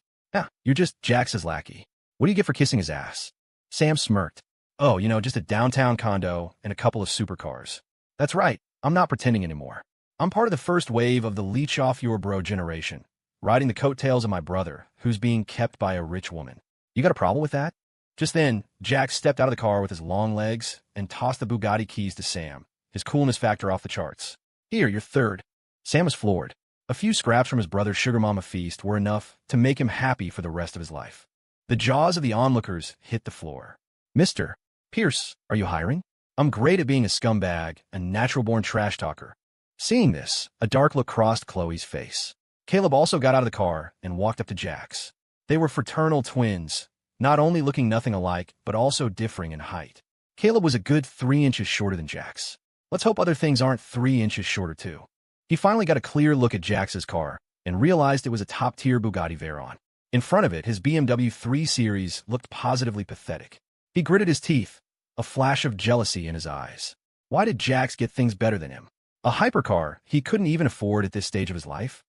You're just Jax's lackey. What do you get for kissing his ass? Sam smirked. Oh, just a downtown condo and a couple of supercars. That's right, I'm not pretending anymore. I'm part of the first wave of the leech off your bro generation, riding the coattails of my brother, who's being kept by a rich woman. You got a problem with that? Just then, Jax stepped out of the car with his long legs and tossed the Bugatti keys to Sam, his coolness factor off the charts. Here, you're third. Sam was floored. A few scraps from his brother's sugar mama feast were enough to make him happy for the rest of his life. The jaws of the onlookers hit the floor. Mr. Pierce, are you hiring? I'm great at being a scumbag, a natural-born trash talker. Seeing this, a dark look crossed Chloe's face. Caleb also got out of the car and walked up to Jax. They were fraternal twins, not only looking nothing alike, but also differing in height. Caleb was a good 3 inches shorter than Jax. Let's hope other things aren't 3 inches shorter too. He finally got a clear look at Jax's car and realized it was a top-tier Bugatti Veyron. In front of it, his BMW 3 Series looked positively pathetic. He gritted his teeth, a flash of jealousy in his eyes. Why did Jax get things better than him? A hypercar he couldn't even afford at this stage of his life?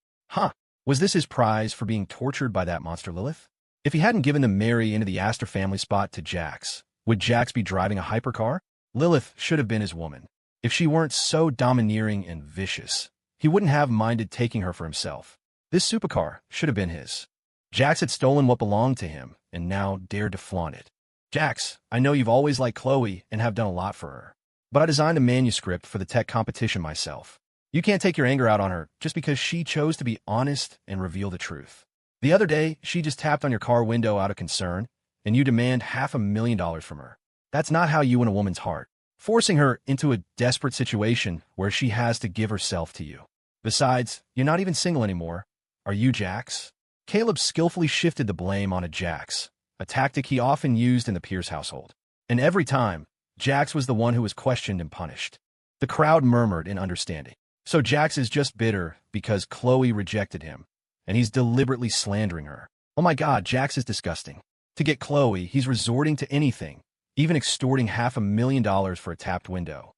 Was this his prize for being tortured by that monster Lilith? If he hadn't given the marry into the Astor family spot to Jax, would Jax be driving a hypercar? Lilith should have been his woman. If she weren't so domineering and vicious, he wouldn't have minded taking her for himself. This supercar should have been his. Jax had stolen what belonged to him and now dared to flaunt it. Jax, I know you've always liked Chloe and have done a lot for her, but I designed a manuscript for the tech competition myself. You can't take your anger out on her just because she chose to be honest and reveal the truth. The other day, she just tapped on your car window out of concern, and you demand $500,000 from her. That's not how you win a woman's heart, forcing her into a desperate situation where she has to give herself to you. Besides, you're not even single anymore. Are you, Jax? Caleb skillfully shifted the blame onto Jax, a tactic he often used in the Pierce household. And every time, Jax was the one who was questioned and punished. The crowd murmured in understanding. So Jax is just bitter because Chloe rejected him, and he's deliberately slandering her. Oh my God, Jax is disgusting. To get Chloe, he's resorting to anything, even extorting $500,000 for a tapped window.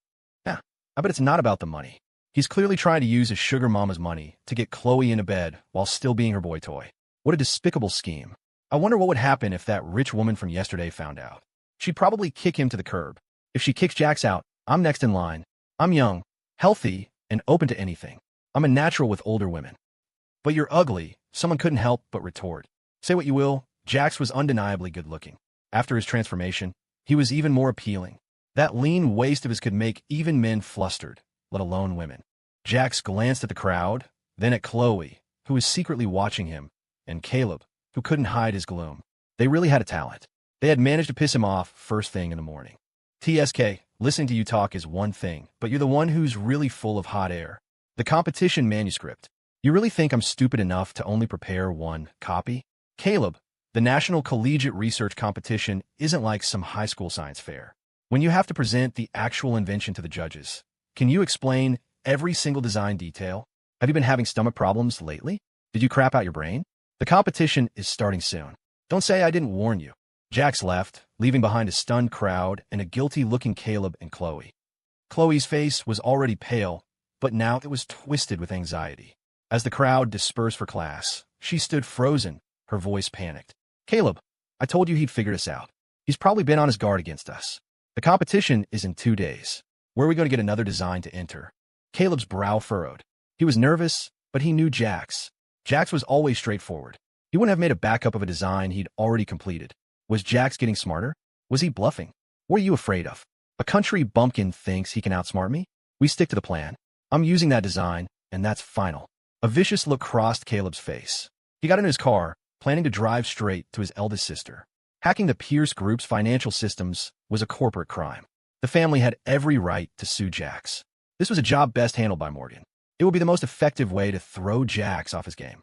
I bet it's not about the money. He's clearly trying to use his sugar mama's money to get Chloe into bed while still being her boy toy. What a despicable scheme. I wonder what would happen if that rich woman from yesterday found out. She'd probably kick him to the curb. If she kicks Jax out, I'm next in line. I'm young, healthy, and open to anything. I'm a natural with older women. But you're ugly, someone couldn't help but retort. Say what you will, Jax was undeniably good-looking. After his transformation, he was even more appealing. That lean waist of his could make even men flustered, let alone women. Jax glanced at the crowd, then at Chloe, who was secretly watching him, and Caleb, who couldn't hide his gloom. They really had a talent. They had managed to piss him off first thing in the morning. TSK, listening to you talk is one thing, but you're the one who's really full of hot air. The competition manuscript. You really think I'm stupid enough to only prepare one copy? Caleb, the National Collegiate Research Competition isn't like some high school science fair. When you have to present the actual invention to the judges, can you explain every single design detail? Have you been having stomach problems lately? Did you crap out your brain? The competition is starting soon. Don't say I didn't warn you. Jax left, leaving behind a stunned crowd and a guilty-looking Caleb and Chloe. Chloe's face was already pale, but now it was twisted with anxiety. As the crowd dispersed for class, she stood frozen, her voice panicked. Caleb, I told you he'd figured us out. He's probably been on his guard against us. The competition is in 2 days. Where are we going to get another design to enter? Caleb's brow furrowed. He was nervous, but he knew Jax. Jax was always straightforward. He wouldn't have made a backup of a design he'd already completed. Was Jax getting smarter? Was he bluffing? What are you afraid of? A country bumpkin thinks he can outsmart me? We stick to the plan. I'm using that design, and that's final. A vicious look crossed Caleb's face. He got in his car, planning to drive straight to his eldest sister. Hacking the Pierce Group's financial systems was a corporate crime. The family had every right to sue Jax. This was a job best handled by Morgan. It would be the most effective way to throw Jax off his game.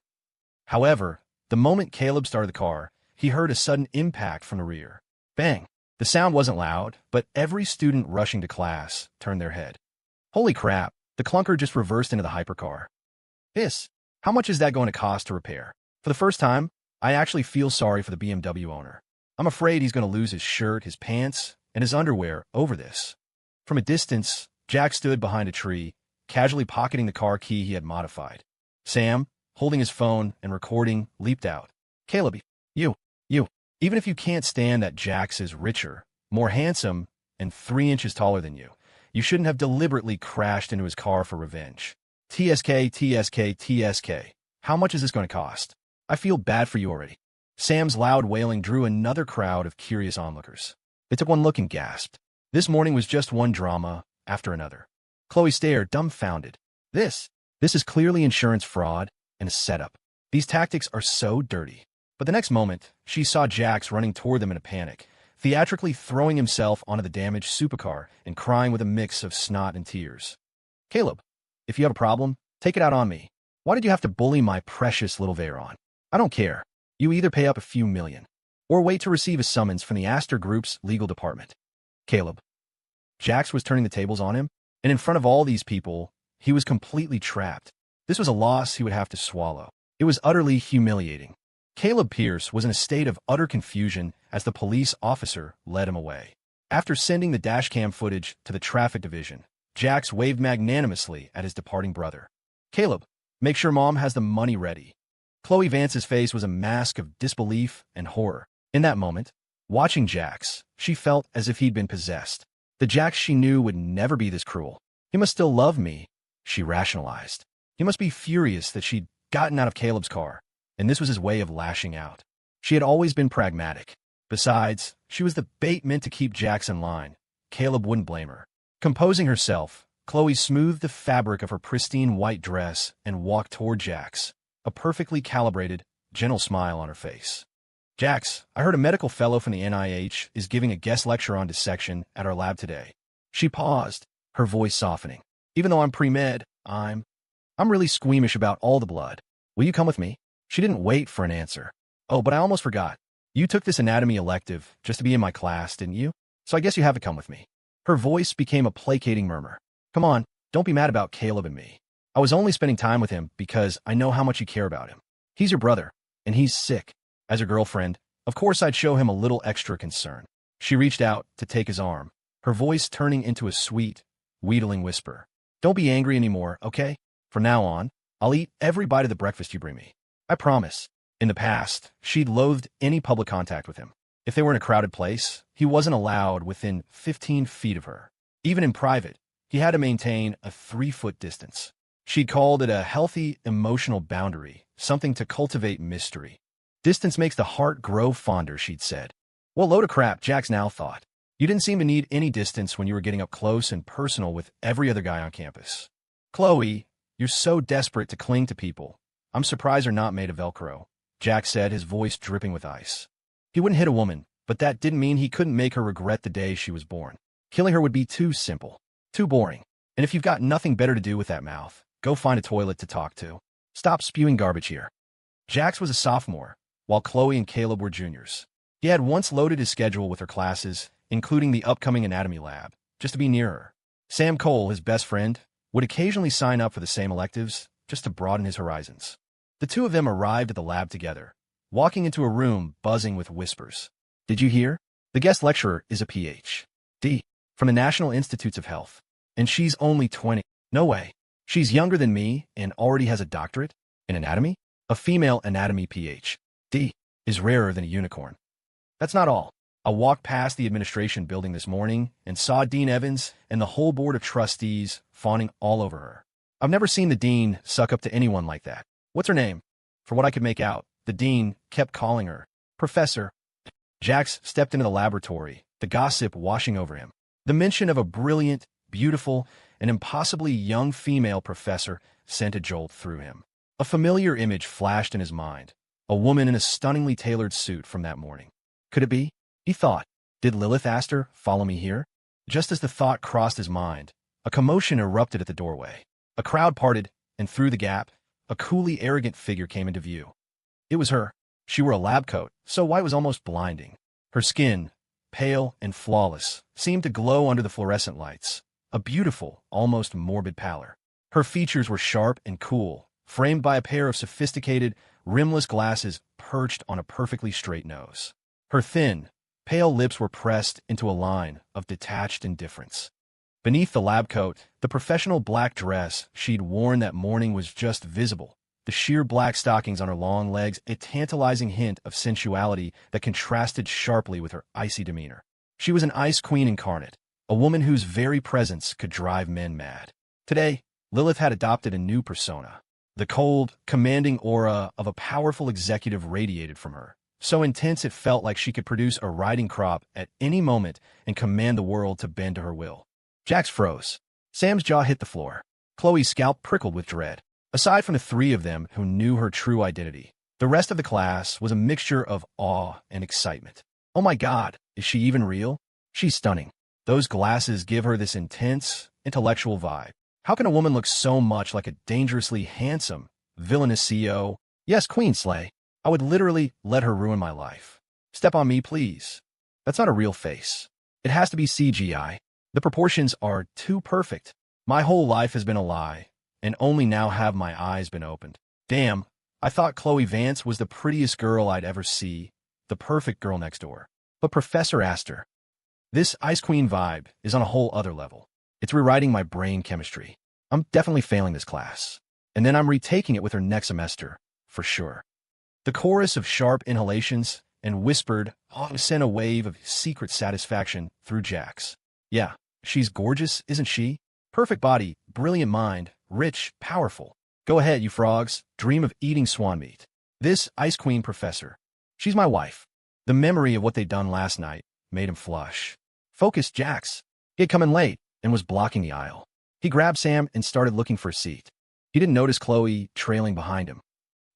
However, the moment Caleb started the car, he heard a sudden impact from the rear. Bang! The sound wasn't loud, but every student rushing to class turned their head. Holy crap, the clunker just reversed into the hypercar. How much is that going to cost to repair? For the first time, I actually feel sorry for the BMW owner. I'm afraid he's going to lose his shirt, his pants, and his underwear over this. From a distance, Jack stood behind a tree, casually pocketing the car key he had modified. Sam, holding his phone and recording, leaped out. Caleb, you. Even if you can't stand that Jax is richer, more handsome, and 3 inches taller than you, you shouldn't have deliberately crashed into his car for revenge. TSK. How much is this going to cost? I feel bad for you already. Sam's loud wailing drew another crowd of curious onlookers. They took one look and gasped. This morning was just one drama after another. Chloe stared, dumbfounded. This is clearly insurance fraud and a setup. These tactics are so dirty. But the next moment, she saw Jax running toward them in a panic, theatrically throwing himself onto the damaged supercar and crying with a mix of snot and tears. Caleb, if you have a problem, take it out on me. Why did you have to bully my precious little Veyron? I don't care. You either pay up a few million, or wait to receive a summons from the Astor Group's legal department. Caleb. Jax was turning the tables on him, and in front of all these people, he was completely trapped. This was a loss he would have to swallow. It was utterly humiliating. Caleb Pierce was in a state of utter confusion as the police officer led him away. After sending the dashcam footage to the traffic division, Jax waved magnanimously at his departing brother. Caleb, make sure Mom has the money ready. Chloe Vance's face was a mask of disbelief and horror. In that moment, watching Jax, she felt as if he'd been possessed. The Jax she knew would never be this cruel. He must still love me, she rationalized. He must be furious that she'd gotten out of Caleb's car, and this was his way of lashing out. She had always been pragmatic. Besides, she was the bait meant to keep Jax in line. Caleb wouldn't blame her. Composing herself, Chloe smoothed the fabric of her pristine white dress and walked toward Jax, a perfectly calibrated, gentle smile on her face. Jax, I heard a medical fellow from the NIH is giving a guest lecture on dissection at our lab today. She paused, her voice softening. Even though I'm pre-med, I'm really squeamish about all the blood. Will you come with me? She didn't wait for an answer. Oh, but I almost forgot. You took this anatomy elective just to be in my class, didn't you? So I guess you have to come with me. Her voice became a placating murmur. Come on, don't be mad about Caleb and me. I was only spending time with him because I know how much you care about him. He's your brother, and he's sick. As her girlfriend, of course I'd show him a little extra concern. She reached out to take his arm, her voice turning into a sweet, wheedling whisper. Don't be angry anymore, okay? From now on, I'll eat every bite of the breakfast you bring me. I promise. In the past, she'd loathed any public contact with him. If they were in a crowded place, he wasn't allowed within 15 feet of her. Even in private, he had to maintain a 3-foot distance. She'd called it a healthy, emotional boundary, something to cultivate mystery. Distance makes the heart grow fonder, she'd said. Well, load of crap, Jax now thought. You didn't seem to need any distance when you were getting up close and personal with every other guy on campus. Chloe, you're so desperate to cling to people. I'm surprised they're not made of Velcro, Jax said, his voice dripping with ice. He wouldn't hit a woman, but that didn't mean he couldn't make her regret the day she was born. Killing her would be too simple, too boring. And if you've got nothing better to do with that mouth, go find a toilet to talk to. Stop spewing garbage here. Jax was a sophomore, while Chloe and Caleb were juniors. He had once loaded his schedule with her classes, including the upcoming anatomy lab, just to be near her. Sam Cole, his best friend, would occasionally sign up for the same electives, just to broaden his horizons. The two of them arrived at the lab together, walking into a room buzzing with whispers. Did you hear? The guest lecturer is a Ph.D. from the National Institutes of Health, and she's only 20. No way. She's younger than me and already has a doctorate in anatomy? A female anatomy Ph.D. is rarer than a unicorn. That's not all. I walked past the administration building this morning and saw Dean Evans and the whole board of trustees fawning all over her. I've never seen the dean suck up to anyone like that. What's her name? For what I could make out, the dean kept calling her Professor. Jax stepped into the laboratory, the gossip washing over him. The mention of a brilliant, beautiful, and impossibly young female professor sent a jolt through him. A familiar image flashed in his mind, a woman in a stunningly tailored suit from that morning. Could it be? He thought. Did Lilith Astor follow me here? Just as the thought crossed his mind, a commotion erupted at the doorway. A crowd parted, and through the gap, a coolly arrogant figure came into view. It was her. She wore a lab coat, so white was almost blinding. Her skin, pale and flawless, seemed to glow under the fluorescent lights, a beautiful, almost morbid pallor. Her features were sharp and cool, framed by a pair of sophisticated, rimless glasses perched on a perfectly straight nose. Her thin, pale lips were pressed into a line of detached indifference. Beneath the lab coat, the professional black dress she'd worn that morning was just visible. The sheer black stockings on her long legs, a tantalizing hint of sensuality that contrasted sharply with her icy demeanor. She was an ice queen incarnate, a woman whose very presence could drive men mad. Today, Lilith had adopted a new persona. The cold, commanding aura of a powerful executive radiated from her, so intense it felt like she could produce a riding crop at any moment and command the world to bend to her will. Jax froze. Sam's jaw hit the floor. Chloe's scalp prickled with dread. Aside from the three of them who knew her true identity, the rest of the class was a mixture of awe and excitement. Oh my God, is she even real? She's stunning. Those glasses give her this intense, intellectual vibe. How can a woman look so much like a dangerously handsome, villainous CEO? Yes, Queen Slay. I would literally let her ruin my life. Step on me, please. That's not a real face. It has to be CGI. The proportions are too perfect. My whole life has been a lie, and only now have my eyes been opened. Damn, I thought Chloe Vance was the prettiest girl I'd ever see, the perfect girl next door. But Professor Astor, this Ice Queen vibe is on a whole other level. It's rewriting my brain chemistry. I'm definitely failing this class. And then I'm retaking it with her next semester, for sure. The chorus of sharp inhalations and whispered sent a wave of secret satisfaction through Jax. Yeah, she's gorgeous, isn't she? Perfect body, brilliant mind, rich, powerful. Go ahead, you frogs, dream of eating swan meat. This Ice Queen professor, she's my wife. The memory of what they'd done last night made him flush. Focused Jax. He had come in late and was blocking the aisle. He grabbed Sam and started looking for a seat. He didn't notice Chloe trailing behind him.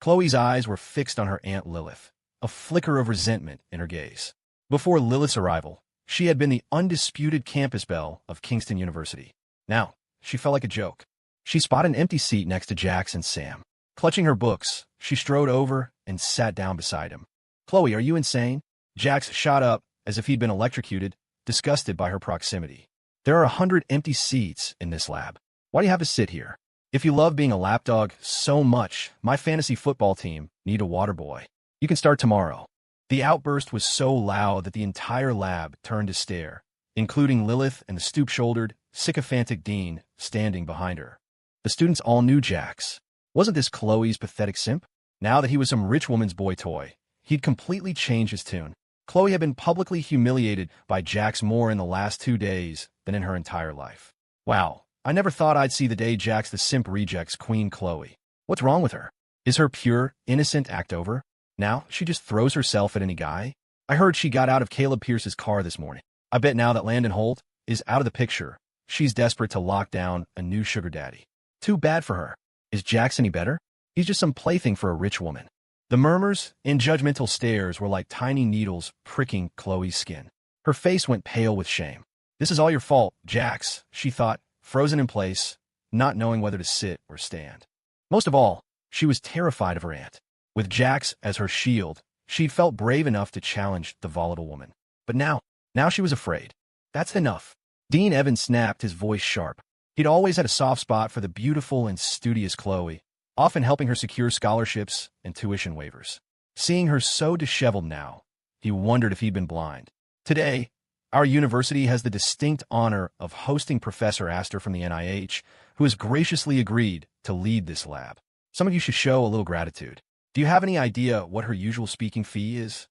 Chloe's eyes were fixed on her Aunt Lilith, a flicker of resentment in her gaze. Before Lilith's arrival, she had been the undisputed campus belle of Kingston University. Now, she felt like a joke. She spotted an empty seat next to Jax and Sam. Clutching her books, she strode over and sat down beside him. Chloe, are you insane? Jax shot up as if he'd been electrocuted, disgusted by her proximity. There are 100 empty seats in this lab. Why do you have to sit here? If you love being a lapdog so much, my fantasy football team need a water boy. You can start tomorrow. The outburst was so loud that the entire lab turned to stare, including Lilith and the stoop-shouldered, sycophantic dean standing behind her. The students all knew Jax. Wasn't this Chloe's pathetic simp? Now that he was some rich woman's boy toy, he'd completely changed his tune. Chloe had been publicly humiliated by Jax more in the last 2 days than in her entire life. Wow, I never thought I'd see the day Jax the simp rejects Queen Chloe. What's wrong with her? Is her pure, innocent act over? Now she just throws herself at any guy? I heard she got out of Caleb Pierce's car this morning. I bet now that Landon Holt is out of the picture, she's desperate to lock down a new sugar daddy. Too bad for her. Is Jax any better? He's just some plaything for a rich woman. The murmurs and judgmental stares were like tiny needles pricking Chloe's skin. Her face went pale with shame. This is all your fault, Jax, she thought, frozen in place, not knowing whether to sit or stand. Most of all, she was terrified of her aunt. With Jax as her shield, she'd felt brave enough to challenge the volatile woman. But now she was afraid. That's enough. Dean Evans snapped, his voice sharp. He'd always had a soft spot for the beautiful and studious Chloe, often helping her secure scholarships and tuition waivers. Seeing her so disheveled now, he wondered if he'd been blind. Today, our university has the distinct honor of hosting Professor Astor from the NIH, who has graciously agreed to lead this lab. Some of you should show a little gratitude. Do you have any idea what her usual speaking fee is?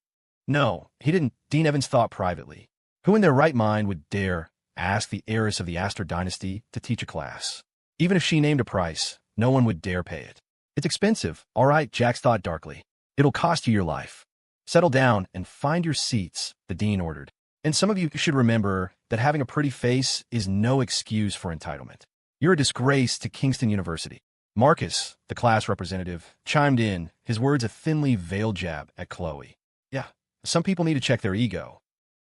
No, he didn't. Dean Evans thought privately. Who in their right mind would dare ask the heiress of the Astor dynasty to teach a class? Even if she named a price, no one would dare pay it. It's expensive, all right, Jax thought darkly. It'll cost you your life. Settle down and find your seats, the dean ordered. And some of you should remember that having a pretty face is no excuse for entitlement. You're a disgrace to Kingston University. Marcus, the class representative, chimed in, his words a thinly veiled jab at Chloe. Yeah, some people need to check their ego.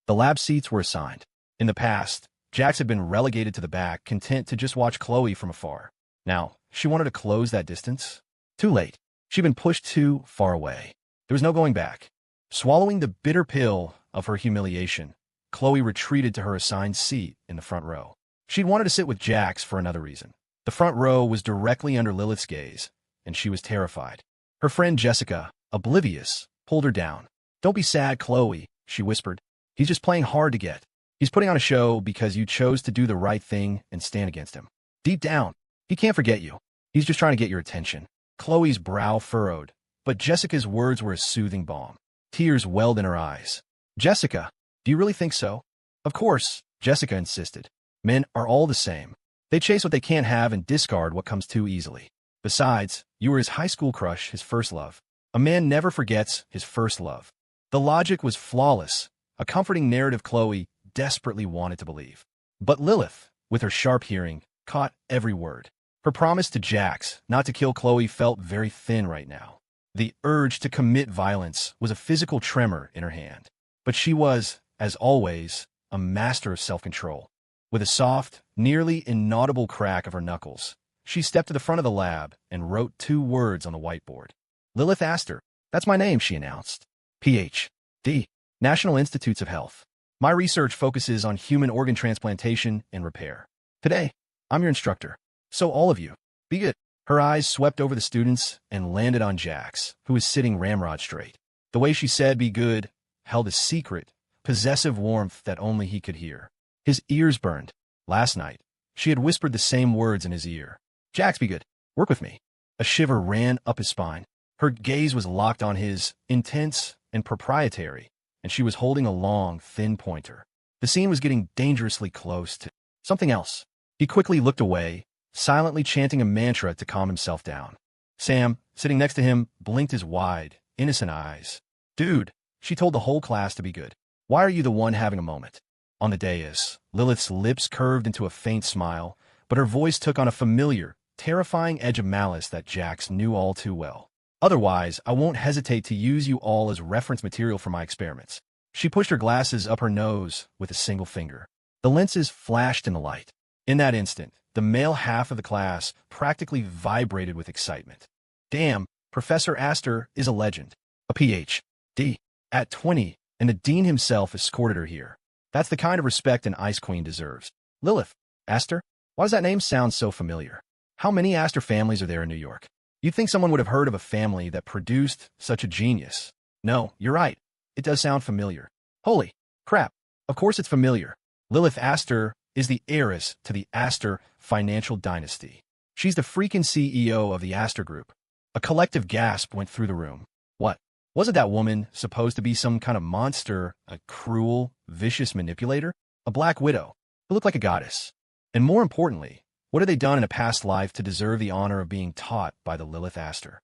The lab seats were assigned. In the past, Jax had been relegated to the back, content to just watch Chloe from afar. Now, she wanted to close that distance. Too late. She'd been pushed too far away. There was no going back. Swallowing the bitter pill of her humiliation, Chloe retreated to her assigned seat in the front row. She'd wanted to sit with Jax for another reason. The front row was directly under Lilith's gaze, and she was terrified. Her friend Jessica, oblivious, pulled her down. Don't be sad, Chloe, she whispered. He's just playing hard to get. He's putting on a show because you chose to do the right thing and stand against him. Deep down, he can't forget you. He's just trying to get your attention. Chloe's brow furrowed, but Jessica's words were a soothing balm. Tears welled in her eyes. Jessica, do you really think so? Of course, Jessica insisted. Men are all the same. They chase what they can't have and discard what comes too easily. Besides, you were his high school crush, his first love. A man never forgets his first love. The logic was flawless, a comforting narrative Chloe desperately wanted to believe. But Lilith, with her sharp hearing, caught every word. Her promise to Jax not to kill Chloe felt very thin right now. The urge to commit violence was a physical tremor in her hand. But she was, as always, a master of self-control. With a soft, nearly inaudible crack of her knuckles, she stepped to the front of the lab and wrote 2 words on the whiteboard. Lilith Astor. That's my name, she announced. Ph.D. National Institutes of Health. My research focuses on human organ transplantation and repair. Today, I'm your instructor. So all of you, be good. Her eyes swept over the students and landed on Jax, who was sitting ramrod straight. The way she said be good held a secret, possessive warmth that only he could hear. His ears burned. Last night, she had whispered the same words in his ear. Jax, be good. Work with me. A shiver ran up his spine. Her gaze was locked on his, intense and proprietary, and she was holding a long, thin pointer. The scene was getting dangerously close to something else. He quickly looked away, silently chanting a mantra to calm himself down. Sam, sitting next to him, blinked his wide, innocent eyes. Dude, she told the whole class to be good. Why are you the one having a moment? On the dais, Lilith's lips curved into a faint smile, but her voice took on a familiar, terrifying edge of malice that Jax knew all too well. Otherwise, I won't hesitate to use you all as reference material for my experiments. She pushed her glasses up her nose with a single finger. The lenses flashed in the light. In that instant, the male half of the class practically vibrated with excitement. Damn, Professor Astor is a legend. A Ph.D. at 20, and the dean himself escorted her here. That's the kind of respect an Ice Queen deserves. Lilith Astor? Why does that name sound so familiar? How many Astor families are there in New York? You'd think someone would have heard of a family that produced such a genius. No, you're right. It does sound familiar. Holy crap. Of course it's familiar. Lilith Astor is the heiress to the Astor financial dynasty. She's the freaking CEO of the Astor Group. A collective gasp went through the room. What? Wasn't that woman supposed to be some kind of monster, a cruel, vicious manipulator? A black widow who looked like a goddess? And more importantly, what had they done in a past life to deserve the honor of being taught by the Lilith Astor?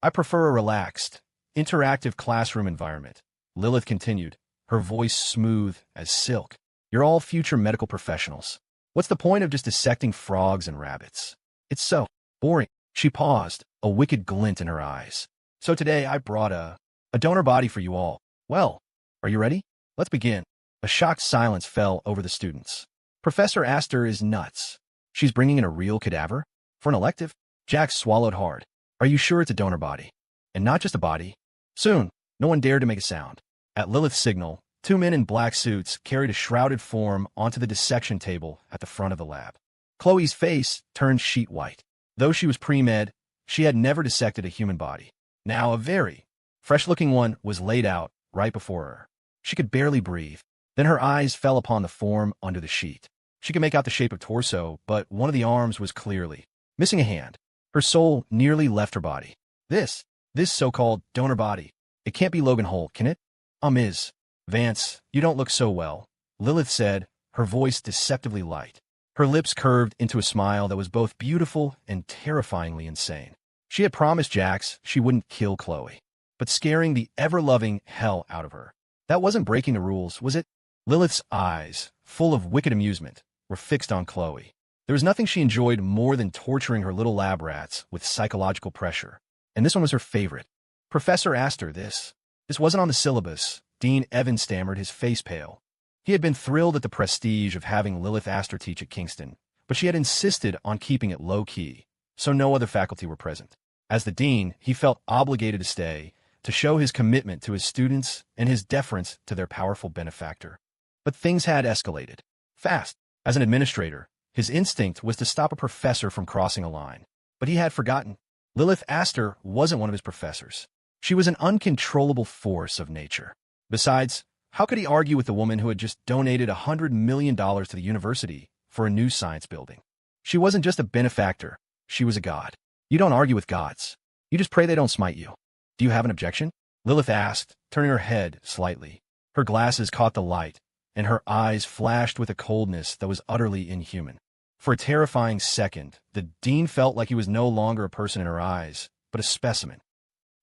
I prefer a relaxed, interactive classroom environment, Lilith continued, her voice smooth as silk. You're all future medical professionals. What's the point of just dissecting frogs and rabbits? It's so boring. She paused, a wicked glint in her eyes. So today I brought a donor body for you all. Well, are you ready? Let's begin. A shocked silence fell over the students. Professor Astor is nuts. She's bringing in a real cadaver? For an elective? Jax swallowed hard. Are you sure it's a donor body? And not just a body? Soon, no one dared to make a sound. At Lilith's signal, 2 men in black suits carried a shrouded form onto the dissection table at the front of the lab. Chloe's face turned sheet white. Though she was pre-med, She had never dissected a human body. Now a very fresh-looking one was laid out right before her. She could barely breathe. Then her eyes fell upon the form under the sheet. She could make out the shape of torso, but one of the arms was clearly missing a hand. Her soul nearly left her body. This so-called donor body, it can't be Logan Holt, can it? Ms. Vance, you don't look so well, Lilith said, her voice deceptively light. Her lips curved into a smile that was both beautiful and terrifyingly insane. She had promised Jax she wouldn't kill Chloe, but scaring the ever-loving hell out of her. That wasn't breaking the rules, was it? Lilith's eyes, full of wicked amusement, were fixed on Chloe. There was nothing she enjoyed more than torturing her little lab rats with psychological pressure. And this one was her favorite. Professor asked her this. This wasn't on the syllabus. Dean Evans stammered, his face pale. He had been thrilled at the prestige of having Lilith Astor teach at Kingston, but she had insisted on keeping it low-key, so no other faculty were present. As the dean, he felt obligated to stay, to show his commitment to his students and his deference to their powerful benefactor. But things had escalated. Fast. As an administrator, his instinct was to stop a professor from crossing a line. But he had forgotten. Lilith Astor wasn't one of his professors. She was an uncontrollable force of nature. Besides, how could he argue with the woman who had just donated $100 million to the university for a new science building? She wasn't just a benefactor. She was a god. You don't argue with gods. You just pray they don't smite you. Do you have an objection? Lilith asked, turning her head slightly. Her glasses caught the light, and her eyes flashed with a coldness that was utterly inhuman. For a terrifying second, the dean felt like he was no longer a person in her eyes, but a specimen.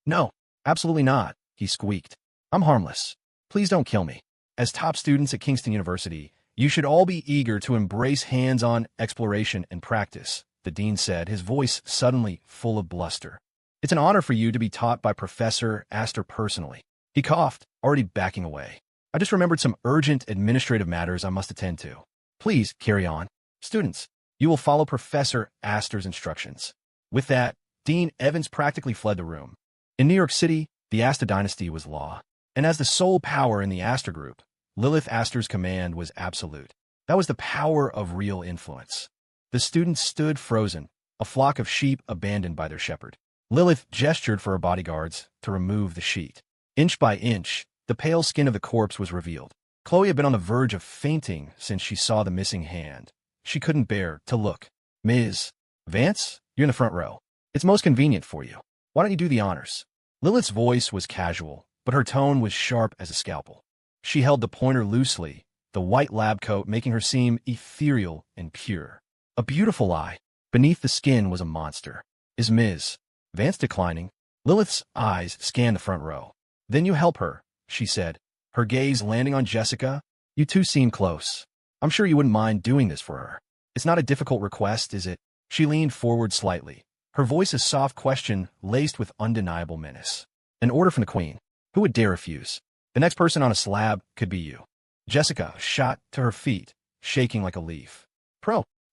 No, absolutely not, he squeaked. I'm harmless. Please don't kill me. As top students at Kingston University, you should all be eager to embrace hands-on exploration and practice, the dean said, his voice suddenly full of bluster. It's an honor for you to be taught by Professor Astor personally. He coughed, already backing away. I just remembered some urgent administrative matters I must attend to. Please carry on. Students, you will follow Professor Astor's instructions. With that, Dean Evans practically fled the room. In New York City, the Astor dynasty was law. And as the sole power in the Astor Group, Lilith Astor's command was absolute. That was the power of real influence. The students stood frozen, a flock of sheep abandoned by their shepherd. Lilith gestured for her bodyguards to remove the sheet. Inch by inch, the pale skin of the corpse was revealed. Chloe had been on the verge of fainting since she saw the missing hand. She couldn't bear to look. Ms. Vance, you're in the front row. It's most convenient for you. Why don't you do the honors? Lilith's voice was casual, but her tone was sharp as a scalpel. She held the pointer loosely, the white lab coat making her seem ethereal and pure. A beautiful eye. Beneath the skin was a monster. Is Ms. Vance declining? Lilith's eyes scanned the front row. Then you help her, she said, her gaze landing on Jessica. You two seem close. I'm sure you wouldn't mind doing this for her. It's not a difficult request, is it? She leaned forward slightly, her voice a soft question laced with undeniable menace. An order from the Queen. Who would dare refuse? The next person on a slab could be you. Jessica shot to her feet, shaking like a leaf.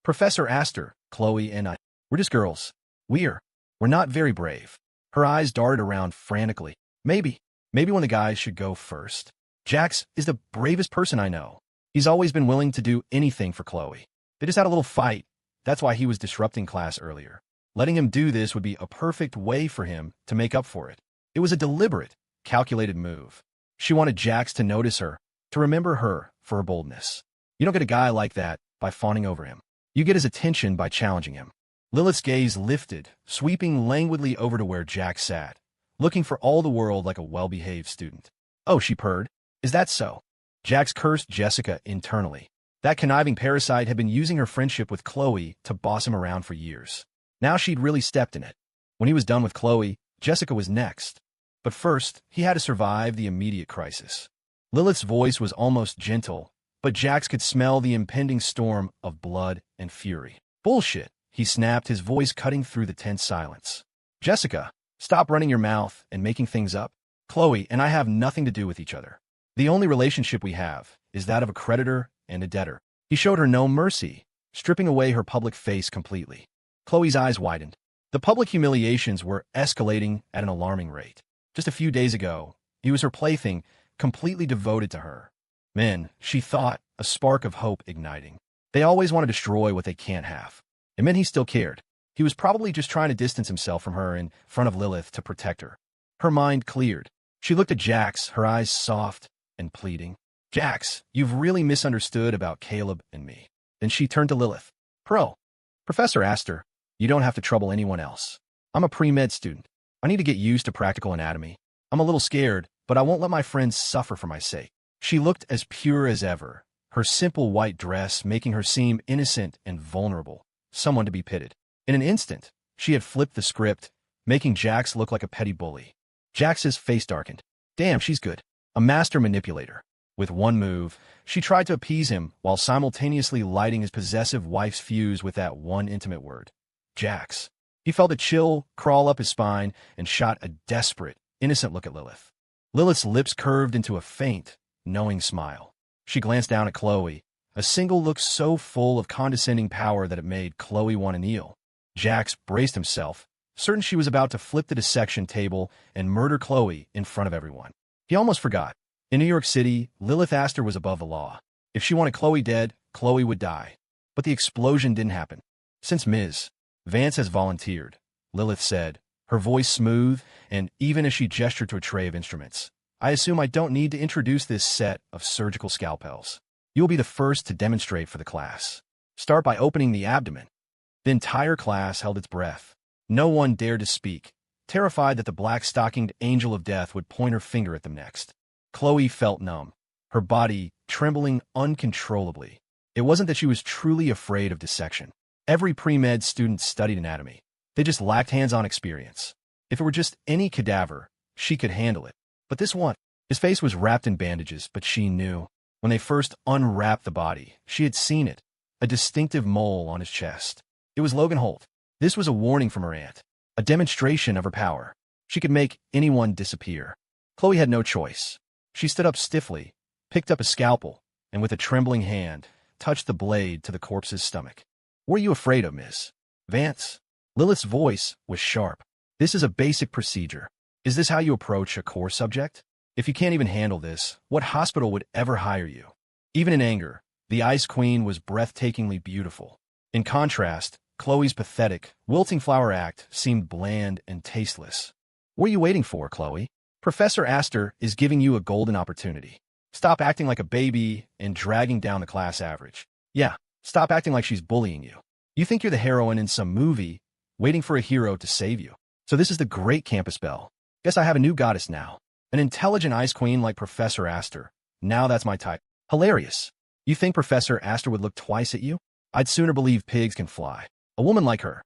Professor Astor, Chloe and I, we're just girls. We're not very brave. Her eyes darted around frantically. Maybe one of the guys should go first. Jax is the bravest person I know. He's always been willing to do anything for Chloe. They just had a little fight. That's why he was disrupting class earlier. Letting him do this would be a perfect way for him to make up for it. It was a deliberate, calculated move. She wanted Jax to notice her, to remember her for her boldness. You don't get a guy like that by fawning over him. You get his attention by challenging him. Lilith's gaze lifted, sweeping languidly over to where Jax sat, looking for all the world like a well-behaved student. Oh, she purred. Is that so? Jax cursed Jessica internally. That conniving parasite had been using her friendship with Chloe to boss him around for years. Now she'd really stepped in it. When he was done with Chloe, Jessica was next. But first, he had to survive the immediate crisis. Lilith's voice was almost gentle, but Jax could smell the impending storm of blood and fury. Bullshit, he snapped, his voice cutting through the tense silence. Jessica, stop running your mouth and making things up. Chloe and I have nothing to do with each other. The only relationship we have is that of a creditor and a debtor. He showed her no mercy, stripping away her public face completely. Chloe's eyes widened. The public humiliations were escalating at an alarming rate. Just a few days ago, he was her plaything, completely devoted to her. Men, she thought, a spark of hope igniting. They always want to destroy what they can't have. It meant he still cared. He was probably just trying to distance himself from her in front of Lilith to protect her. Her mind cleared. She looked at Jax, her eyes soft and pleading. Jax, you've really misunderstood about Caleb and me. Then she turned to Lilith. Professor Astor, you don't have to trouble anyone else. I'm a pre-med student. I need to get used to practical anatomy. I'm a little scared, but I won't let my friends suffer for my sake. She looked as pure as ever, her simple white dress making her seem innocent and vulnerable, someone to be pitied. In an instant, she had flipped the script, making Jax look like a petty bully. Jax's face darkened. Damn, she's good. A master manipulator. With one move, she tried to appease him while simultaneously lighting his possessive wife's fuse with that one intimate word. Jax. He felt a chill crawl up his spine and shot a desperate, innocent look at Lilith. Lilith's lips curved into a faint, knowing smile. She glanced down at Chloe, a single look so full of condescending power that it made Chloe want to kneel. Jax braced himself, certain she was about to flip the dissection table and murder Chloe in front of everyone. He almost forgot. In New York City, Lilith Astor was above the law. If she wanted Chloe dead, Chloe would die. But the explosion didn't happen. Since Ms. Vance has volunteered, Lilith said, her voice smooth, and even as she gestured to a tray of instruments, I assume I don't need to introduce this set of surgical scalpels. You'll be the first to demonstrate for the class. Start by opening the abdomen. The entire class held its breath. No one dared to speak, terrified that the black-stockinged angel of death would point her finger at them next. Chloe felt numb, her body trembling uncontrollably. It wasn't that she was truly afraid of dissection. Every pre-med student studied anatomy. They just lacked hands-on experience. If it were just any cadaver, she could handle it. But this one, his face was wrapped in bandages, but she knew. When they first unwrapped the body, she had seen it, a distinctive mole on his chest. It was Logan Holt. This was a warning from her aunt, a demonstration of her power. She could make anyone disappear. Chloe had no choice. She stood up stiffly, picked up a scalpel, and with a trembling hand, touched the blade to the corpse's stomach. What are you afraid of, Miss Vance? Lilith's voice was sharp. This is a basic procedure. Is this how you approach a core subject? If you can't even handle this, what hospital would ever hire you? Even in anger, the Ice Queen was breathtakingly beautiful. In contrast, Chloe's pathetic, wilting flower act seemed bland and tasteless. What are you waiting for, Chloe? Professor Astor is giving you a golden opportunity. Stop acting like a baby and dragging down the class average. Yeah, stop acting like she's bullying you. You think you're the heroine in some movie, waiting for a hero to save you. So this is the great campus belle. Guess I have a new goddess now. An intelligent ice queen like Professor Astor. Now that's my type. Hilarious. You think Professor Astor would look twice at you? I'd sooner believe pigs can fly. A woman like her.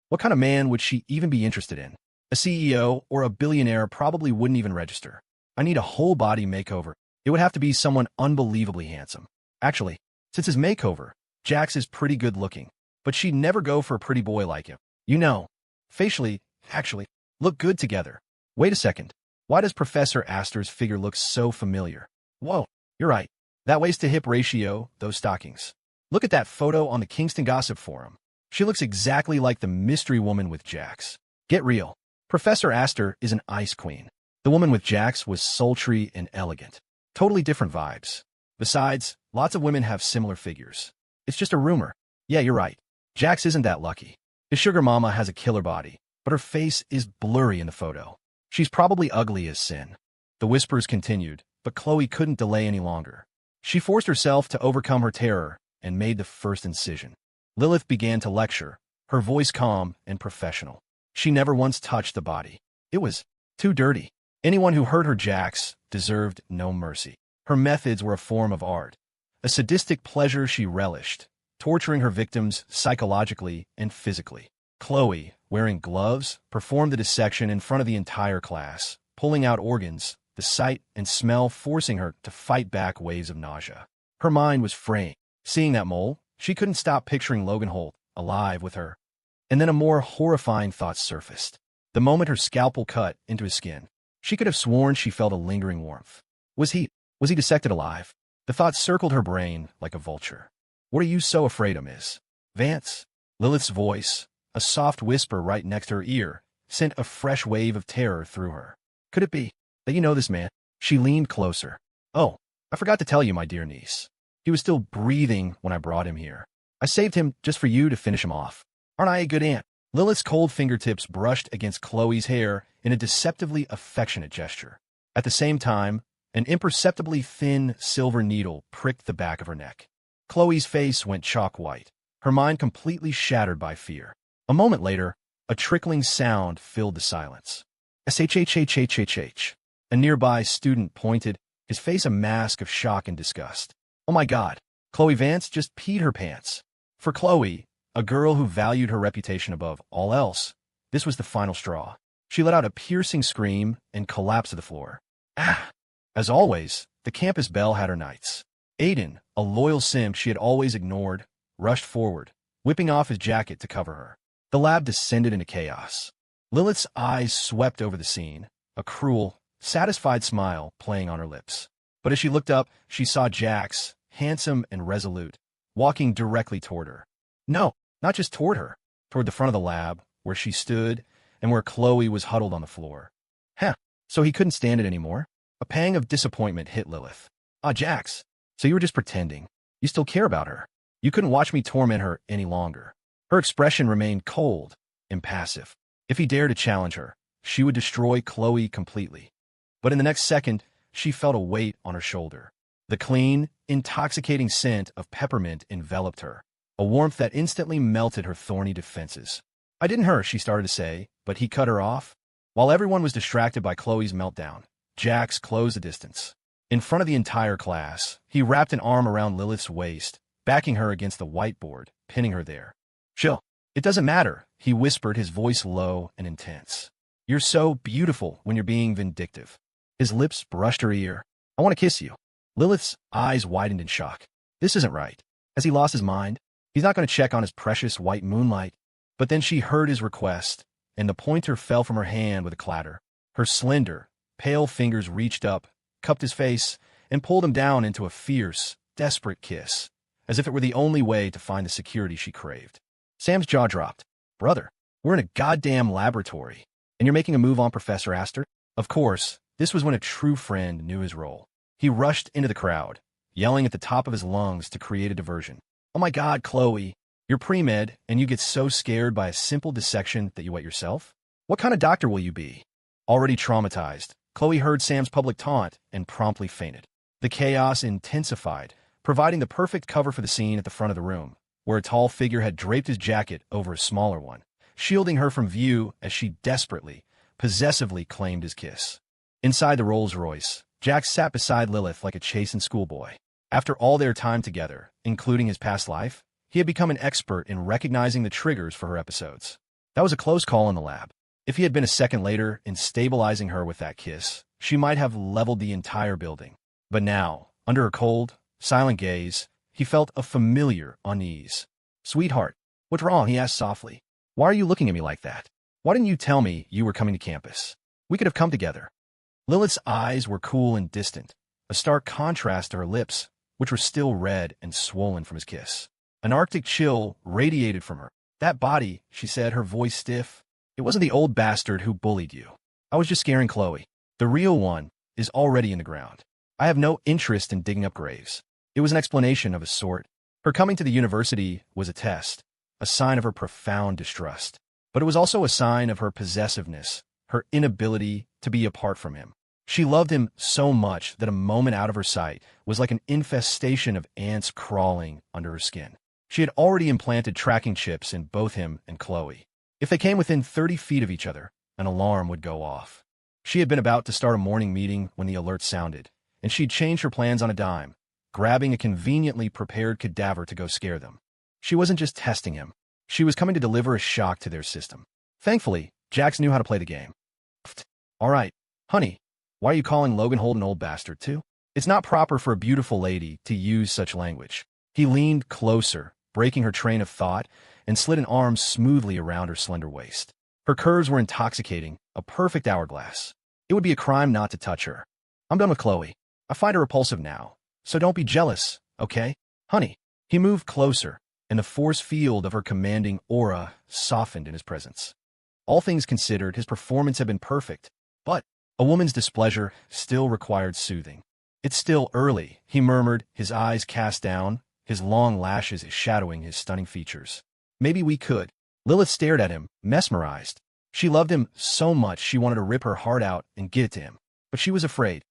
What kind of man would she even be interested in? A CEO or a billionaire probably wouldn't even register. I need a whole-body makeover. It would have to be someone unbelievably handsome. Actually, since his makeover, Jax is pretty good-looking, but she'd never go for a pretty boy like him. You know, facially, actually, look good together. Wait a second. Why does Professor Astor's figure look so familiar? Whoa, you're right. That waist-to-hip ratio, those stockings. Look at that photo on the Kingston Gossip Forum. She looks exactly like the mystery woman with Jax. Get real. Professor Astor is an ice queen. The woman with Jax was sultry and elegant. Totally different vibes. Besides, lots of women have similar figures. It's just a rumor. Yeah, you're right. Jax isn't that lucky. His sugar mama has a killer body, but her face is blurry in the photo. She's probably ugly as sin. The whispers continued, but Chloe couldn't delay any longer. She forced herself to overcome her terror and made the first incision. Lilith began to lecture, her voice calm and professional. She never once touched the body. It was too dirty. Anyone who hurt her Jax deserved no mercy. Her methods were a form of art, a sadistic pleasure she relished, torturing her victims psychologically and physically. Chloe, wearing gloves, performed the dissection in front of the entire class, pulling out organs, the sight and smell forcing her to fight back waves of nausea. Her mind was fraying. Seeing that mole, she couldn't stop picturing Logan Holt, alive with her. And then a more horrifying thought surfaced. The moment her scalpel cut into his skin, she could have sworn she felt a lingering warmth. Was he dissected alive? The thought circled her brain like a vulture. What are you so afraid of, Miss Vance? Lilith's voice, a soft whisper right next to her ear, sent a fresh wave of terror through her. Could it be that you know this man? She leaned closer. Oh, I forgot to tell you, my dear niece. He was still breathing when I brought him here. I saved him just for you to finish him off. Aren't I a good aunt? Lilith's cold fingertips brushed against Chloe's hair in a deceptively affectionate gesture. At the same time, an imperceptibly thin silver needle pricked the back of her neck. Chloe's face went chalk white, her mind completely shattered by fear. A moment later, a trickling sound filled the silence. Shhhhhhh. A nearby student pointed, his face a mask of shock and disgust. Oh my God, Chloe Vance just peed her pants. For Chloe, a girl who valued her reputation above all else, this was the final straw. She let out a piercing scream and collapsed to the floor. Ah! As always, the campus belle had her nights. Aiden, a loyal simp she had always ignored, rushed forward, whipping off his jacket to cover her. The lab descended into chaos. Lilith's eyes swept over the scene, a cruel, satisfied smile playing on her lips. But as she looked up, she saw Jax, handsome and resolute, walking directly toward her. No, not just toward her, toward the front of the lab, where she stood and where Chloe was huddled on the floor. So he couldn't stand it anymore? A pang of disappointment hit Lilith. Ah, Jax, so you were just pretending. You still care about her. You couldn't watch me torment her any longer. Her expression remained cold, impassive. If he dared to challenge her, she would destroy Chloe completely. But in the next second, she felt a weight on her shoulder. The clean, intoxicating scent of peppermint enveloped her, a warmth that instantly melted her thorny defenses. I didn't hurt, she started to say, but he cut her off. While everyone was distracted by Chloe's meltdown, Jax closed the distance. In front of the entire class, he wrapped an arm around Lilith's waist, backing her against the whiteboard, pinning her there. Chill. It doesn't matter, he whispered, his voice low and intense. You're so beautiful when you're being vindictive. His lips brushed her ear. I want to kiss you. Lilith's eyes widened in shock. This isn't right. Has he lost his mind? He's not going to check on his precious white moonlight. But then she heard his request, and the pointer fell from her hand with a clatter. Her slender, pale fingers reached up, cupped his face, and pulled him down into a fierce, desperate kiss, as if it were the only way to find the security she craved. Sam's jaw dropped. Brother, we're in a goddamn laboratory, and you're making a move on Professor Astor? Of course, this was when a true friend knew his role. He rushed into the crowd, yelling at the top of his lungs to create a diversion. Oh my God, Chloe, you're pre-med, and you get so scared by a simple dissection that you wet yourself? What kind of doctor will you be? Already traumatized, Chloe heard Sam's public taunt and promptly fainted. The chaos intensified, providing the perfect cover for the scene at the front of the room, where a tall figure had draped his jacket over a smaller one, shielding her from view as she desperately, possessively claimed his kiss. Inside the Rolls-Royce, Jax sat beside Lilith like a chastened schoolboy. After all their time together, including his past life, he had become an expert in recognizing the triggers for her episodes. That was a close call in the lab. If he had been a second later in stabilizing her with that kiss, she might have leveled the entire building. But now, under her cold, silent gaze, he felt a familiar unease. Sweetheart, what's wrong? He asked softly. Why are you looking at me like that? Why didn't you tell me you were coming to campus? We could have come together. Lilith's eyes were cool and distant, a stark contrast to her lips, which were still red and swollen from his kiss. An arctic chill radiated from her. That body, she said, her voice stiff. It wasn't the old bastard who bullied you. I was just scaring Chloe. The real one is already in the ground. I have no interest in digging up graves. It was an explanation of a sort. Her coming to the university was a test, a sign of her profound distrust. But it was also a sign of her possessiveness, her inability to be apart from him. She loved him so much that a moment out of her sight was like an infestation of ants crawling under her skin. She had already implanted tracking chips in both him and Chloe. If they came within 30 feet of each other, an alarm would go off. She had been about to start a morning meeting when the alert sounded, and she'd changed her plans on a dime, grabbing a conveniently prepared cadaver to go scare them. She wasn't just testing him. She was coming to deliver a shock to their system. Thankfully, Jax knew how to play the game. All right, honey, why are you calling Logan Holt an old bastard, too? It's not proper for a beautiful lady to use such language. He leaned closer, breaking her train of thought, and slid an arm smoothly around her slender waist. Her curves were intoxicating, a perfect hourglass. It would be a crime not to touch her. I'm done with Chloe. I find her repulsive now, so don't be jealous, okay? Honey. He moved closer, and the force field of her commanding aura softened in his presence. All things considered, his performance had been perfect, but a woman's displeasure still required soothing. It's still early, he murmured, his eyes cast down, his long lashes shadowing his stunning features. Maybe we could. Lilith stared at him, mesmerized. She loved him so much she wanted to rip her heart out and give it to him. But she was afraid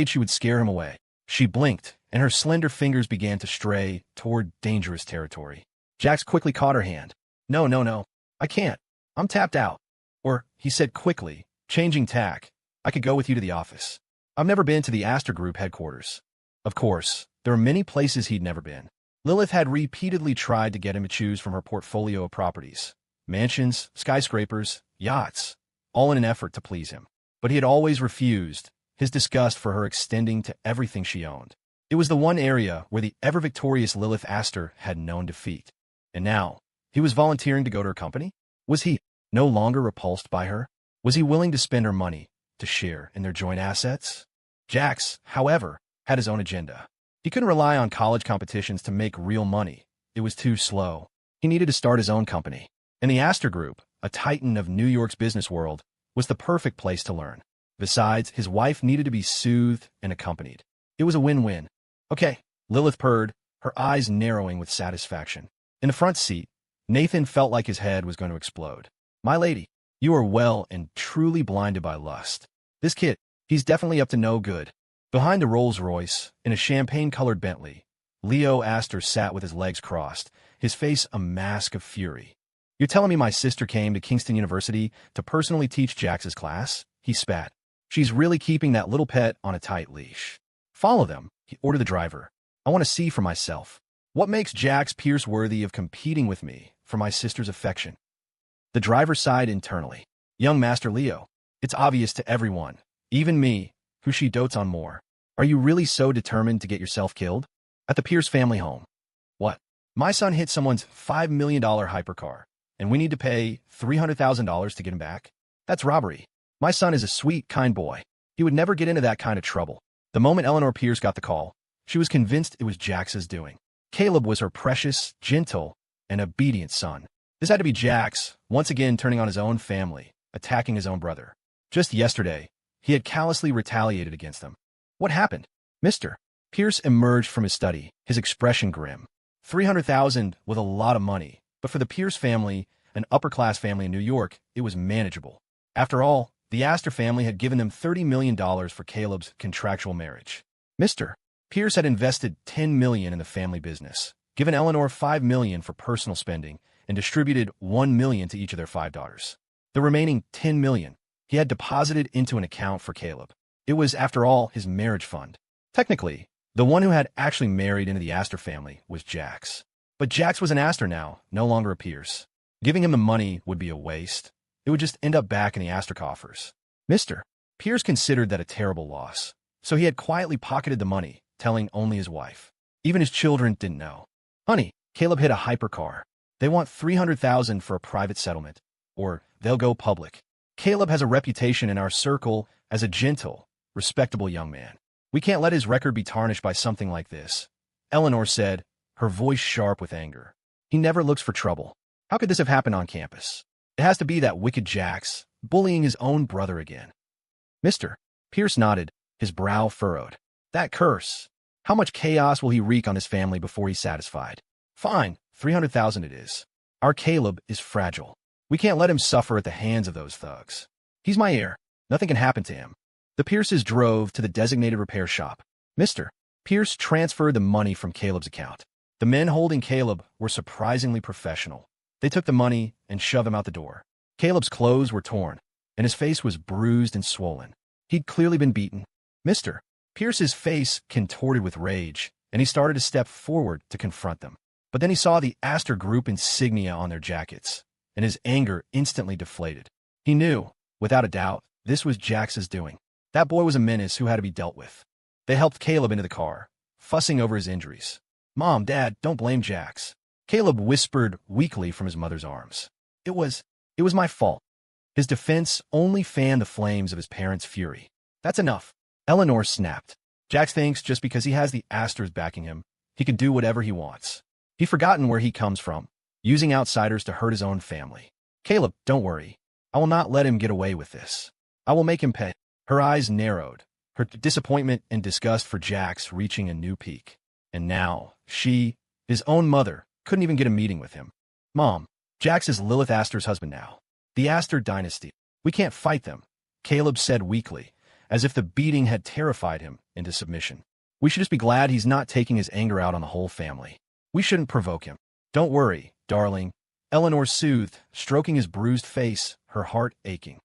she would scare him away. She blinked, and her slender fingers began to stray toward dangerous territory. Jax quickly caught her hand. No, no, no. I can't. I'm tapped out. Or, he said quickly, changing tack, I could go with you to the office. I've never been to the Astor Group headquarters. Of course, there are many places he'd never been. Lilith had repeatedly tried to get him to choose from her portfolio of properties. Mansions, skyscrapers, yachts, all in an effort to please him. But he had always refused, his disgust for her extending to everything she owned. It was the one area where the ever-victorious Lilith Astor had known defeat. And now, he was volunteering to go to her company? Was he no longer repulsed by her? Was he willing to spend her money to share in their joint assets? Jax, however, had his own agenda. He couldn't rely on college competitions to make real money. It was too slow. He needed to start his own company. And the Astor Group, a titan of New York's business world, was the perfect place to learn. Besides, his wife needed to be soothed and accompanied. It was a win-win. Okay, Lilith purred, her eyes narrowing with satisfaction. In the front seat, Nathan felt like his head was going to explode. My lady, you are well and truly blinded by lust. This kid, he's definitely up to no good. Behind the Rolls-Royce, in a champagne-colored Bentley, Leo Astor sat with his legs crossed, his face a mask of fury. You're telling me my sister came to Kingston University to personally teach Jax's class? He spat. She's really keeping that little pet on a tight leash. Follow them, he ordered the driver. I want to see for myself. What makes Jax Pierce worthy of competing with me for my sister's affection? The driver sighed internally. Young Master Leo, it's obvious to everyone, even me, who she dotes on more. Are you really so determined to get yourself killed? At the Pierce family home. What? My son hit someone's $5 million hypercar, and we need to pay $300,000 to get him back? That's robbery. My son is a sweet, kind boy. He would never get into that kind of trouble. The moment Eleanor Pierce got the call, she was convinced it was Jax's doing. Caleb was her precious, gentle, and obedient son. This had to be Jax, once again turning on his own family, attacking his own brother. Just yesterday, he had callously retaliated against them. What happened? Mr. Pierce emerged from his study, his expression grim. $300,000 was a lot of money, but for the Pierce family, an upper-class family in New York, it was manageable. After all, the Astor family had given them $30 million for Caleb's contractual marriage. Mr. Pierce had invested $10 million in the family business, given Eleanor $5 million for personal spending, and distributed $1 million to each of their 5 daughters. The remaining $10 million he had deposited into an account for Caleb. It was, after all, his marriage fund. Technically, the one who had actually married into the Astor family was Jax. But Jax was an Astor now, no longer a Pierce. Giving him the money would be a waste. It would just end up back in the Astor coffers. Mr. Pierce considered that a terrible loss, so he had quietly pocketed the money, telling only his wife. Even his children didn't know. Honey, Caleb hit a hypercar. They want $300,000 for a private settlement, or they'll go public. Caleb has a reputation in our circle as a gentle, respectable young man. We can't let his record be tarnished by something like this, Eleanor said, her voice sharp with anger. He never looks for trouble. How could this have happened on campus? It has to be that wicked Jax, bullying his own brother again. Mr. Pierce nodded, his brow furrowed. That curse. How much chaos will he wreak on his family before he's satisfied? Fine, $300,000 it is. Our Caleb is fragile. We can't let him suffer at the hands of those thugs. He's my heir. Nothing can happen to him. The Pierces drove to the designated repair shop. Mr. Pierce transferred the money from Caleb's account. The men holding Caleb were surprisingly professional. They took the money and shoved him out the door. Caleb's clothes were torn, and his face was bruised and swollen. He'd clearly been beaten. Mr. Pierce's face contorted with rage, and he started to step forward to confront them. But then he saw the Astor Group insignia on their jackets, and his anger instantly deflated. He knew, without a doubt, this was Jax's doing. That boy was a menace who had to be dealt with. They helped Caleb into the car, fussing over his injuries. Mom, Dad, don't blame Jax. Caleb whispered weakly from his mother's arms. It was my fault. His defense only fanned the flames of his parents' fury. That's enough. Eleanor snapped. Jax thinks just because he has the Astors backing him, he can do whatever he wants. He's forgotten where he comes from, using outsiders to hurt his own family. Caleb, don't worry. I will not let him get away with this. I will make him pay. Her eyes narrowed, her disappointment and disgust for Jax reaching a new peak. And now, she, his own mother, couldn't even get a meeting with him. Mom, Jax is Lilith Astor's husband now. The Astor dynasty. We can't fight them, Caleb said weakly, as if the beating had terrified him into submission. We should just be glad he's not taking his anger out on the whole family. We shouldn't provoke him. Don't worry, darling, Eleanor soothed, stroking his bruised face, her heart aching.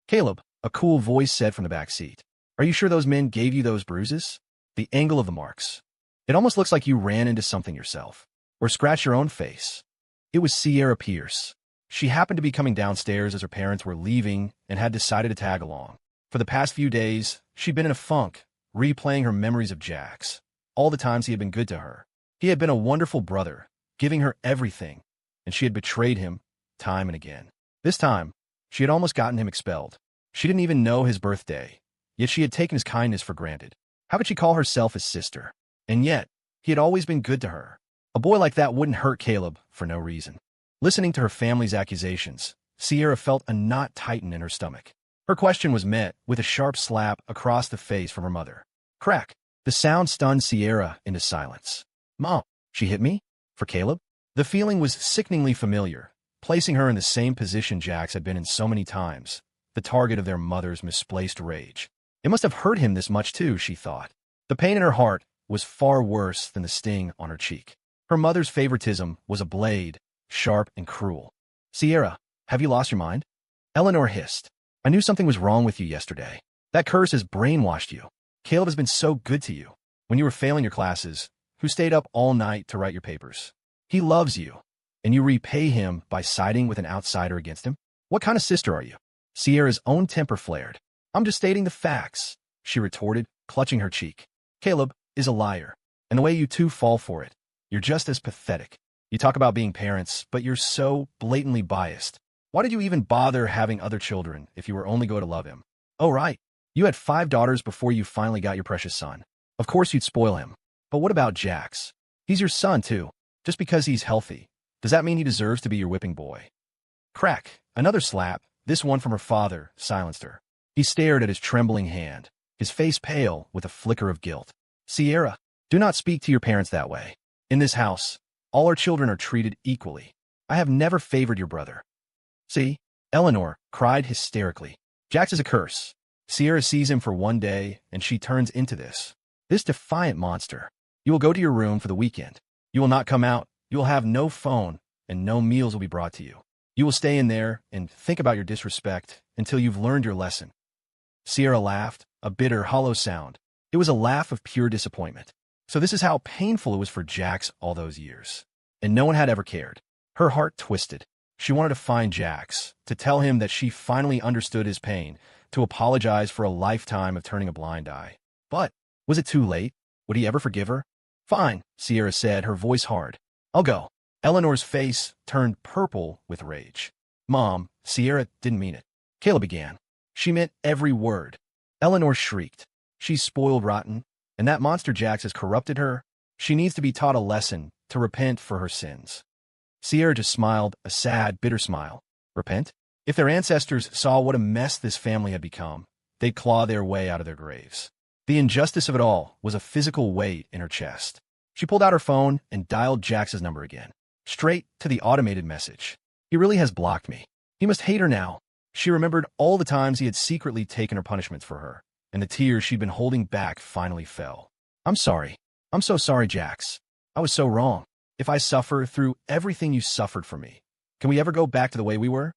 Caleb, a cool voice said from the back seat. Are you sure those men gave you those bruises? The angle of the marks. It almost looks like you ran into something yourself. Or scratched your own face. It was Sierra Pierce. She happened to be coming downstairs as her parents were leaving and had decided to tag along. For the past few days, she'd been in a funk, replaying her memories of Jax, all the times he had been good to her. He had been a wonderful brother, giving her everything, and she had betrayed him time and again. This time, she had almost gotten him expelled. She didn't even know his birthday, yet she had taken his kindness for granted. How could she call herself his sister? And yet, he had always been good to her. A boy like that wouldn't hurt Caleb for no reason. Listening to her family's accusations, Sierra felt a knot tighten in her stomach. Her question was met with a sharp slap across the face from her mother. Crack! The sound stunned Sierra into silence. Mom, she hit me? For Caleb? The feeling was sickeningly familiar, placing her in the same position Jax had been in so many times, the target of their mother's misplaced rage. It must have hurt him this much too, she thought. The pain in her heart was far worse than the sting on her cheek. Her mother's favoritism was a blade, sharp and cruel. Sierra, have you lost your mind? Eleanor hissed. I knew something was wrong with you yesterday. That curse has brainwashed you. Caleb has been so good to you. When you were failing your classes, who stayed up all night to write your papers. He loves you, and you repay him by siding with an outsider against him? What kind of sister are you? Sierra's own temper flared. I'm just stating the facts, she retorted, clutching her cheek. Caleb is a liar, and the way you two fall for it, you're just as pathetic. You talk about being parents, but you're so blatantly biased. Why did you even bother having other children if you were only going to love him? Oh, right. You had 5 daughters before you finally got your precious son. Of course you'd spoil him. But what about Jax? He's your son, too. Just because he's healthy, does that mean he deserves to be your whipping boy? Crack. Another slap, this one from her father, silenced her. He stared at his trembling hand, his face pale with a flicker of guilt. Sierra, do not speak to your parents that way. In this house, all our children are treated equally. I have never favored your brother. See? Eleanor cried hysterically. Jax is a curse. Sierra sees him for one day, and she turns into this defiant monster. You will go to your room for the weekend. You will not come out. You will have no phone, and no meals will be brought to you. You will stay in there and think about your disrespect until you've learned your lesson. Sierra laughed, a bitter, hollow sound. It was a laugh of pure disappointment. So this is how painful it was for Jax all those years. And no one had ever cared. Her heart twisted. She wanted to find Jax, to tell him that she finally understood his pain, to apologize for a lifetime of turning a blind eye. But was it too late? Would he ever forgive her? Fine, Sierra said, her voice hard. I'll go. Eleanor's face turned purple with rage. Mom, Sierra didn't mean it. Caleb began. She meant every word. Eleanor shrieked. She's spoiled rotten, and that monster Jax has corrupted her. She needs to be taught a lesson, to repent for her sins. Sierra just smiled, a sad, bitter smile. Repent? If their ancestors saw what a mess this family had become, they'd claw their way out of their graves. The injustice of it all was a physical weight in her chest. She pulled out her phone and dialed Jax's number again. Straight to the automated message. He really has blocked me. He must hate her now. She remembered all the times he had secretly taken her punishments for her, and the tears she'd been holding back finally fell. I'm sorry. I'm so sorry, Jax. I was so wrong. If I suffer through everything you suffered for me, can we ever go back to the way we were?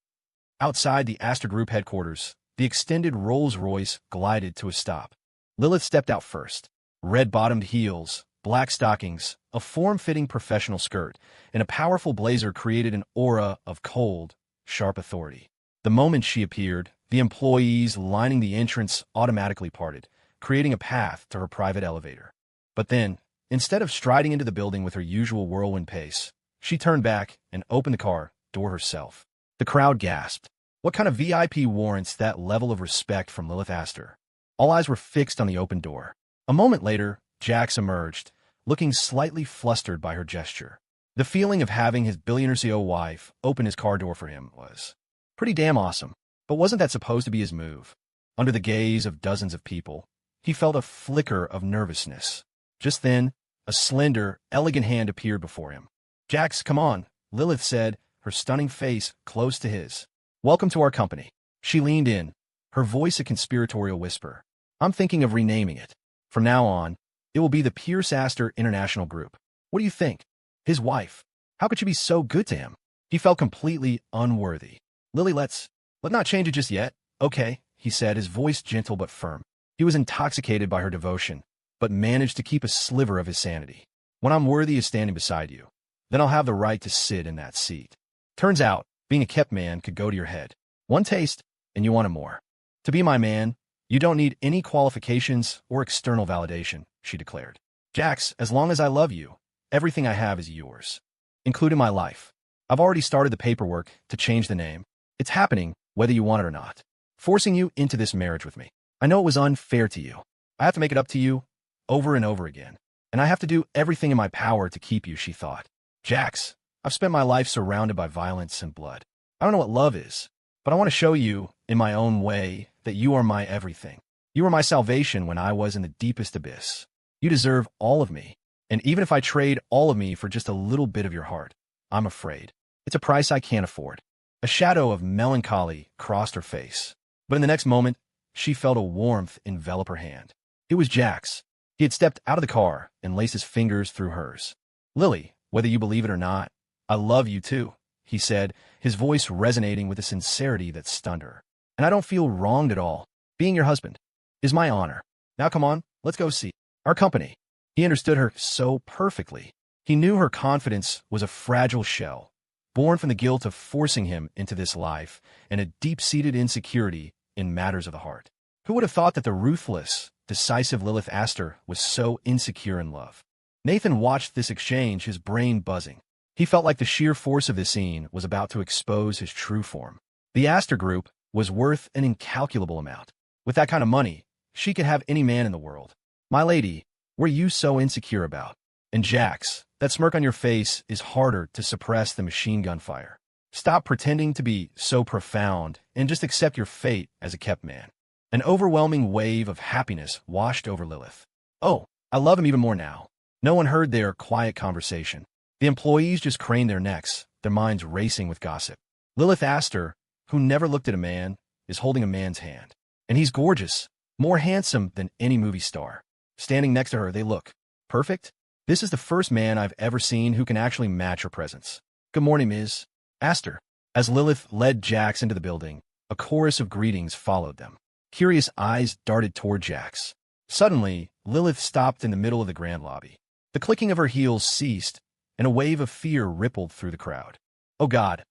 Outside the Astor Group headquarters, the extended Rolls-Royce glided to a stop. Lilith stepped out first. Red-bottomed heels, black stockings, a form-fitting professional skirt, and a powerful blazer created an aura of cold, sharp authority. The moment she appeared, the employees lining the entrance automatically parted, creating a path to her private elevator. But then, instead of striding into the building with her usual whirlwind pace, she turned back and opened the car door herself. The crowd gasped. What kind of VIP warrants that level of respect from Lilith Astor? All eyes were fixed on the open door. A moment later, Jax emerged, looking slightly flustered by her gesture. The feeling of having his billionaire CEO wife open his car door for him was pretty damn awesome. But wasn't that supposed to be his move? Under the gaze of dozens of people, he felt a flicker of nervousness. Just then, a slender, elegant hand appeared before him. Jax, come on, Lilith said, her stunning face close to his. "Welcome to our company." She leaned in, her voice a conspiratorial whisper. "I'm thinking of renaming it. From now on, it will be the Pierce Astor International Group. What do you think?" His wife. How could she be so good to him? He felt completely unworthy. "Lily, let's not change it just yet, okay?" he said, his voice gentle but firm. He was intoxicated by her devotion, but managed to keep a sliver of his sanity. "When I'm worthy of standing beside you, then I'll have the right to sit in that seat." Turns out, being a kept man could go to your head. One taste, and you wanted more. "To be my man, you don't need any qualifications or external validation," she declared. "Jax, as long as I love you, everything I have is yours, including my life. I've already started the paperwork to change the name. It's happening, whether you want it or not. Forcing you into this marriage with me. I know it was unfair to you. I have to make it up to you over and over again. And I have to do everything in my power to keep you," she thought. "Jax, I've spent my life surrounded by violence and blood. I don't know what love is, but I want to show you, in my own way, that you are my everything. You were my salvation when I was in the deepest abyss. You deserve all of me. And even if I trade all of me for just a little bit of your heart, I'm afraid. It's a price I can't afford." A shadow of melancholy crossed her face. But in the next moment, she felt a warmth envelop her hand. It was Jax. He had stepped out of the car and laced his fingers through hers. "Lily, whether you believe it or not, I love you too," he said, his voice resonating with a sincerity that stunned her. "And I don't feel wronged at all. Being your husband is my honor. Now come on, let's go see our company." He understood her so perfectly. He knew her confidence was a fragile shell, born from the guilt of forcing him into this life and a deep-seated insecurity in matters of the heart. Who would have thought that the ruthless, decisive Lilith Astor was so insecure in love? Nathan watched this exchange, his brain buzzing. He felt like the sheer force of this scene was about to expose his true form. The Astor Group was worth an incalculable amount. With that kind of money, she could have any man in the world. "My lady, what are you so insecure about?" And Jax, that smirk on your face is harder to suppress than machine gun fire. Stop pretending to be so profound and just accept your fate as a kept man. An overwhelming wave of happiness washed over Lilith. "Oh, I love him even more now." No one heard their quiet conversation. The employees just craned their necks, their minds racing with gossip. Lilith Astor, who never looked at a man, is holding a man's hand. And he's gorgeous, more handsome than any movie star. Standing next to her, they look perfect. This is the first man I've ever seen who can actually match her presence. "Good morning, Ms. Astor." As Lilith led Jax into the building, a chorus of greetings followed them. Curious eyes darted toward Jax. Suddenly, Lilith stopped in the middle of the grand lobby. The clicking of her heels ceased, and a wave of fear rippled through the crowd. Oh God,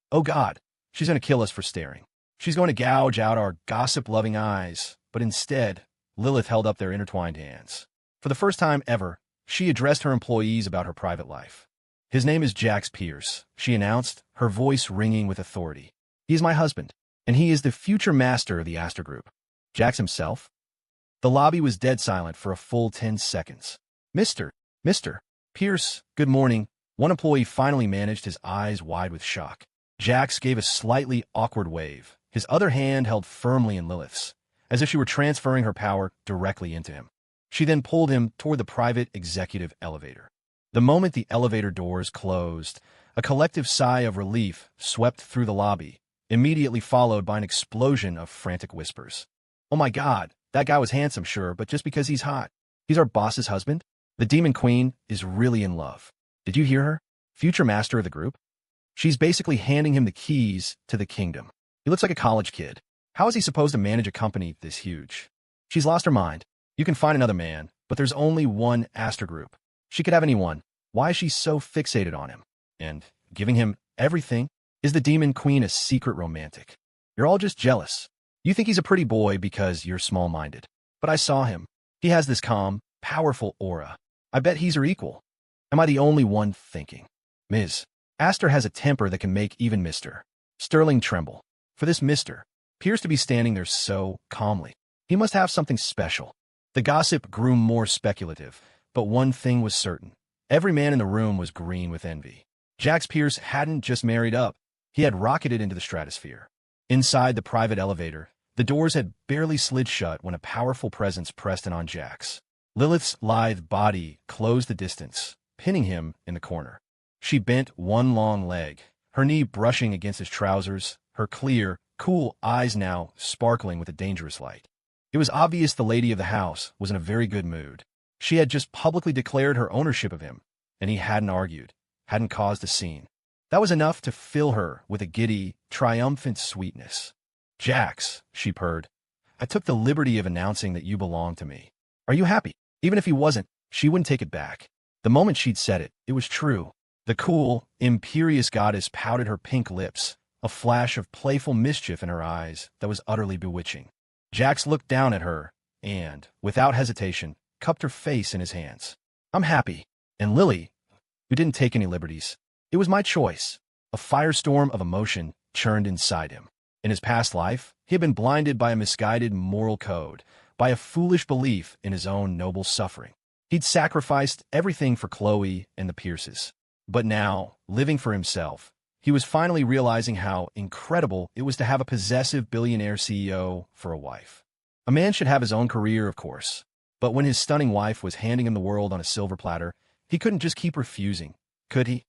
she's going to kill us for staring. She's going to gouge out our gossip-loving eyes. But instead, Lilith held up their intertwined hands. For the first time ever, she addressed her employees about her private life. "His name is Jax Pierce," she announced, her voice ringing with authority. "He is my husband, and he is the future master of the Astor Group." Jax himself? The lobby was dead silent for a full 10 seconds. Mr. Pierce, good morning." One employee finally managed, his eyes wide with shock. Jax gave a slightly awkward wave, his other hand held firmly in Lilith's, as if she were transferring her power directly into him. She then pulled him toward the private executive elevator. The moment the elevator doors closed, a collective sigh of relief swept through the lobby, immediately followed by an explosion of frantic whispers. "Oh my God, that guy was handsome, sure, but just because he's hot. He's our boss's husband? The Demon Queen is really in love. Did you hear her? Future master of the group? She's basically handing him the keys to the kingdom. He looks like a college kid. How is he supposed to manage a company this huge? She's lost her mind. You can find another man, but there's only one Astor Group. She could have anyone. Why is she so fixated on him? And giving him everything? Is the Demon Queen a secret romantic? You're all just jealous. You think he's a pretty boy because you're small-minded. But I saw him. He has this calm, powerful aura. I bet he's her equal. Am I the only one thinking? Ms. Astor has a temper that can make even Mr. Sterling tremble. For this Mr. Pierce to be standing there so calmly, he must have something special." The gossip grew more speculative, but one thing was certain. Every man in the room was green with envy. Jax Pierce hadn't just married up. He had rocketed into the stratosphere. Inside the private elevator, the doors had barely slid shut when a powerful presence pressed in on Jax. Lilith's lithe body closed the distance, pinning him in the corner. She bent one long leg, her knee brushing against his trousers, her clear, cool eyes now sparkling with a dangerous light. It was obvious the lady of the house was in a very good mood. She had just publicly declared her ownership of him, and he hadn't argued, hadn't caused a scene. That was enough to fill her with a giddy, triumphant sweetness. "Jax," she purred, "I took the liberty of announcing that you belong to me. Are you happy?" Even if he wasn't, she wouldn't take it back. The moment she'd said it, it was true. The cool, imperious goddess pouted her pink lips, a flash of playful mischief in her eyes that was utterly bewitching. Jax looked down at her and, without hesitation, cupped her face in his hands. "I'm happy. And Lily, you didn't take any liberties. It was my choice." A firestorm of emotion churned inside him. In his past life, he had been blinded by a misguided moral code, by a foolish belief in his own noble suffering. He'd sacrificed everything for Chloe and the Pierces. But now, living for himself, he was finally realizing how incredible it was to have a possessive billionaire CEO for a wife. A man should have his own career, of course. But when his stunning wife was handing him the world on a silver platter, he couldn't just keep refusing, could he?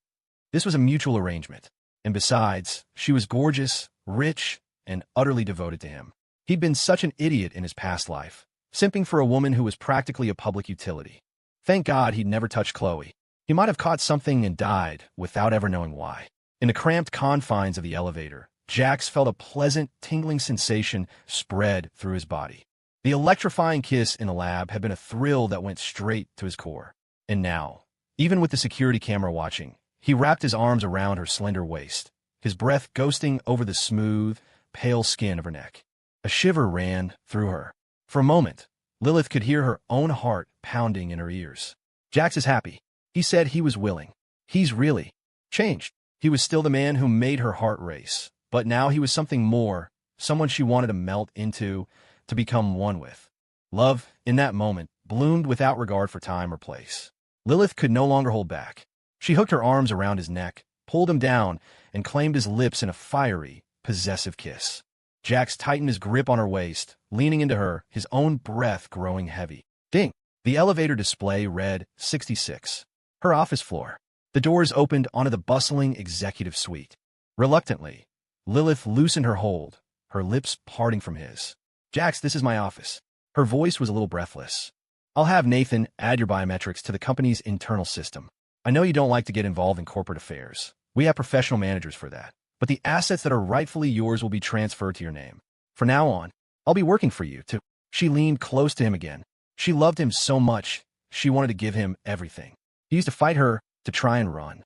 This was a mutual arrangement. And besides, she was gorgeous, rich, and utterly devoted to him. He'd been such an idiot in his past life, simping for a woman who was practically a public utility. Thank God he'd never touched Chloe. He might have caught something and died without ever knowing why. In the cramped confines of the elevator, Jax felt a pleasant, tingling sensation spread through his body. The electrifying kiss in the lab had been a thrill that went straight to his core. And now, even with the security camera watching, he wrapped his arms around her slender waist, his breath ghosting over the smooth, pale skin of her neck. A shiver ran through her. For a moment, Lilith could hear her own heart pounding in her ears. "Jax is happy." He said he was willing. He's really changed. He was still the man who made her heart race, but now he was something more, someone she wanted to melt into, to become one with. Love, in that moment, bloomed without regard for time or place. Lilith could no longer hold back. She hooked her arms around his neck, pulled him down, and claimed his lips in a fiery, possessive kiss. Jax tightened his grip on her waist, leaning into her, his own breath growing heavy. Ding! The elevator display read 66. Her office floor. The doors opened onto the bustling executive suite. Reluctantly, Lilith loosened her hold, her lips parting from his. "Jax, this is my office." Her voice was a little breathless. "I'll have Nathan add your biometrics to the company's internal system. I know you don't like to get involved in corporate affairs. We have professional managers for that. But the assets that are rightfully yours will be transferred to your name. From now on, I'll be working for you, too." She leaned close to him again. She loved him so much, she wanted to give him everything. He used to fight her to try and run.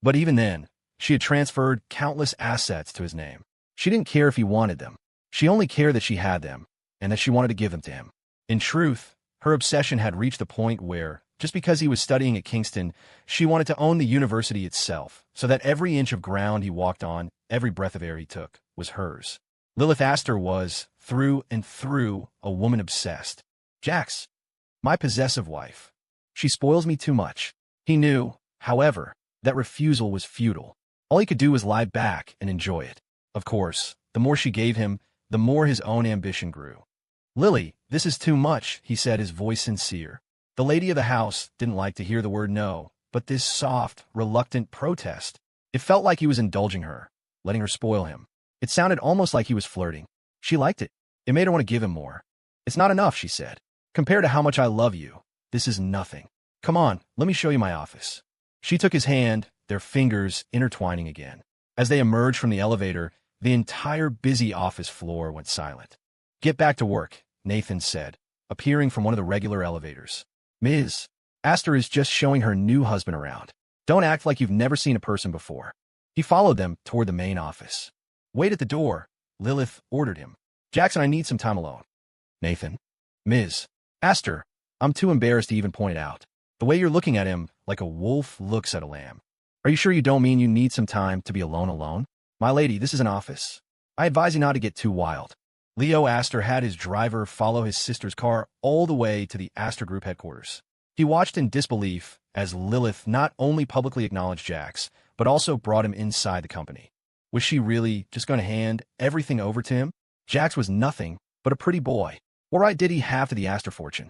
But even then, she had transferred countless assets to his name. She didn't care if he wanted them. She only cared that she had them, and that she wanted to give them to him. In truth, her obsession had reached the point where, just because he was studying at Kingston, she wanted to own the university itself, so that every inch of ground he walked on, every breath of air he took, was hers. Lilith Astor was, through and through, a woman obsessed. "Jax, my possessive wife. She spoils me too much." He knew, however, that refusal was futile. All he could do was lie back and enjoy it. Of course, the more she gave him, the more his own ambition grew. "Lily, this is too much," he said, his voice sincere. The lady of the house didn't like to hear the word no, but this soft, reluctant protest, it felt like he was indulging her, letting her spoil him. It sounded almost like he was flirting. She liked it. It made her want to give him more. "It's not enough," she said. "Compared to how much I love you, this is nothing. Come on, let me show you my office." She took his hand, their fingers intertwining again. As they emerged from the elevator, the entire busy office floor went silent. "Get back to work," Nathan said, appearing from one of the regular elevators. "Ms. Astor is just showing her new husband around. Don't act like you've never seen a person before." He followed them toward the main office. "Wait at the door," Lilith ordered him. "Jackson, I need some time alone." "Nathan." "Ms. Astor, I'm too embarrassed to even point it out. The way you're looking at him, like a wolf looks at a lamb. Are you sure you don't mean you need some time to be alone? My lady, this is an office. I advise you not to get too wild." Leo Astor had his driver follow his sister's car all the way to the Astor Group headquarters. He watched in disbelief as Lilith not only publicly acknowledged Jax, but also brought him inside the company. Was she really just going to hand everything over to him? Jax was nothing but a pretty boy. What right did he have to the Astor fortune?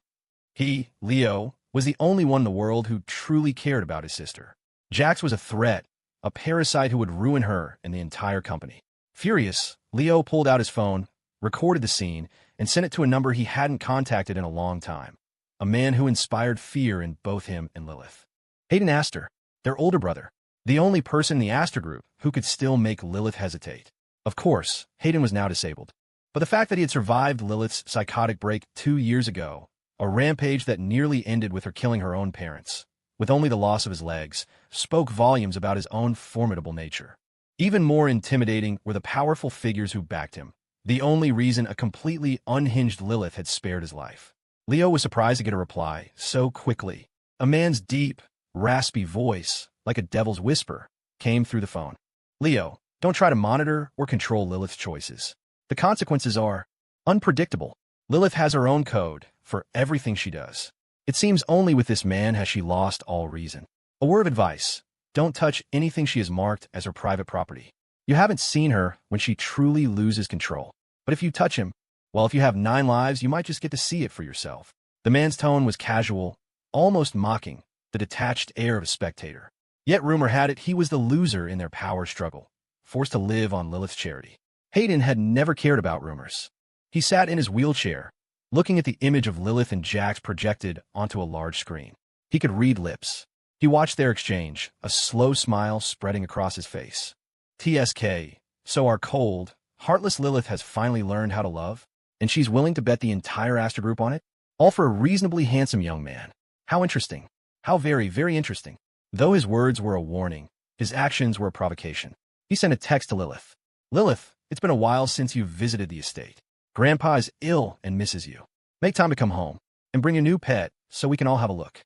He, Leo, was the only one in the world who truly cared about his sister. Jax was a threat, a parasite who would ruin her and the entire company. Furious, Leo pulled out his phone, recorded the scene, and sent it to a number he hadn't contacted in a long time. A man who inspired fear in both him and Lilith. Hayden Astor, their older brother. The only person in the Astor group who could still make Lilith hesitate. Of course, Hayden was now disabled. But the fact that he had survived Lilith's psychotic break 2 years ago, a rampage that nearly ended with her killing her own parents, with only the loss of his legs, spoke volumes about his own formidable nature. Even more intimidating were the powerful figures who backed him, the only reason a completely unhinged Lilith had spared his life. Leo was surprised to get a reply so quickly. A man's deep, raspy voice, like a devil's whisper, came through the phone. Leo, don't try to monitor or control Lilith's choices. The consequences are unpredictable. Lilith has her own code for everything she does. It seems only with this man has she lost all reason. A word of advice: don't touch anything she has marked as her private property. You haven't seen her when she truly loses control. But if you touch him, well, if you have 9 lives, you might just get to see it for yourself. The man's tone was casual, almost mocking, the detached air of a spectator. Yet rumor had it he was the loser in their power struggle, forced to live on Lilith's charity. Hayden had never cared about rumors. He sat in his wheelchair, looking at the image of Lilith and Jax projected onto a large screen. He could read lips. He watched their exchange, a slow smile spreading across his face. TSK, so our cold, heartless Lilith has finally learned how to love, and she's willing to bet the entire Astor Group on it? All for a reasonably handsome young man. How interesting. How very, very interesting. Though his words were a warning, his actions were a provocation. He sent a text to Lilith. Lilith, it's been a while since you've visited the estate. Grandpa is ill and misses you. Make time to come home, and bring a new pet so we can all have a look.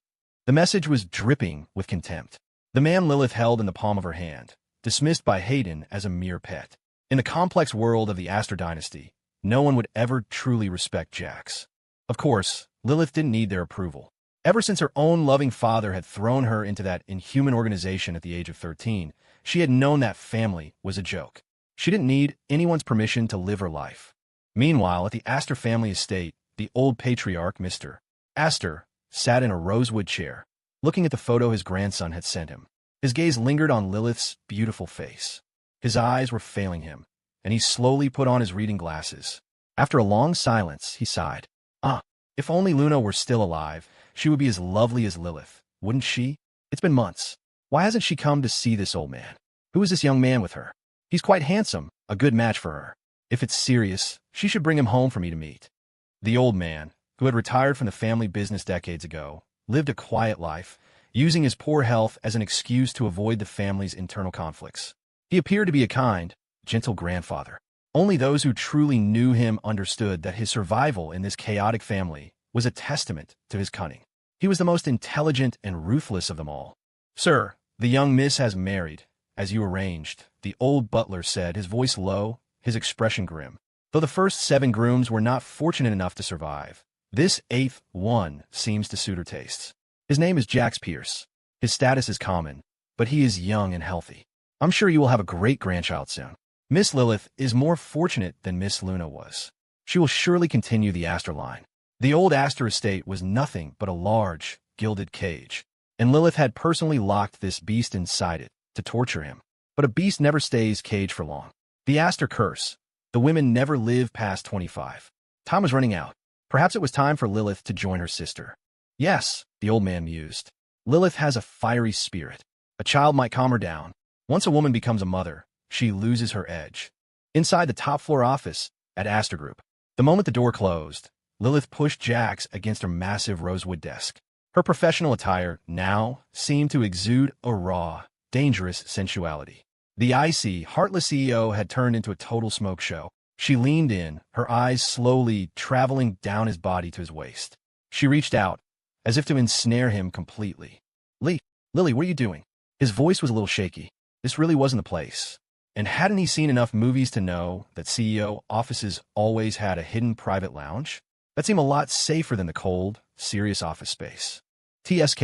The message was dripping with contempt. The man Lilith held in the palm of her hand, dismissed by Hayden as a mere pet. In the complex world of the Astor dynasty, no one would ever truly respect Jax. Of course, Lilith didn't need their approval. Ever since her own loving father had thrown her into that inhuman organization at the age of 13, she had known that family was a joke. She didn't need anyone's permission to live her life. Meanwhile, at the Astor family estate, the old patriarch, Mr. Astor, sat in a rosewood chair, looking at the photo his grandson had sent him. His gaze lingered on Lilith's beautiful face. His eyes were failing him, and he slowly put on his reading glasses. After a long silence, he sighed. If only Luna were still alive, she would be as lovely as Lilith, wouldn't she? It's been months. Why hasn't she come to see this old man? Who is this young man with her? He's quite handsome, a good match for her. If it's serious, she should bring him home for me to meet. The old man, who had retired from the family business decades ago, lived a quiet life, using his poor health as an excuse to avoid the family's internal conflicts. He appeared to be a kind, gentle grandfather. Only those who truly knew him understood that his survival in this chaotic family was a testament to his cunning. He was the most intelligent and ruthless of them all. Sir, the young miss has married, as you arranged, the old butler said, his voice low, his expression grim. Though the first 7 grooms were not fortunate enough to survive, this 8th one seems to suit her tastes. His name is Jax Pierce. His status is common, but he is young and healthy. I'm sure you will have a great grandchild soon. Miss Lilith is more fortunate than Miss Luna was. She will surely continue the Astor line. The old Astor estate was nothing but a large, gilded cage, and Lilith had personally locked this beast inside it to torture him. But a beast never stays caged for long. The Astor curse. The women never live past 25. Time was running out. Perhaps it was time for Lilith to join her sister. Yes, the old man mused. Lilith has a fiery spirit. A child might calm her down. Once a woman becomes a mother, she loses her edge. Inside the top-floor office at Astor Group, the moment the door closed, Lilith pushed Jax against her massive rosewood desk. Her professional attire now seemed to exude a raw, dangerous sensuality. The icy, heartless CEO had turned into a total smoke show. She leaned in, her eyes slowly traveling down his body to his waist. She reached out, as if to ensnare him completely. Lily, what are you doing? His voice was a little shaky. This really wasn't the place. And hadn't he seen enough movies to know that CEO offices always had a hidden private lounge? That seemed a lot safer than the cold, serious office space. TSK,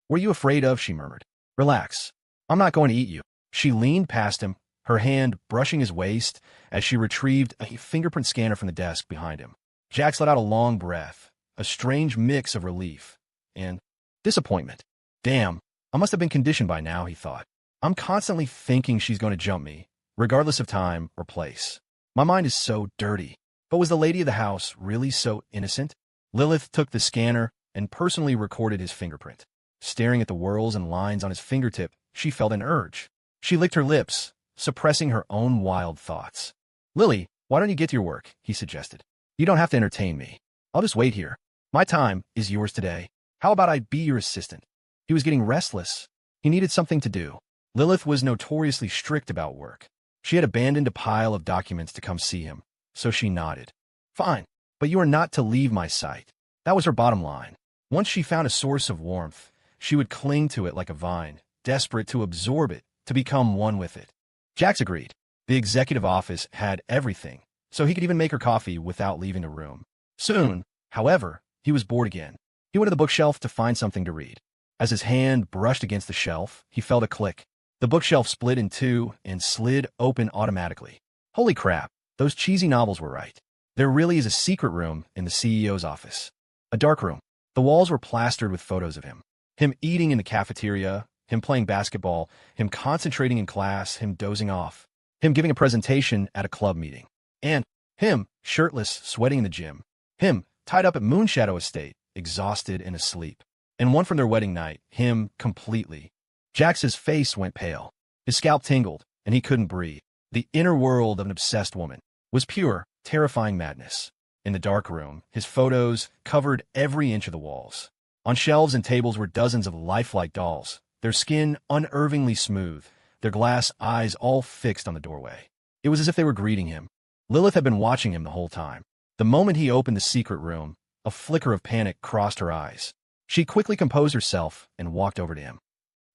what are you afraid of? She murmured. Relax. I'm not going to eat you. She leaned past him, her hand brushing his waist as she retrieved a fingerprint scanner from the desk behind him. Jax let out a long breath, a strange mix of relief and disappointment. Damn, I must have been conditioned by now, he thought. I'm constantly thinking she's going to jump me, regardless of time or place. My mind is so dirty. But was the lady of the house really so innocent? Lilith took the scanner and personally recorded his fingerprint. Staring at the whorls and lines on his fingertip, she felt an urge. She licked her lips, suppressing her own wild thoughts. Lily, why don't you get to your work? He suggested. You don't have to entertain me. I'll just wait here. My time is yours today. How about I be your assistant? He was getting restless. He needed something to do. Lilith was notoriously strict about work. She had abandoned a pile of documents to come see him, so she nodded. Fine, but you are not to leave my sight. That was her bottom line. Once she found a source of warmth, she would cling to it like a vine, desperate to absorb it, to become one with it. Jax agreed. The executive office had everything, so he could even make her coffee without leaving the room. Soon, however, he was bored again. He went to the bookshelf to find something to read. As his hand brushed against the shelf, he felt a click. The bookshelf split in two and slid open automatically. Holy crap, those cheesy novels were right. There really is a secret room in the CEO's office. A dark room. The walls were plastered with photos of him. Him eating in the cafeteria, him playing basketball, him concentrating in class, him dozing off, him giving a presentation at a club meeting, and him shirtless, sweating in the gym, him tied up at Moonshadow Estate, exhausted and asleep, and one from their wedding night, him completely. Jax's face went pale. His scalp tingled, and he couldn't breathe. The inner world of an obsessed woman was pure, terrifying madness. In the dark room, his photos covered every inch of the walls. On shelves and tables were dozens of lifelike dolls, their skin unervingly smooth, their glass eyes all fixed on the doorway. It was as if they were greeting him. Lilith had been watching him the whole time. The moment he opened the secret room, a flicker of panic crossed her eyes. She quickly composed herself and walked over to him.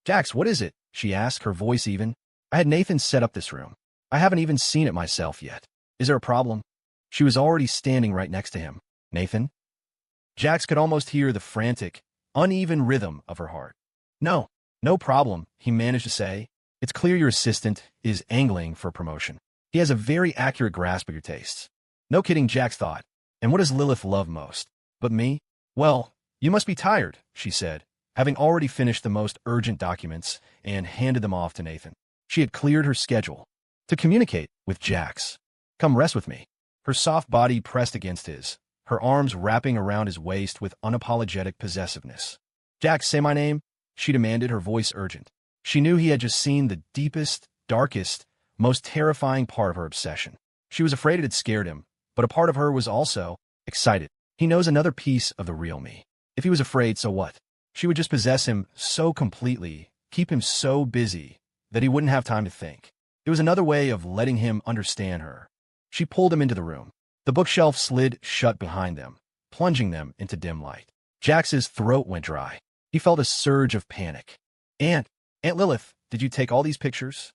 Jax, what is it? She asked, her voice even. I had Nathan set up this room. I haven't even seen it myself yet. Is there a problem? She was already standing right next to him. Nathan? Jax could almost hear the frantic, uneven rhythm of her heart. No problem, he managed to say. It's clear your assistant is angling for promotion. He has a very accurate grasp of your tastes. No kidding, Jax thought. And what does Lilith love most? But me? Well, you must be tired, she said, having already finished the most urgent documents and handed them off to Nathan. She had cleared her schedule to communicate with Jax. Come rest with me. Her soft body pressed against his, her arms wrapping around his waist with unapologetic possessiveness. Jax, say my name, she demanded, her voice urgent. She knew he had just seen the deepest, darkest, most terrifying part of her obsession. She was afraid it had scared him, but a part of her was also excited. He knows another piece of the real me. If he was afraid, so what? She would just possess him so completely, keep him so busy, that he wouldn't have time to think. It was another way of letting him understand her. She pulled him into the room. The bookshelf slid shut behind them, plunging them into dim light. Jax's throat went dry. He felt a surge of panic. Aunt Lilith, did you take all these pictures?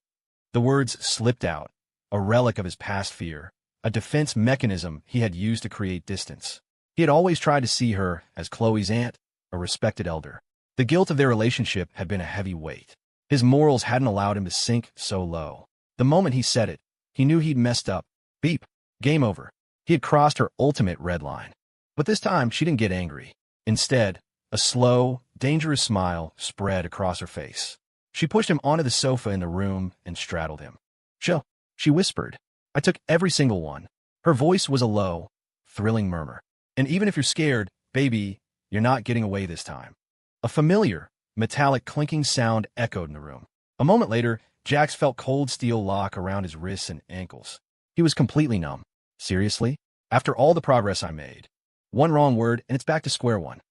The words slipped out, a relic of his past fear, a defense mechanism he had used to create distance. He had always tried to see her as Chloe's aunt, a respected elder. The guilt of their relationship had been a heavy weight. His morals hadn't allowed him to sink so low. The moment he said it, he knew he'd messed up. Beep. Game over. He had crossed her ultimate red line. But this time, she didn't get angry. Instead, a slow, dangerous smile spread across her face. She pushed him onto the sofa in the room and straddled him. Chill, she whispered. I took every single one. Her voice was a low, thrilling murmur. And even if you're scared, baby, you're not getting away this time. A familiar, metallic clinking sound echoed in the room. A moment later, Jax felt cold steel lock around his wrists and ankles. He was completely numb. Seriously? After all the progress I made. One wrong word, and it's back to square one.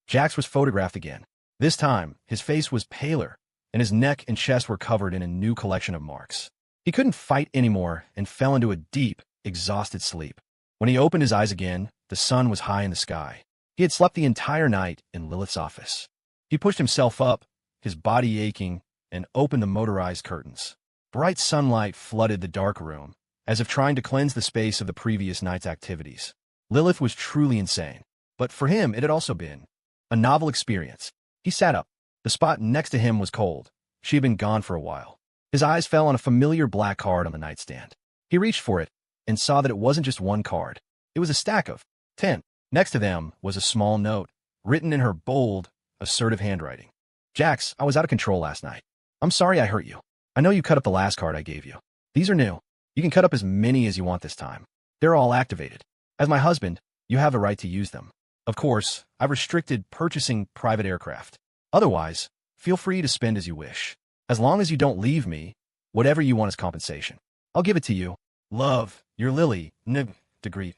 Jax was photographed again. This time, his face was paler, and his neck and chest were covered in a new collection of marks. He couldn't fight anymore and fell into a deep, exhausted sleep. When he opened his eyes again, the sun was high in the sky. He had slept the entire night in Lilith's office. He pushed himself up, his body aching, and opened the motorized curtains. Bright sunlight flooded the dark room, as if trying to cleanse the space of the previous night's activities. Lilith was truly insane, but for him it had also been a novel experience. He sat up. The spot next to him was cold. She had been gone for a while. His eyes fell on a familiar black card on the nightstand. He reached for it and saw that it wasn't just one card. It was a stack of 10. Next to them was a small note, written in her bold, assertive handwriting. Jax, I was out of control last night. I'm sorry I hurt you. I know you cut up the last card I gave you. These are new. You can cut up as many as you want this time. They're all activated. As my husband, you have the right to use them. Of course, I've restricted purchasing private aircraft. Otherwise, feel free to spend as you wish. As long as you don't leave me, whatever you want as compensation. I'll give it to you. Love, your Lily, degree.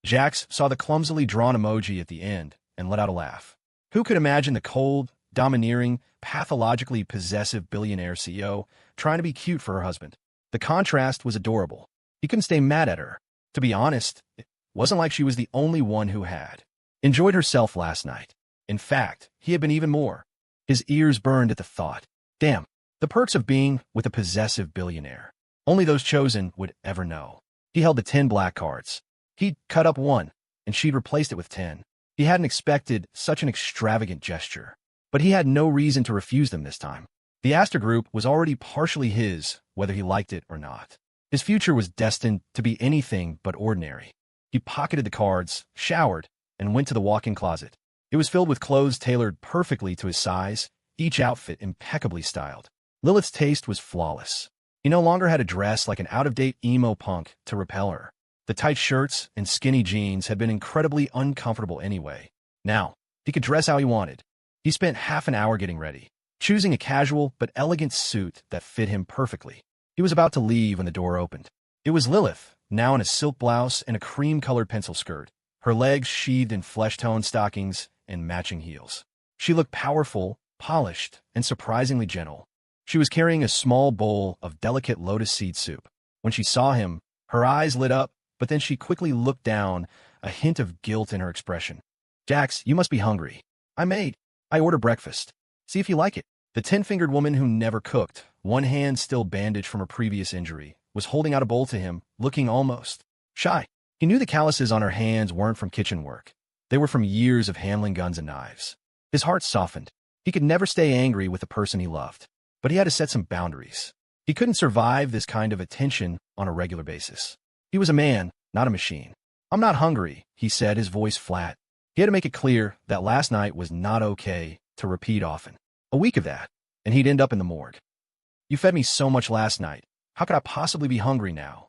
Jax saw the clumsily drawn emoji at the end and let out a laugh. Who could imagine the cold, domineering, pathologically possessive billionaire CEO trying to be cute for her husband? The contrast was adorable. He couldn't stay mad at her. To be honest, it wasn't like she was the only one who had enjoyed herself last night. In fact, he had been even more. His ears burned at the thought. Damn, the perks of being with a possessive billionaire. Only those chosen would ever know. He held the 10 black cards. He'd cut up one, and she'd replaced it with 10. He hadn't expected such an extravagant gesture, but he had no reason to refuse them this time. The Astor Group was already partially his, whether he liked it or not. His future was destined to be anything but ordinary. He pocketed the cards, showered, and went to the walk-in closet. It was filled with clothes tailored perfectly to his size, each outfit impeccably styled. Lilith's taste was flawless. He no longer had a dress like an out-of-date emo punk to repel her. The tight shirts and skinny jeans had been incredibly uncomfortable anyway. Now, he could dress how he wanted. He spent half an hour getting ready, choosing a casual but elegant suit that fit him perfectly. He was about to leave when the door opened. It was Lilith, now in a silk blouse and a cream-colored pencil skirt, her legs sheathed in flesh-toned stockings and matching heels. She looked powerful, polished, and surprisingly gentle. She was carrying a small bowl of delicate lotus seed soup. When she saw him, her eyes lit up, but then she quickly looked down, a hint of guilt in her expression. Jax, you must be hungry. I ordered breakfast. See if you like it. The 10-fingered woman who never cooked, one hand still bandaged from her previous injury, was holding out a bowl to him, looking almost shy. He knew the calluses on her hands weren't from kitchen work. They were from years of handling guns and knives. His heart softened. He could never stay angry with the person he loved, but he had to set some boundaries. He couldn't survive this kind of attention on a regular basis. He was a man, not a machine. I'm not hungry, he said, his voice flat. He had to make it clear that last night was not okay to repeat often. A week of that, and he'd end up in the morgue. You fed me so much last night. How could I possibly be hungry now?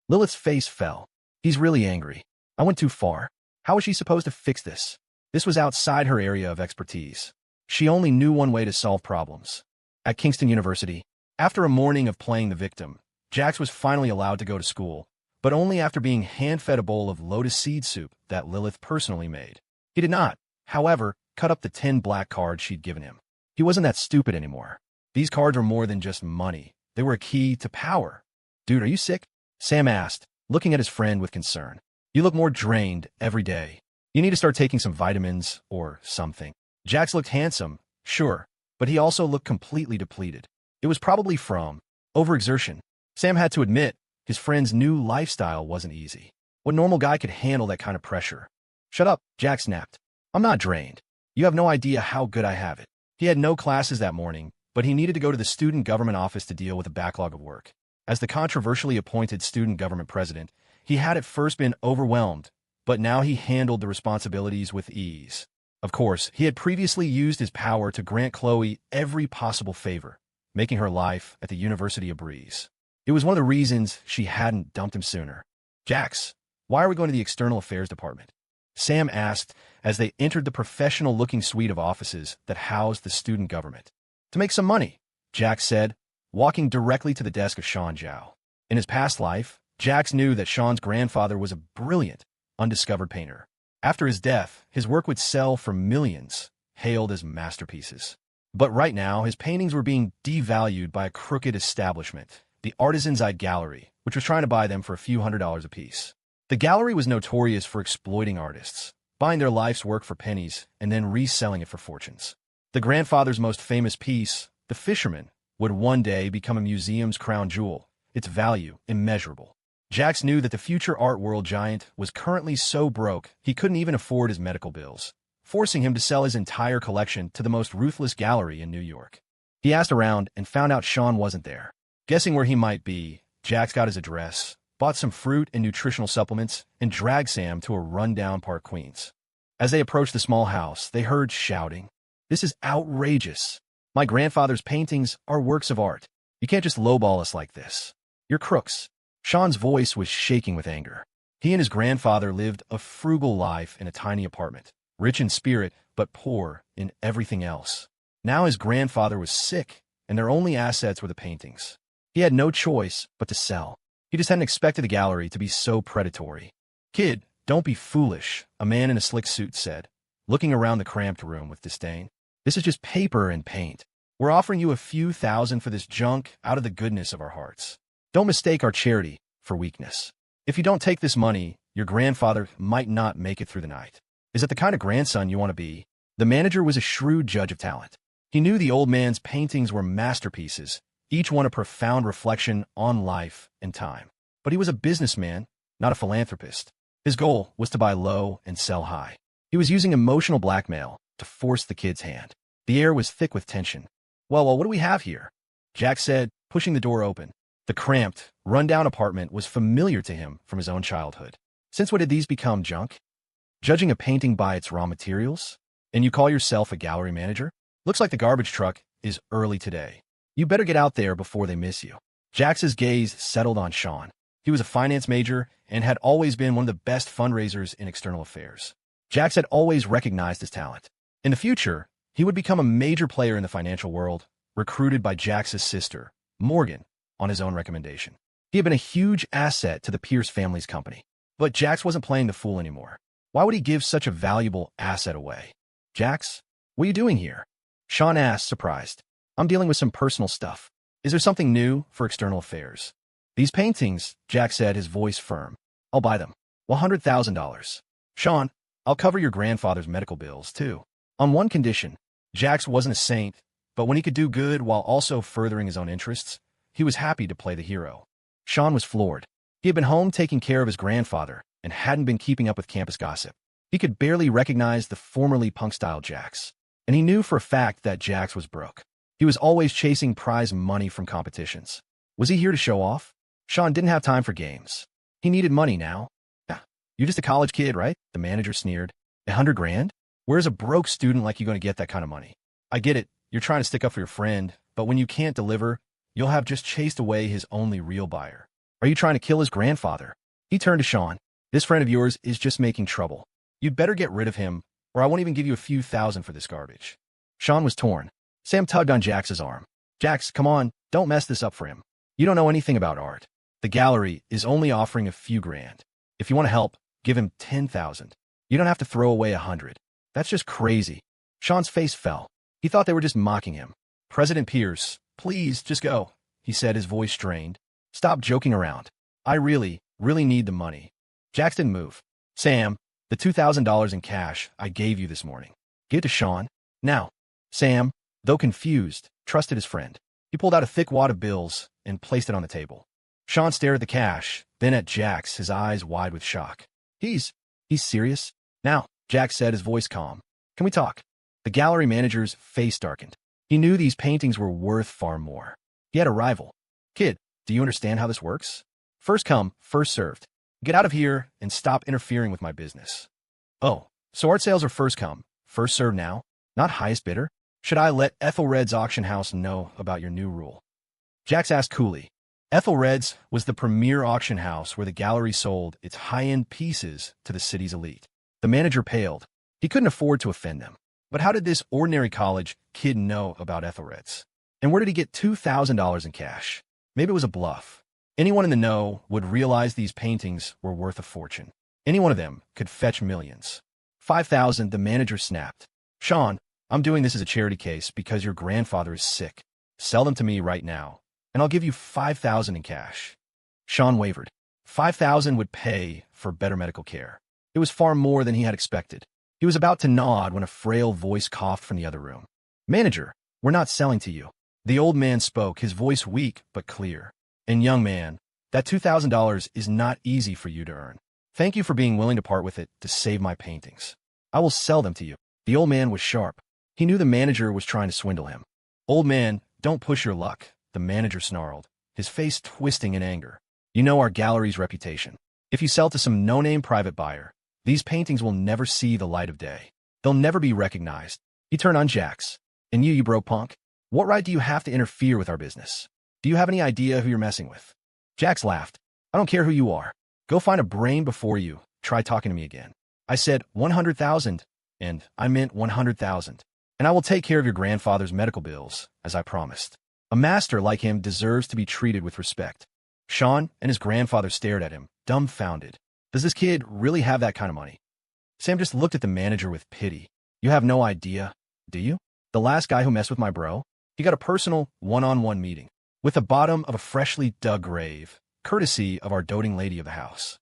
Lilith's face fell. He's really angry. I went too far. How was she supposed to fix this? This was outside her area of expertise. She only knew one way to solve problems. At Kingston University, after a morning of playing the victim, Jax was finally allowed to go to school, but only after being hand-fed a bowl of lotus seed soup that Lilith personally made. He did not, however, cut up the 10 black cards she'd given him. He wasn't that stupid anymore. These cards were more than just money. They were a key to power. Dude, are you sick? Sam asked, looking at his friend with concern. You look more drained every day. You need to start taking some vitamins or something. Jax looked handsome, sure, but he also looked completely depleted. It was probably from overexertion. Sam had to admit his friend's new lifestyle wasn't easy. What normal guy could handle that kind of pressure? Shut up, Jack snapped. I'm not drained. You have no idea how good I have it. He had no classes that morning, but he needed to go to the student government office to deal with a backlog of work. As the controversially appointed student government president, he had at first been overwhelmed, but now he handled the responsibilities with ease. Of course, he had previously used his power to grant Chloe every possible favor, making her life at the university a breeze. It was one of the reasons she hadn't dumped him sooner. Jax, why are we going to the external affairs department? Sam asked as they entered the professional-looking suite of offices that housed the student government. To make some money, Jax said, walking directly to the desk of Sean Zhao. In his past life, Jax knew that Sean's grandfather was a brilliant, undiscovered painter. After his death, his work would sell for millions, hailed as masterpieces. But right now, his paintings were being devalued by a crooked establishment, the Artisan's Eye Gallery, which was trying to buy them for a few $100s apiece. The gallery was notorious for exploiting artists, buying their life's work for pennies and then reselling it for fortunes. The grandfather's most famous piece, The Fisherman, would one day become a museum's crown jewel, its value immeasurable. Jax knew that the future art world giant was currently so broke he couldn't even afford his medical bills, forcing him to sell his entire collection to the most ruthless gallery in New York. He asked around and found out Sean wasn't there. Guessing where he might be, Jax got his address, bought some fruit and nutritional supplements, and dragged Sam to a rundown Park Queens. As they approached the small house, they heard shouting, "This is outrageous! My grandfather's paintings are works of art. You can't just lowball us like this. You're crooks. Sean's voice was shaking with anger. He and his grandfather lived a frugal life in a tiny apartment, rich in spirit but poor in everything else. Now his grandfather was sick, and their only assets were the paintings. He had no choice but to sell. He just hadn't expected the gallery to be so predatory. "Kid, don't be foolish," a man in a slick suit said, looking around the cramped room with disdain. "This is just paper and paint. We're offering you a few thousand for this junk out of the goodness of our hearts. Don't mistake our charity for weakness. If you don't take this money, your grandfather might not make it through the night. Is it the kind of grandson you want to be?" The manager was a shrewd judge of talent. He knew the old man's paintings were masterpieces, each one a profound reflection on life and time. But he was a businessman, not a philanthropist. His goal was to buy low and sell high. He was using emotional blackmail to force the kid's hand. The air was thick with tension. Well, what do we have here?" Jack said, pushing the door open. The cramped, run-down apartment was familiar to him from his own childhood. Since when did these become junk? Judging a painting by its raw materials? And you call yourself a gallery manager? Looks like the garbage truck is early today. You better get out there before they miss you. Jack's gaze settled on Sean. He was a finance major and had always been one of the best fundraisers in external affairs. Jax had always recognized his talent. In the future, he would become a major player in the financial world, recruited by Jax's sister, Morgan, on his own recommendation. He had been a huge asset to the Pierce family's company. But Jax wasn't playing the fool anymore. Why would he give such a valuable asset away? "Jax, what are you doing here?" Sean asked, surprised. "I'm dealing with some personal stuff. Is there something new for external affairs?" "These paintings," Jack said, his voice firm. "I'll buy them. $100,000. Sean, I'll cover your grandfather's medical bills, too. On one condition." Jax wasn't a saint, but when he could do good while also furthering his own interests, he was happy to play the hero. Sean was floored. He had been home taking care of his grandfather and hadn't been keeping up with campus gossip. He could barely recognize the formerly punk-style Jax, and he knew for a fact that Jax was broke. He was always chasing prize money from competitions. Was he here to show off? Sean didn't have time for games. He needed money now. "Yeah, you're just a college kid, right?" the manager sneered. $100,000? Where's a broke student like you going to get that kind of money? I get it. You're trying to stick up for your friend, but when you can't deliver, you'll have just chased away his only real buyer. Are you trying to kill his grandfather? He turned to Sean. "This friend of yours is just making trouble. You'd better get rid of him, or I won't even give you a few thousand for this garbage." Sean was torn. Sam tugged on Jax's arm. "Jax, come on, don't mess this up for him. You don't know anything about art. The gallery is only offering a few grand. If you want to help, give him 10,000. You don't have to throw away 100. That's just crazy." Sean's face fell. He thought they were just mocking him. "President Pierce, please, just go," he said, his voice strained. "Stop joking around. I really need the money." Jax didn't move. "Sam, the $2,000 in cash I gave you this morning. Give it to Sean. Now." Sam, though confused, trusted his friend. He pulled out a thick wad of bills and placed it on the table. Sean stared at the cash, then at Jax, his eyes wide with shock. He's serious?" "Now," Jax said, his voice calm. "Can we talk?" The gallery manager's face darkened. He knew these paintings were worth far more. He had a rival. "Kid, do you understand how this works? First come, first served. Get out of here and stop interfering with my business." "Oh, so art sales are first come, first served now? Not highest bidder? Should I let Ethelred's auction house know about your new rule?" Jax asked coolly. Ethelred's was the premier auction house where the gallery sold its high-end pieces to the city's elite. The manager paled. He couldn't afford to offend them. But how did this ordinary college kid know about Ethelred's? And where did he get $2,000 in cash? Maybe it was a bluff. Anyone in the know would realize these paintings were worth a fortune. Any one of them could fetch millions. 5,000, the manager snapped. "Sean, I'm doing this as a charity case because your grandfather is sick. Sell them to me right now, and I'll give you 5,000 in cash." Sean wavered. 5,000 would pay for better medical care. It was far more than he had expected. He was about to nod when a frail voice coughed from the other room. "Manager, we're not selling to you." The old man spoke, his voice weak but clear. "And young man, that $2,000 is not easy for you to earn. Thank you for being willing to part with it to save my paintings. I will sell them to you." The old man was sharp. He knew the manager was trying to swindle him. "Old man, don't push your luck," the manager snarled, his face twisting in anger. "You know our gallery's reputation. If you sell to some no-name private buyer, these paintings will never see the light of day. They'll never be recognized." He turned on Jax. "And you broke punk? What right do you have to interfere with our business?" Do you have any idea who you're messing with? Jax laughed. I don't care who you are. Go find a brain before you try talking to me again. I said 100,000, and I meant 100,000. And I will take care of your grandfather's medical bills, as I promised. A master like him deserves to be treated with respect. Sean and his grandfather stared at him, dumbfounded. Does this kid really have that kind of money? Sam just looked at the manager with pity. You have no idea, do you? The last guy who messed with my bro, he got a personal one-on-one meeting with the bottom of a freshly dug grave, courtesy of our doting lady of the house.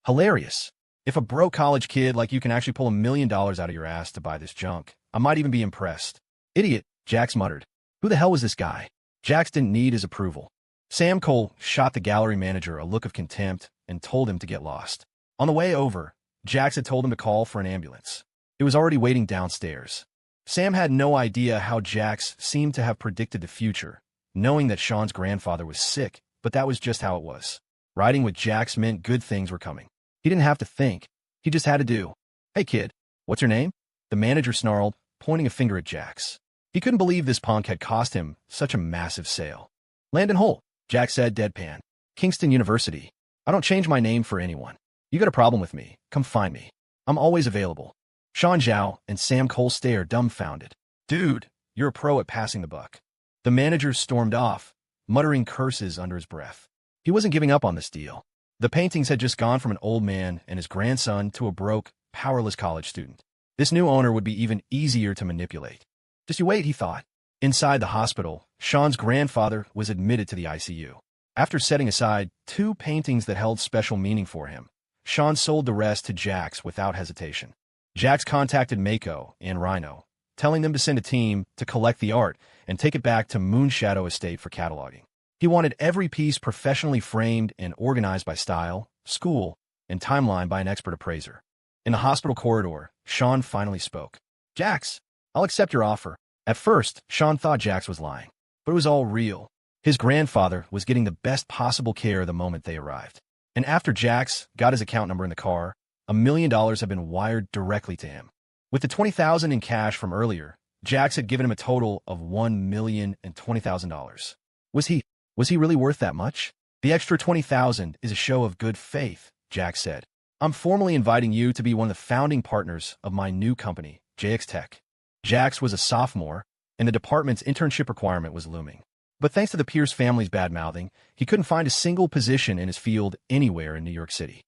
Hilarious. If a broke college kid like you can actually pull $1 million out of your ass to buy this junk, I might even be impressed. Idiot, Jax muttered. Who the hell was this guy? Jax didn't need his approval. Sam Cole shot the gallery manager a look of contempt and told him to get lost. On the way over, Jax had told him to call for an ambulance. It was already waiting downstairs. Sam had no idea how Jax seemed to have predicted the future, knowing that Sean's grandfather was sick, but that was just how it was. Riding with Jax meant good things were coming. He didn't have to think. He just had to do. Hey kid, what's your name? The manager snarled, pointing a finger at Jax. He couldn't believe this punk had cost him such a massive sale. Landon Holt, Jax said deadpan. Kingston University. I don't change my name for anyone. You got a problem with me, come find me. I'm always available. Sean Zhao and Sam Cole stared dumbfounded. Dude, you're a pro at passing the buck. The manager stormed off, muttering curses under his breath. He wasn't giving up on this deal. The paintings had just gone from an old man and his grandson to a broke, powerless college student. This new owner would be even easier to manipulate. Just you wait, he thought. Inside the hospital, Sean's grandfather was admitted to the ICU. After setting aside 2 paintings that held special meaning for him, Sean sold the rest to Jax without hesitation. Jax contacted Mako and Rhino, telling them to send a team to collect the art and take it back to Moonshadow Estate for cataloging. He wanted every piece professionally framed and organized by style, school, and timeline by an expert appraiser. In the hospital corridor, Sean finally spoke. Jax, I'll accept your offer. At first, Sean thought Jax was lying, but it was all real. His grandfather was getting the best possible care the moment they arrived. And after Jax got his account number in the car, $1 million had been wired directly to him. With the $20,000 in cash from earlier, Jax had given him a total of $1,020,000. Was he really worth that much? The extra $20,000 is a show of good faith, Jax said. I'm formally inviting you to be one of the founding partners of my new company, JX Tech. Jax was a sophomore, and the department's internship requirement was looming. But thanks to the Pierce family's bad-mouthing, he couldn't find a single position in his field anywhere in New York City.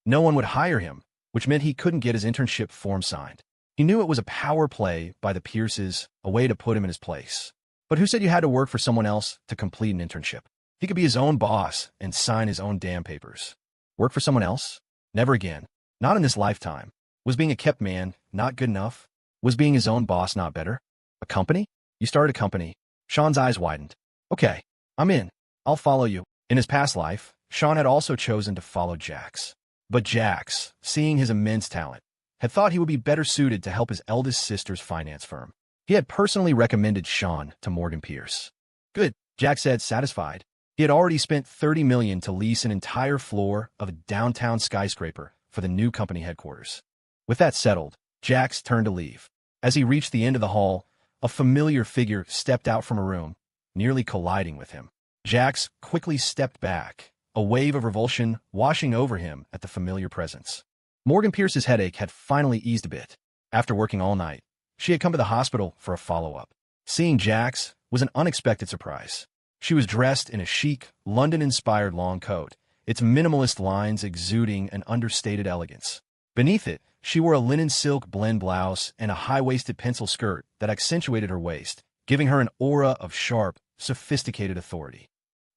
No one would hire him, which meant he couldn't get his internship form signed. He knew it was a power play by the Pierces, a way to put him in his place. But who said you had to work for someone else to complete an internship? He could be his own boss and sign his own damn papers. Work for someone else? Never again. Not in this lifetime. Was being a kept man not good enough? Was being his own boss not better? A company? You started a company. Sean's eyes widened. Okay, I'm in. I'll follow you. In his past life, Sean had also chosen to follow Jax. But Jax, seeing his immense talent, had thought he would be better suited to help his eldest sister's finance firm. He had personally recommended Sean to Morgan Pierce. Good, Jax said, satisfied. He had already spent $30 million to lease an entire floor of a downtown skyscraper for the new company headquarters. With that settled, Jax turned to leave. As he reached the end of the hall, a familiar figure stepped out from a room, nearly colliding with him. Jax quickly stepped back, a wave of revulsion washing over him at the familiar presence. Morgan Pierce's headache had finally eased a bit. After working all night, she had come to the hospital for a follow-up. Seeing Jax was an unexpected surprise. She was dressed in a chic, London-inspired long coat, its minimalist lines exuding an understated elegance. Beneath it, she wore a linen silk blend blouse and a high-waisted pencil skirt that accentuated her waist, giving her an aura of sharp, sophisticated authority.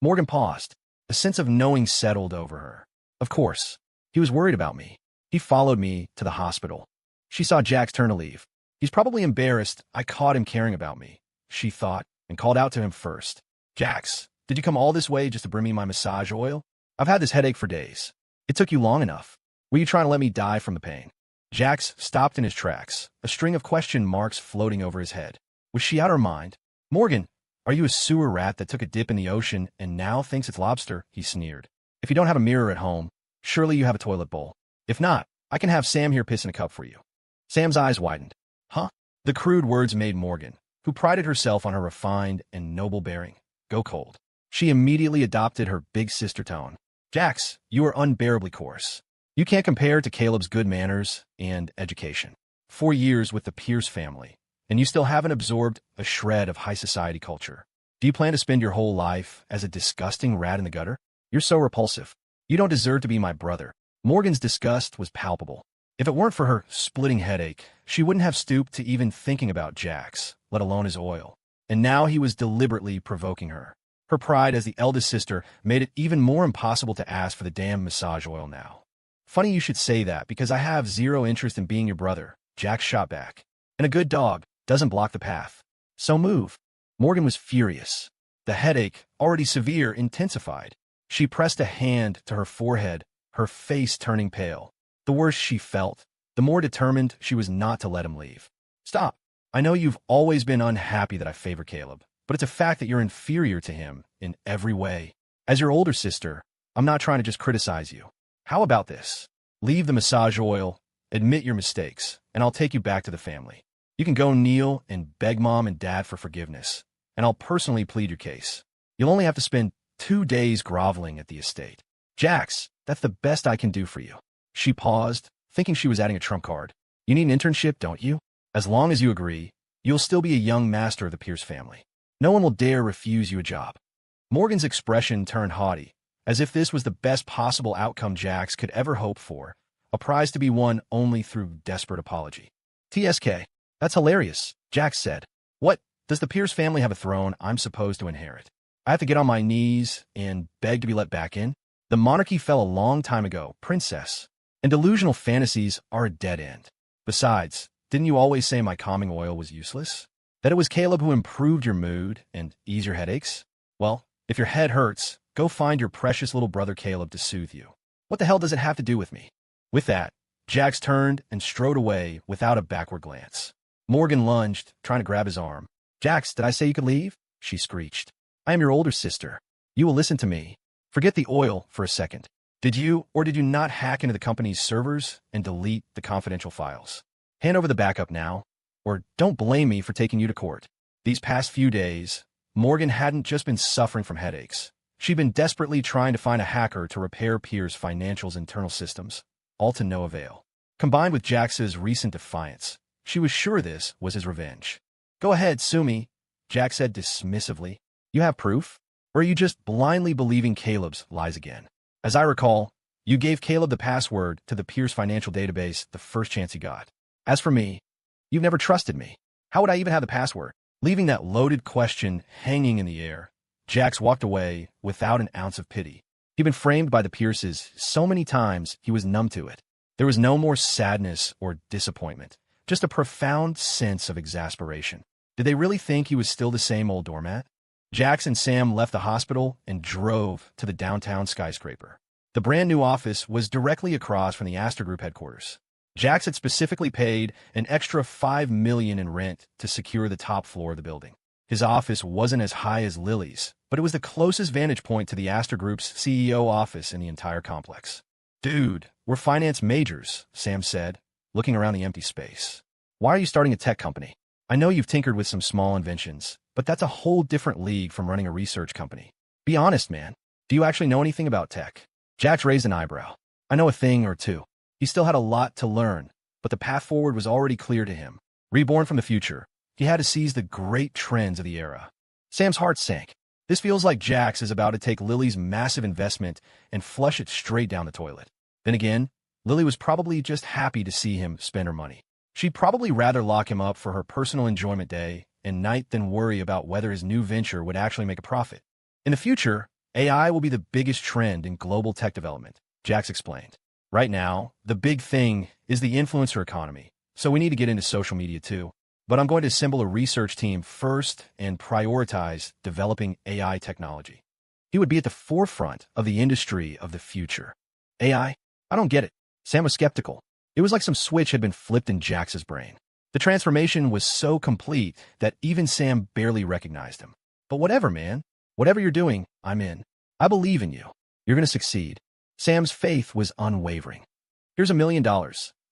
Morgan paused. A sense of knowing settled over her. Of course. He was worried about me. He followed me to the hospital. She saw Jax turn to leave. He's probably embarrassed I caught him caring about me, she thought, and called out to him first. Jax, did you come all this way just to bring me my massage oil? I've had this headache for days. It took you long enough. Were you trying to let me die from the pain? Jax stopped in his tracks, a string of question marks floating over his head. Was she out of her mind? Morgan, are you a sewer rat that took a dip in the ocean and now thinks it's lobster? He sneered. If you don't have a mirror at home, surely you have a toilet bowl. If not, I can have Sam here piss in a cup for you. Sam's eyes widened. Huh? The crude words made Morgan, who prided herself on her refined and noble bearing, go cold. She immediately adopted her big sister tone. Jax, you are unbearably coarse. You can't compare to Caleb's good manners and education. 4 years with the Pierce family, and you still haven't absorbed a shred of high society culture. Do you plan to spend your whole life as a disgusting rat in the gutter? You're so repulsive. You don't deserve to be my brother. Morgan's disgust was palpable. If it weren't for her splitting headache, she wouldn't have stooped to even thinking about Jax, let alone his oil. And now he was deliberately provoking her. Her pride as the eldest sister made it even more impossible to ask for the damn massage oil now. Funny you should say that, because I have zero interest in being your brother, Jax shot back. And a good dog doesn't block the path. So move. Morgan was furious. The headache, already severe, intensified. She pressed a hand to her forehead, her face turning pale. The worse she felt, the more determined she was not to let him leave. Stop. I know you've always been unhappy that I favor Caleb, but it's a fact that you're inferior to him in every way. As your older sister, I'm not trying to just criticize you. How about this? Leave the massage oil, admit your mistakes, and I'll take you back to the family. You can go kneel and beg Mom and Dad for forgiveness, and I'll personally plead your case. You'll only have to spend 2 days groveling at the estate. Jax, that's the best I can do for you. She paused, thinking she was adding a trump card. You need an internship, don't you? As long as you agree, you'll still be a young master of the Pierce family. No one will dare refuse you a job. Morgan's expression turned haughty, as if this was the best possible outcome Jax could ever hope for, a prize to be won only through desperate apology. TSK, that's hilarious, Jax said. What, does the Pierce family have a throne I'm supposed to inherit? I have to get on my knees and beg to be let back in? The monarchy fell a long time ago, princess, and delusional fantasies are a dead end. Besides, didn't you always say my calming oil was useless? That it was Caleb who improved your mood and eased your headaches? Well, if your head hurts, go find your precious little brother Caleb to soothe you. What the hell does it have to do with me? With that, Jax turned and strode away without a backward glance. Morgan lunged, trying to grab his arm. Jax, did I say you could leave? She screeched. I am your older sister. You will listen to me. Forget the oil for a second. Did you or did you not hack into the company's servers and delete the confidential files? Hand over the backup now, or don't blame me for taking you to court. These past few days, Morgan hadn't just been suffering from headaches. She'd been desperately trying to find a hacker to repair Pierce's financial's internal systems, all to no avail. Combined with Jax's recent defiance, she was sure this was his revenge. Go ahead, sue me, Jax said dismissively. You have proof? Or are you just blindly believing Caleb's lies again? As I recall, you gave Caleb the password to the Pierce financial database the first chance he got. As for me, you've never trusted me. How would I even have the password? Leaving that loaded question hanging in the air, Jax walked away without an ounce of pity. He'd been framed by the Pierces so many times he was numb to it. There was no more sadness or disappointment, just a profound sense of exasperation. Did they really think he was still the same old doormat? Jax and Sam left the hospital and drove to the downtown skyscraper. The brand new office was directly across from the Astor Group headquarters. Jax had specifically paid an extra $5 million in rent to secure the top floor of the building. His office wasn't as high as Lily's, but it was the closest vantage point to the Astor Group's CEO office in the entire complex. Dude, we're finance majors, Sam said, looking around the empty space. Why are you starting a tech company? I know you've tinkered with some small inventions, but that's a whole different league from running a research company. Be honest, man. Do you actually know anything about tech? Jax raised an eyebrow. I know a thing or two. He still had a lot to learn, but the path forward was already clear to him. Reborn from the future, he had to seize the great trends of the era. Sam's heart sank. This feels like Jax is about to take Lily's massive investment and flush it straight down the toilet. Then again, Lily was probably just happy to see him spend her money. She'd probably rather lock him up for her personal enjoyment day and night than worry about whether his new venture would actually make a profit. In the future, AI will be the biggest trend in global tech development, Jax explained. Right now, the big thing is the influencer economy, so we need to get into social media too. But I'm going to assemble a research team first and prioritize developing AI technology. He would be at the forefront of the industry of the future. AI? I don't get it. Sam was skeptical. It was like some switch had been flipped in Jax's brain. The transformation was so complete that even Sam barely recognized him. But whatever, man. Whatever you're doing, I'm in. I believe in you. You're going to succeed. Sam's faith was unwavering. Here's $1 million,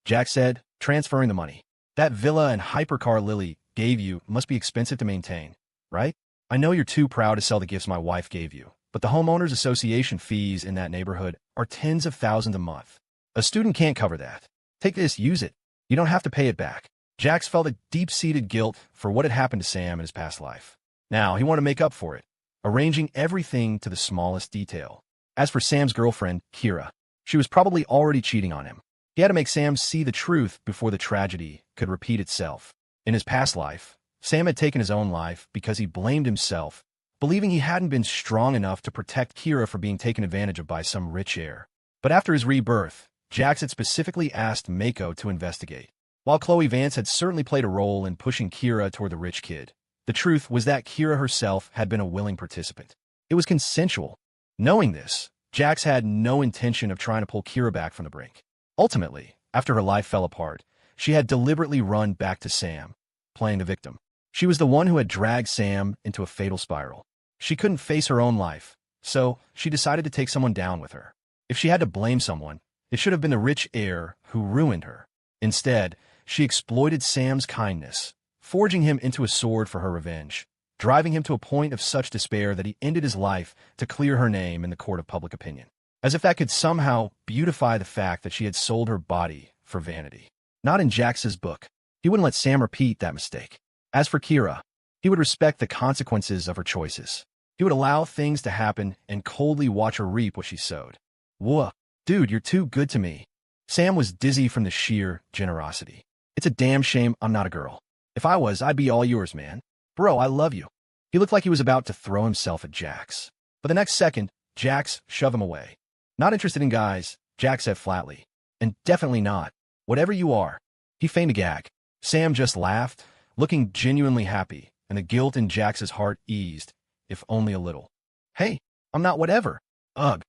Jax said, transferring the money. That villa and hypercar Lily gave you must be expensive to maintain, right? I know you're too proud to sell the gifts my wife gave you, but the homeowners association fees in that neighborhood are tens of thousands a month. A student can't cover that. Take this, use it. You don't have to pay it back. Jax felt a deep-seated guilt for what had happened to Sam in his past life. Now, he wanted to make up for it, arranging everything to the smallest detail. As for Sam's girlfriend, Kira, she was probably already cheating on him. He had to make Sam see the truth before the tragedy could repeat itself. In his past life, Sam had taken his own life because he blamed himself, believing he hadn't been strong enough to protect Kira from being taken advantage of by some rich heir. But after his rebirth, Jax had specifically asked Mako to investigate. While Chloe Vance had certainly played a role in pushing Kira toward the rich kid, the truth was that Kira herself had been a willing participant. It was consensual. Knowing this, Jax had no intention of trying to pull Kira back from the brink. Ultimately, after her life fell apart, she had deliberately run back to Sam, playing the victim. She was the one who had dragged Sam into a fatal spiral. She couldn't face her own life, so she decided to take someone down with her. If she had to blame someone, it should have been the rich heir who ruined her. Instead, she exploited Sam's kindness, forging him into a sword for her revenge, driving him to a point of such despair that he ended his life to clear her name in the court of public opinion. As if that could somehow beautify the fact that she had sold her body for vanity. Not in Jax's book. He wouldn't let Sam repeat that mistake. As for Kira, he would respect the consequences of her choices. He would allow things to happen and coldly watch her reap what she sowed. Whoa, dude, you're too good to me. Sam was dizzy from the sheer generosity. It's a damn shame I'm not a girl. If I was, I'd be all yours, man. Bro, I love you. He looked like he was about to throw himself at Jax. But the next second, Jax shoved him away. Not interested in guys, Jax said flatly. And definitely not. Whatever you are. He feigned a gag. Sam just laughed, looking genuinely happy, and the guilt in Jax's heart eased, if only a little. Hey, I'm not whatever. Ugh.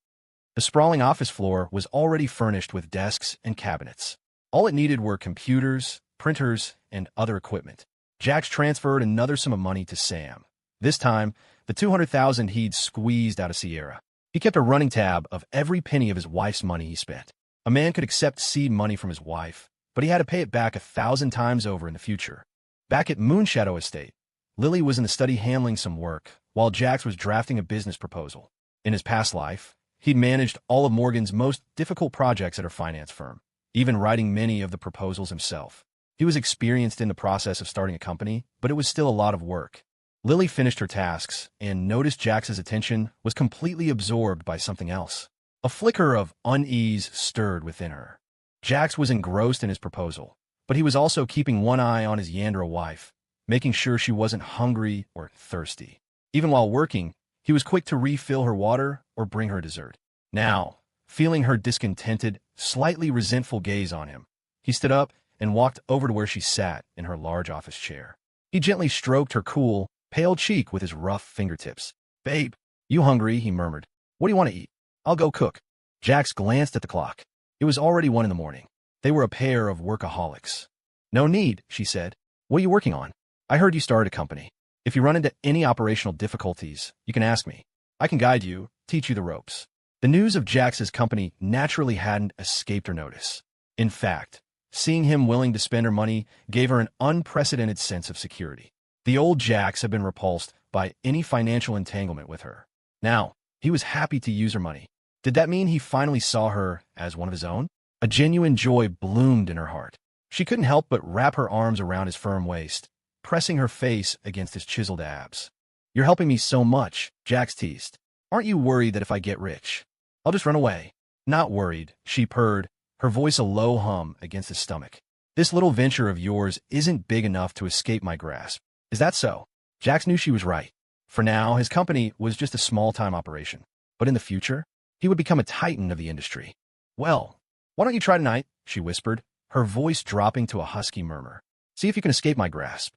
The sprawling office floor was already furnished with desks and cabinets. All it needed were computers, printers, and other equipment. Jax transferred another sum of money to Sam. This time, the $200,000 he'd squeezed out of Sierra. He kept a running tab of every penny of his wife's money he spent. A man could accept seed money from his wife, but he had to pay it back 1,000 times over in the future. Back at Moonshadow Estate, Lily was in the study handling some work, while Jax was drafting a business proposal. In his past life, he'd managed all of Morgan's most difficult projects at her finance firm, even writing many of the proposals himself. He was experienced in the process of starting a company, but it was still a lot of work. Lily finished her tasks and noticed Jax's attention was completely absorbed by something else. A flicker of unease stirred within her. Jax was engrossed in his proposal, but he was also keeping one eye on his Yandra wife, making sure she wasn't hungry or thirsty. Even while working, he was quick to refill her water or bring her dessert. Now, feeling her discontented, slightly resentful gaze on him, he stood up and walked over to where she sat in her large office chair. He gently stroked her cool, pale cheek with his rough fingertips. "Babe, you hungry?" he murmured. "What do you want to eat? I'll go cook." Jax glanced at the clock. It was already 1 a.m. They were a pair of workaholics. "No need," she said. "What are you working on?" "I heard you started a company. If you run into any operational difficulties, you can ask me. I can guide you, teach you the ropes." The news of Jax's company naturally hadn't escaped her notice. In fact, seeing him willing to spend her money gave her an unprecedented sense of security. The old Jax had been repulsed by any financial entanglement with her. Now, he was happy to use her money. Did that mean he finally saw her as one of his own? A genuine joy bloomed in her heart. She couldn't help but wrap her arms around his firm waist, pressing her face against his chiseled abs. "You're helping me so much," Jax teased. "Aren't you worried that if I get rich, I'll just run away?" "Not worried," she purred, her voice a low hum against his stomach. "This little venture of yours isn't big enough to escape my grasp." "Is that so?" Jax knew she was right. For now, his company was just a small-time operation. But in the future, he would become a titan of the industry. "Well, why don't you try tonight?" she whispered, her voice dropping to a husky murmur. "See if you can escape my grasp."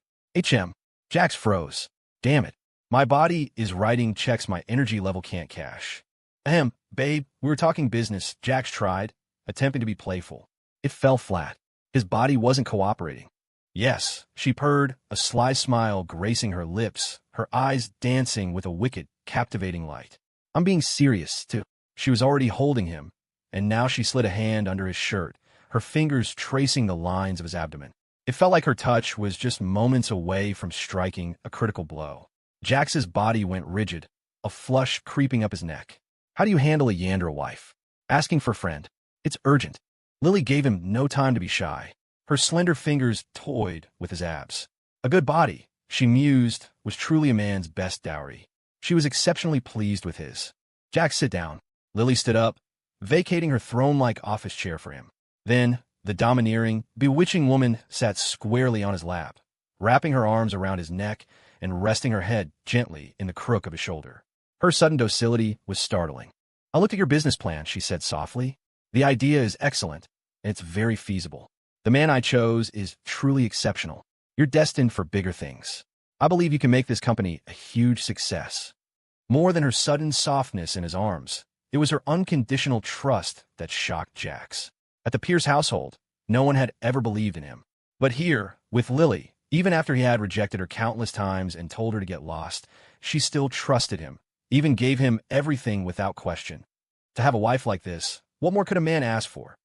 Jax froze. "Damn it. My body is writing checks my energy level can't cash." Babe, we were talking business," Jax tried, attempting to be playful. It fell flat. His body wasn't cooperating. "Yes," she purred, a sly smile gracing her lips, her eyes dancing with a wicked, captivating light. "I'm being serious, too." She was already holding him, and now she slid a hand under his shirt, her fingers tracing the lines of his abdomen. It felt like her touch was just moments away from striking a critical blow. Jax's body went rigid, a flush creeping up his neck. How do you handle a Yandra wife? Asking for friend. It's urgent. Lily gave him no time to be shy. Her slender fingers toyed with his abs. A good body, she mused, was truly a man's best dowry. She was exceptionally pleased with his. Jax, sit down. Lily stood up, vacating her throne-like office chair for him. Then, the domineering, bewitching woman sat squarely on his lap, wrapping her arms around his neck and resting her head gently in the crook of his shoulder. Her sudden docility was startling. I looked at your business plan, she said softly. The idea is excellent, and it's very feasible. The man I chose is truly exceptional. You're destined for bigger things. I believe you can make this company a huge success. More than her sudden softness in his arms, it was her unconditional trust that shocked Jax. At the Pierce household, no one had ever believed in him. But here, with Lily, even after he had rejected her countless times and told her to get lost, she still trusted him, even gave him everything without question. To have a wife like this, what more could a man ask for?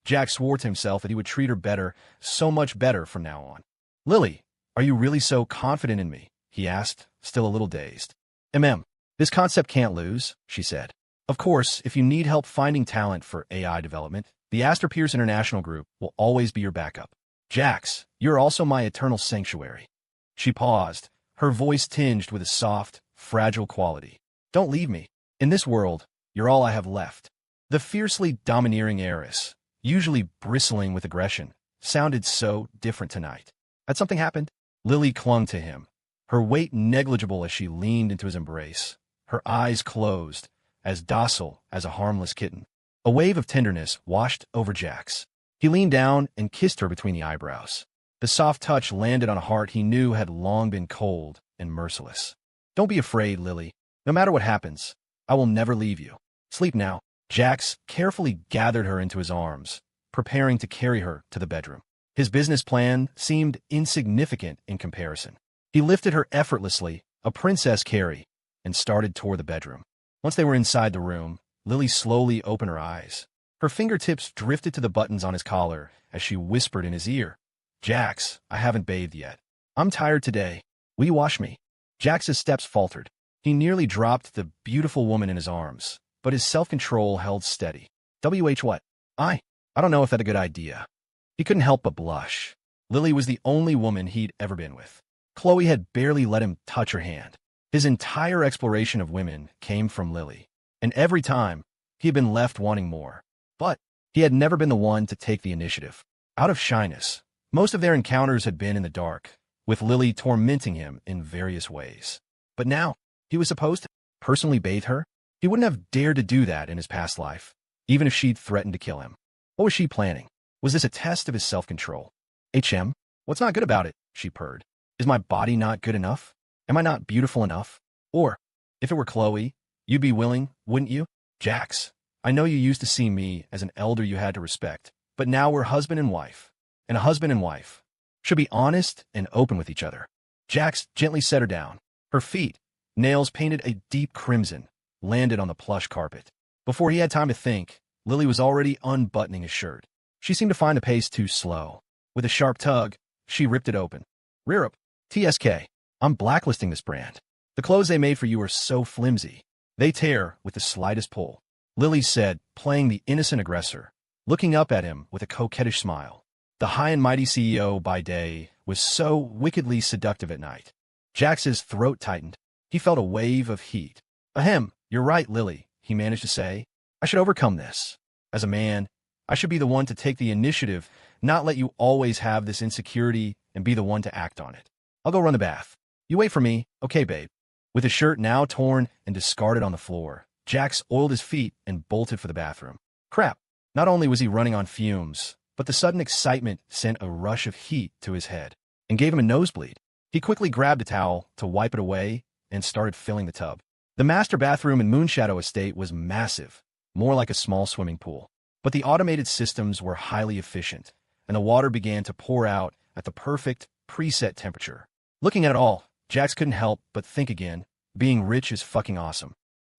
Jax swore to himself that he would treat her better, so much better from now on. Lily, are you really so confident in me? He asked, still a little dazed. This concept can't lose, she said. Of course, if you need help finding talent for AI development, the Astor Pierce International Group will always be your backup. Jax, you're also my eternal sanctuary. She paused, her voice tinged with a soft, fragile quality. Don't leave me. In this world, you're all I have left. The fiercely domineering heiress, usually bristling with aggression, sounded so different tonight. Had something happened? Lily clung to him, her weight negligible as she leaned into his embrace, her eyes closed, as docile as a harmless kitten. A wave of tenderness washed over Jax. He leaned down and kissed her between the eyebrows. The soft touch landed on a heart he knew had long been cold and merciless. Don't be afraid, Lily. No matter what happens, I will never leave you. Sleep now. Jax carefully gathered her into his arms, preparing to carry her to the bedroom. His business plan seemed insignificant in comparison. He lifted her effortlessly, a princess carry, and started toward the bedroom. Once they were inside the room, Lily slowly opened her eyes. Her fingertips drifted to the buttons on his collar as she whispered in his ear, Jax, I haven't bathed yet. I'm tired today. Will you wash me? Jax's steps faltered. He nearly dropped the beautiful woman in his arms, but his self-control held steady. What? I don't know if that's a good idea. He couldn't help but blush. Lily was the only woman he'd ever been with. Chloe had barely let him touch her hand. His entire exploration of women came from Lily, and every time, he had been left wanting more. But he had never been the one to take the initiative. Out of shyness, most of their encounters had been in the dark, with Lily tormenting him in various ways. But now, he was supposed to personally bathe her. He wouldn't have dared to do that in his past life, even if she'd threatened to kill him. What was she planning? Was this a test of his self-control? What's not good about it? She purred. Is my body not good enough? Am I not beautiful enough? Or, if it were Chloe, you'd be willing, wouldn't you? Jax, I know you used to see me as an elder you had to respect, but now we're husband and wife, and a husband and wife should be honest and open with each other. Jax gently set her down. Her feet, nails painted a deep crimson, landed on the plush carpet. Before he had time to think, Lily was already unbuttoning his shirt. She seemed to find the pace too slow. With a sharp tug, she ripped it open. Rear up. TSK. I'm blacklisting this brand. The clothes they made for you are so flimsy. They tear with the slightest pull. Lily said, playing the innocent aggressor, looking up at him with a coquettish smile. The high and mighty CEO by day was so wickedly seductive at night. Jax's throat tightened. He felt a wave of heat. You're right, Lily, he managed to say. I should overcome this. As a man, I should be the one to take the initiative, not let you always have this insecurity and be the one to act on it. I'll go run the bath. You wait for me, okay, babe? With his shirt now torn and discarded on the floor, Jax oiled his feet and bolted for the bathroom. Crap. Not only was he running on fumes, but the sudden excitement sent a rush of heat to his head and gave him a nosebleed. He quickly grabbed a towel to wipe it away and started filling the tub. The master bathroom in Moonshadow Estate was massive, more like a small swimming pool. But the automated systems were highly efficient, and the water began to pour out at the perfect, preset temperature. Looking at it all, Jax couldn't help but think again, being rich is fucking awesome.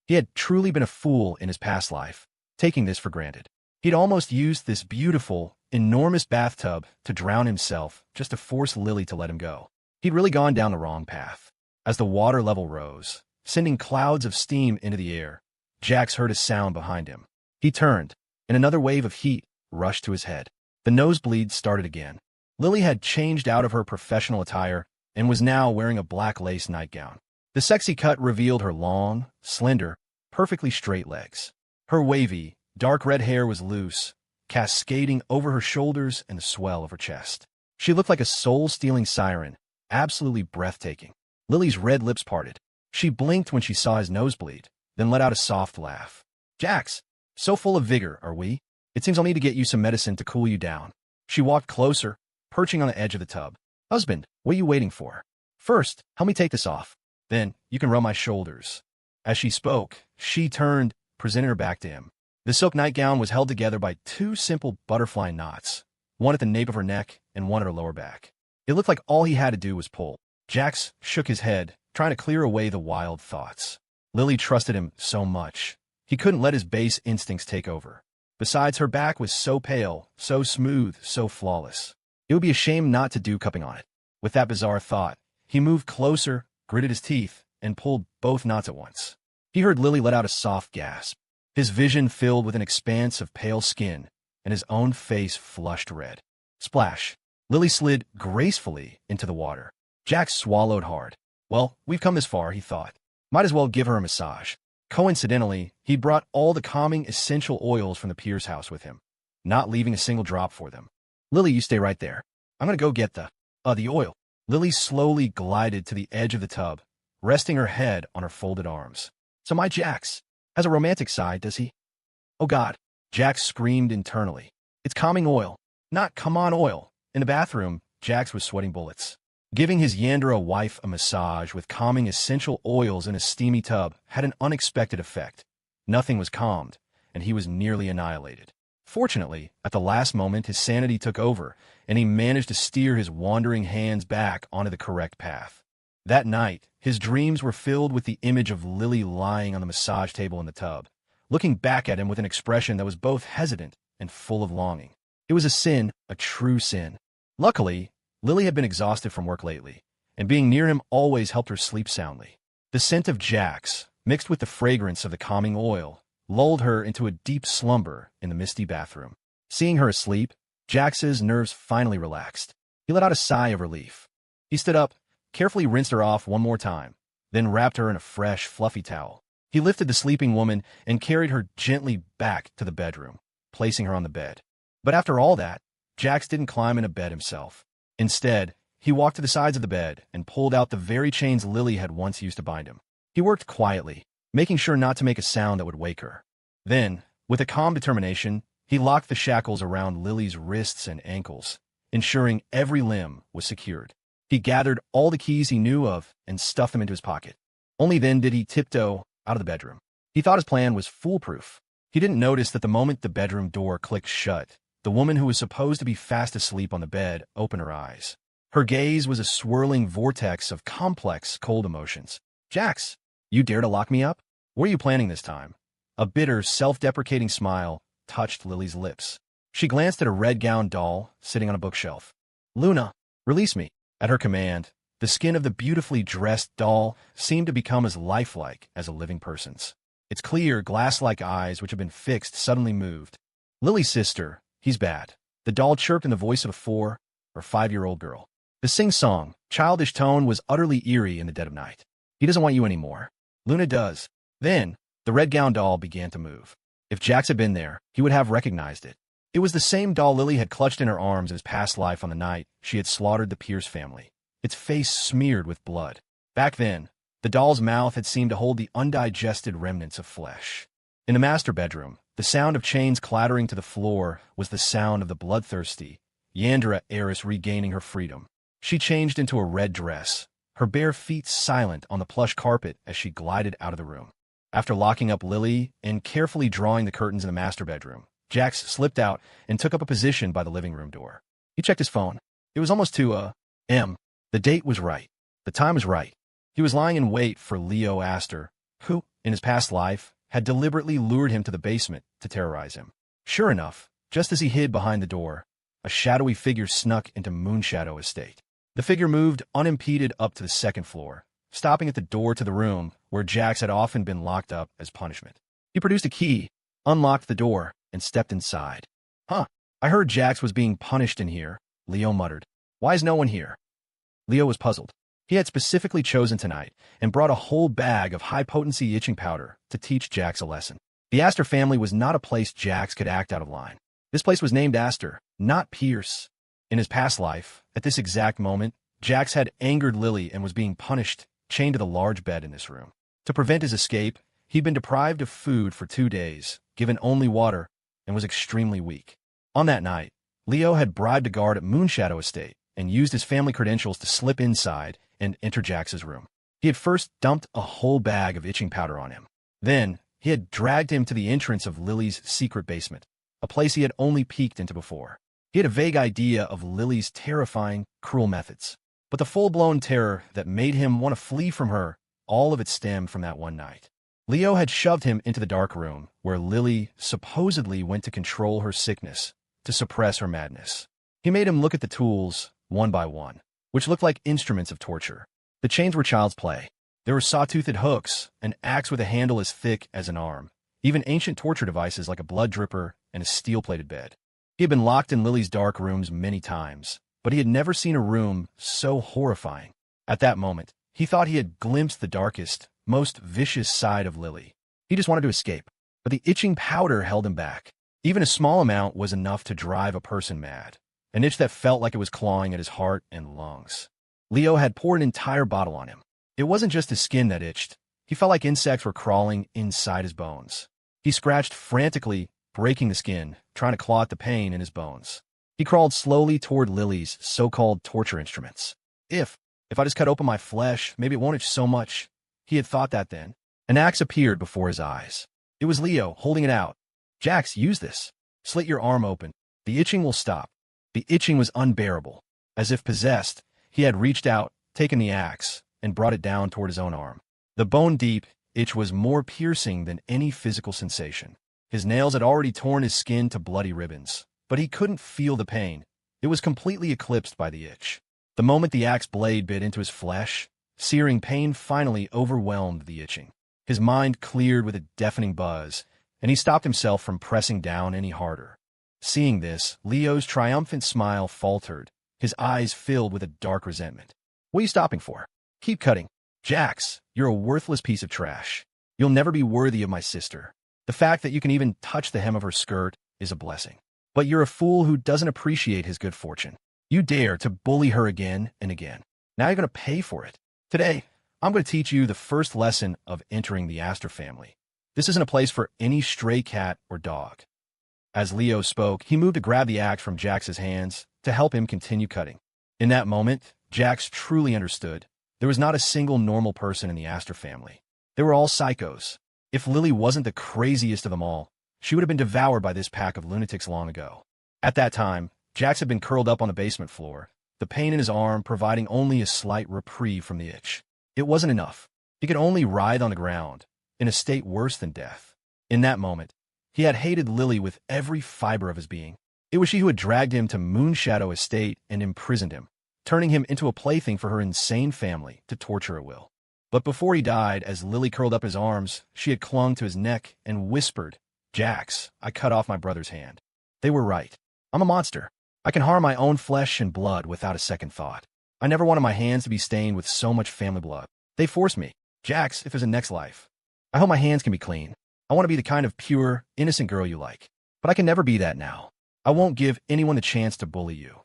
He had truly been a fool in his past life, taking this for granted. He'd almost used this beautiful, enormous bathtub to drown himself just to force Lily to let him go. He'd really gone down the wrong path. As the water level rose, sending clouds of steam into the air, Jax heard a sound behind him. He turned, and another wave of heat rushed to his head. The nosebleeds started again. Lily had changed out of her professional attire and was now wearing a black lace nightgown. The sexy cut revealed her long, slender, perfectly straight legs. Her wavy, dark red hair was loose, cascading over her shoulders and the swell of her chest. She looked like a soul-stealing siren, absolutely breathtaking. Lily's red lips parted. She blinked when she saw his nosebleed, then let out a soft laugh. "Jax, so full of vigor, are we? It seems I'll need to get you some medicine to cool you down." She walked closer, perching on the edge of the tub. "Husband, what are you waiting for? First, help me take this off. Then, you can rub my shoulders." As she spoke, she turned, presenting her back to him. The silk nightgown was held together by two simple butterfly knots, one at the nape of her neck and one at her lower back. It looked like all he had to do was pull. Jax shook his head, trying to clear away the wild thoughts. Lily trusted him so much. He couldn't let his base instincts take over. Besides, her back was so pale, so smooth, so flawless. It would be a shame not to do cupping on it. With that bizarre thought, he moved closer, gritted his teeth, and pulled both knots at once. He heard Lily let out a soft gasp. His vision filled with an expanse of pale skin, and his own face flushed red. Splash! Lily slid gracefully into the water. Jax swallowed hard. Well, we've come this far, he thought. Might as well give her a massage. Coincidentally, he'd brought all the calming essential oils from the Pierce house with him, not leaving a single drop for them. "Lily, you stay right there. I'm gonna go get the oil." Lily slowly glided to the edge of the tub, resting her head on her folded arms. "So my Jax has a romantic side, does he?" "Oh God," Jax screamed internally. "It's calming oil, not come-on oil." In the bathroom, Jax was sweating bullets. Giving his Yandera wife a massage with calming essential oils in a steamy tub had an unexpected effect. Nothing was calmed, and he was nearly annihilated. Fortunately, at the last moment, his sanity took over, and he managed to steer his wandering hands back onto the correct path. That night, his dreams were filled with the image of Lily lying on the massage table in the tub, looking back at him with an expression that was both hesitant and full of longing. It was a sin, a true sin. Luckily, Lily had been exhausted from work lately, and being near him always helped her sleep soundly. The scent of Jax, mixed with the fragrance of the calming oil, lulled her into a deep slumber in the misty bathroom. Seeing her asleep, Jax's nerves finally relaxed. He let out a sigh of relief. He stood up, carefully rinsed her off one more time, then wrapped her in a fresh, fluffy towel. He lifted the sleeping woman and carried her gently back to the bedroom, placing her on the bed. But after all that, Jax didn't climb into bed himself. Instead, he walked to the sides of the bed and pulled out the very chains Lily had once used to bind him. He worked quietly, making sure not to make a sound that would wake her. Then, with a calm determination, he locked the shackles around Lily's wrists and ankles, ensuring every limb was secured. He gathered all the keys he knew of and stuffed them into his pocket. Only then did he tiptoe out of the bedroom. He thought his plan was foolproof. He didn't notice that the moment the bedroom door clicked shut, the woman who was supposed to be fast asleep on the bed opened her eyes. Her gaze was a swirling vortex of complex, cold emotions. "Jax, you dare to lock me up? What are you planning this time?" A bitter, self-deprecating smile touched Lily's lips. She glanced at a red-gowned doll sitting on a bookshelf. "Luna, release me." At her command, the skin of the beautifully dressed doll seemed to become as lifelike as a living person's. Its clear, glass-like eyes, which had been fixed, suddenly moved. "Lily's sister, he's bad," the doll chirped in the voice of a 4- or 5-year-old girl. The sing-song, childish tone was utterly eerie in the dead of night. "He doesn't want you anymore. Luna does." Then, the red-gowned doll began to move. If Jax had been there, he would have recognized it. It was the same doll Lily had clutched in her arms in his past life on the night she had slaughtered the Pierce family, its face smeared with blood. Back then, the doll's mouth had seemed to hold the undigested remnants of flesh. In the master bedroom, the sound of chains clattering to the floor was the sound of the bloodthirsty Heiress regaining her freedom. She changed into a red dress, her bare feet silent on the plush carpet as she glided out of the room. After locking up Lily and carefully drawing the curtains in the master bedroom, Jax slipped out and took up a position by the living room door. He checked his phone. It was almost 2 a.m. The date was right. The time was right. He was lying in wait for Leo Astor, who, in his past life, had deliberately lured him to the basement to terrorize him. Sure enough, just as he hid behind the door, a shadowy figure snuck into Moonshadow Estate. The figure moved unimpeded up to the second floor, stopping at the door to the room where Jax had often been locked up as punishment. He produced a key, unlocked the door, and stepped inside. Huh, I heard Jax was being punished in here, Leo muttered. Why is no one here? Leo was puzzled. He had specifically chosen tonight and brought a whole bag of high-potency itching powder to teach Jax a lesson. The Astor family was not a place Jax could act out of line. This place was named Astor, not Pierce. In his past life, at this exact moment, Jax had angered Lily and was being punished, chained to the large bed in this room. To prevent his escape, he'd been deprived of food for 2 days, given only water, and was extremely weak. On that night, Leo had bribed a guard at Moonshadow Estate and used his family credentials to slip inside and enter Jax's room. He had first dumped a whole bag of itching powder on him. Then, he had dragged him to the entrance of Lily's secret basement, a place he had only peeked into before. He had a vague idea of Lily's terrifying, cruel methods. But the full-blown terror that made him want to flee from her, all of it stemmed from that one night. Leo had shoved him into the dark room, where Lily supposedly went to control her sickness, to suppress her madness. He made him look at the tools, one by one, which looked like instruments of torture. The chains were child's play. There were saw-toothed hooks, an axe with a handle as thick as an arm, even ancient torture devices like a blood dripper and a steel-plated bed. He had been locked in Lily's dark rooms many times, but he had never seen a room so horrifying. At that moment, he thought he had glimpsed the darkest, most vicious side of Lily. He just wanted to escape, but the itching powder held him back. Even a small amount was enough to drive a person mad, an itch that felt like it was clawing at his heart and lungs. Leo had poured an entire bottle on him. It wasn't just his skin that itched. He felt like insects were crawling inside his bones. He scratched frantically, breaking the skin, trying to claw at the pain in his bones. He crawled slowly toward Lily's so-called torture instruments. If I just cut open my flesh, maybe it won't itch so much. He had thought that then. An axe appeared before his eyes. It was Leo, holding it out. Jax, use this. Slit your arm open. The itching will stop. The itching was unbearable. As if possessed, he had reached out, taken the axe, and brought it down toward his own arm. The bone-deep itch was more piercing than any physical sensation. His nails had already torn his skin to bloody ribbons, but he couldn't feel the pain. It was completely eclipsed by the itch. The moment the axe blade bit into his flesh, searing pain finally overwhelmed the itching. His mind cleared with a deafening buzz, and he stopped himself from pressing down any harder. Seeing this, Leo's triumphant smile faltered, his eyes filled with a dark resentment. What are you stopping for? Keep cutting. Jax, you're a worthless piece of trash. You'll never be worthy of my sister. The fact that you can even touch the hem of her skirt is a blessing. But you're a fool who doesn't appreciate his good fortune. You dare to bully her again and again. Now you're going to pay for it. Today, I'm going to teach you the first lesson of entering the Astor family. This isn't a place for any stray cat or dog. As Leo spoke, he moved to grab the axe from Jax's hands to help him continue cutting. In that moment, Jax truly understood. There was not a single normal person in the Astor family. They were all psychos. If Lily wasn't the craziest of them all, she would have been devoured by this pack of lunatics long ago. At that time, Jax had been curled up on the basement floor, the pain in his arm providing only a slight reprieve from the itch. It wasn't enough. He could only writhe on the ground, in a state worse than death. In that moment, he had hated Lily with every fiber of his being. It was she who had dragged him to Moonshadow Estate and imprisoned him, turning him into a plaything for her insane family to torture at will. But before he died, as Lily curled up his arms, she had clung to his neck and whispered, Jax, I cut off my brother's hand. They were right. I'm a monster. I can harm my own flesh and blood without a second thought. I never wanted my hands to be stained with so much family blood. They forced me. Jax, if there's a next life, I hope my hands can be clean. I want to be the kind of pure, innocent girl you like. But I can never be that now. I won't give anyone the chance to bully you.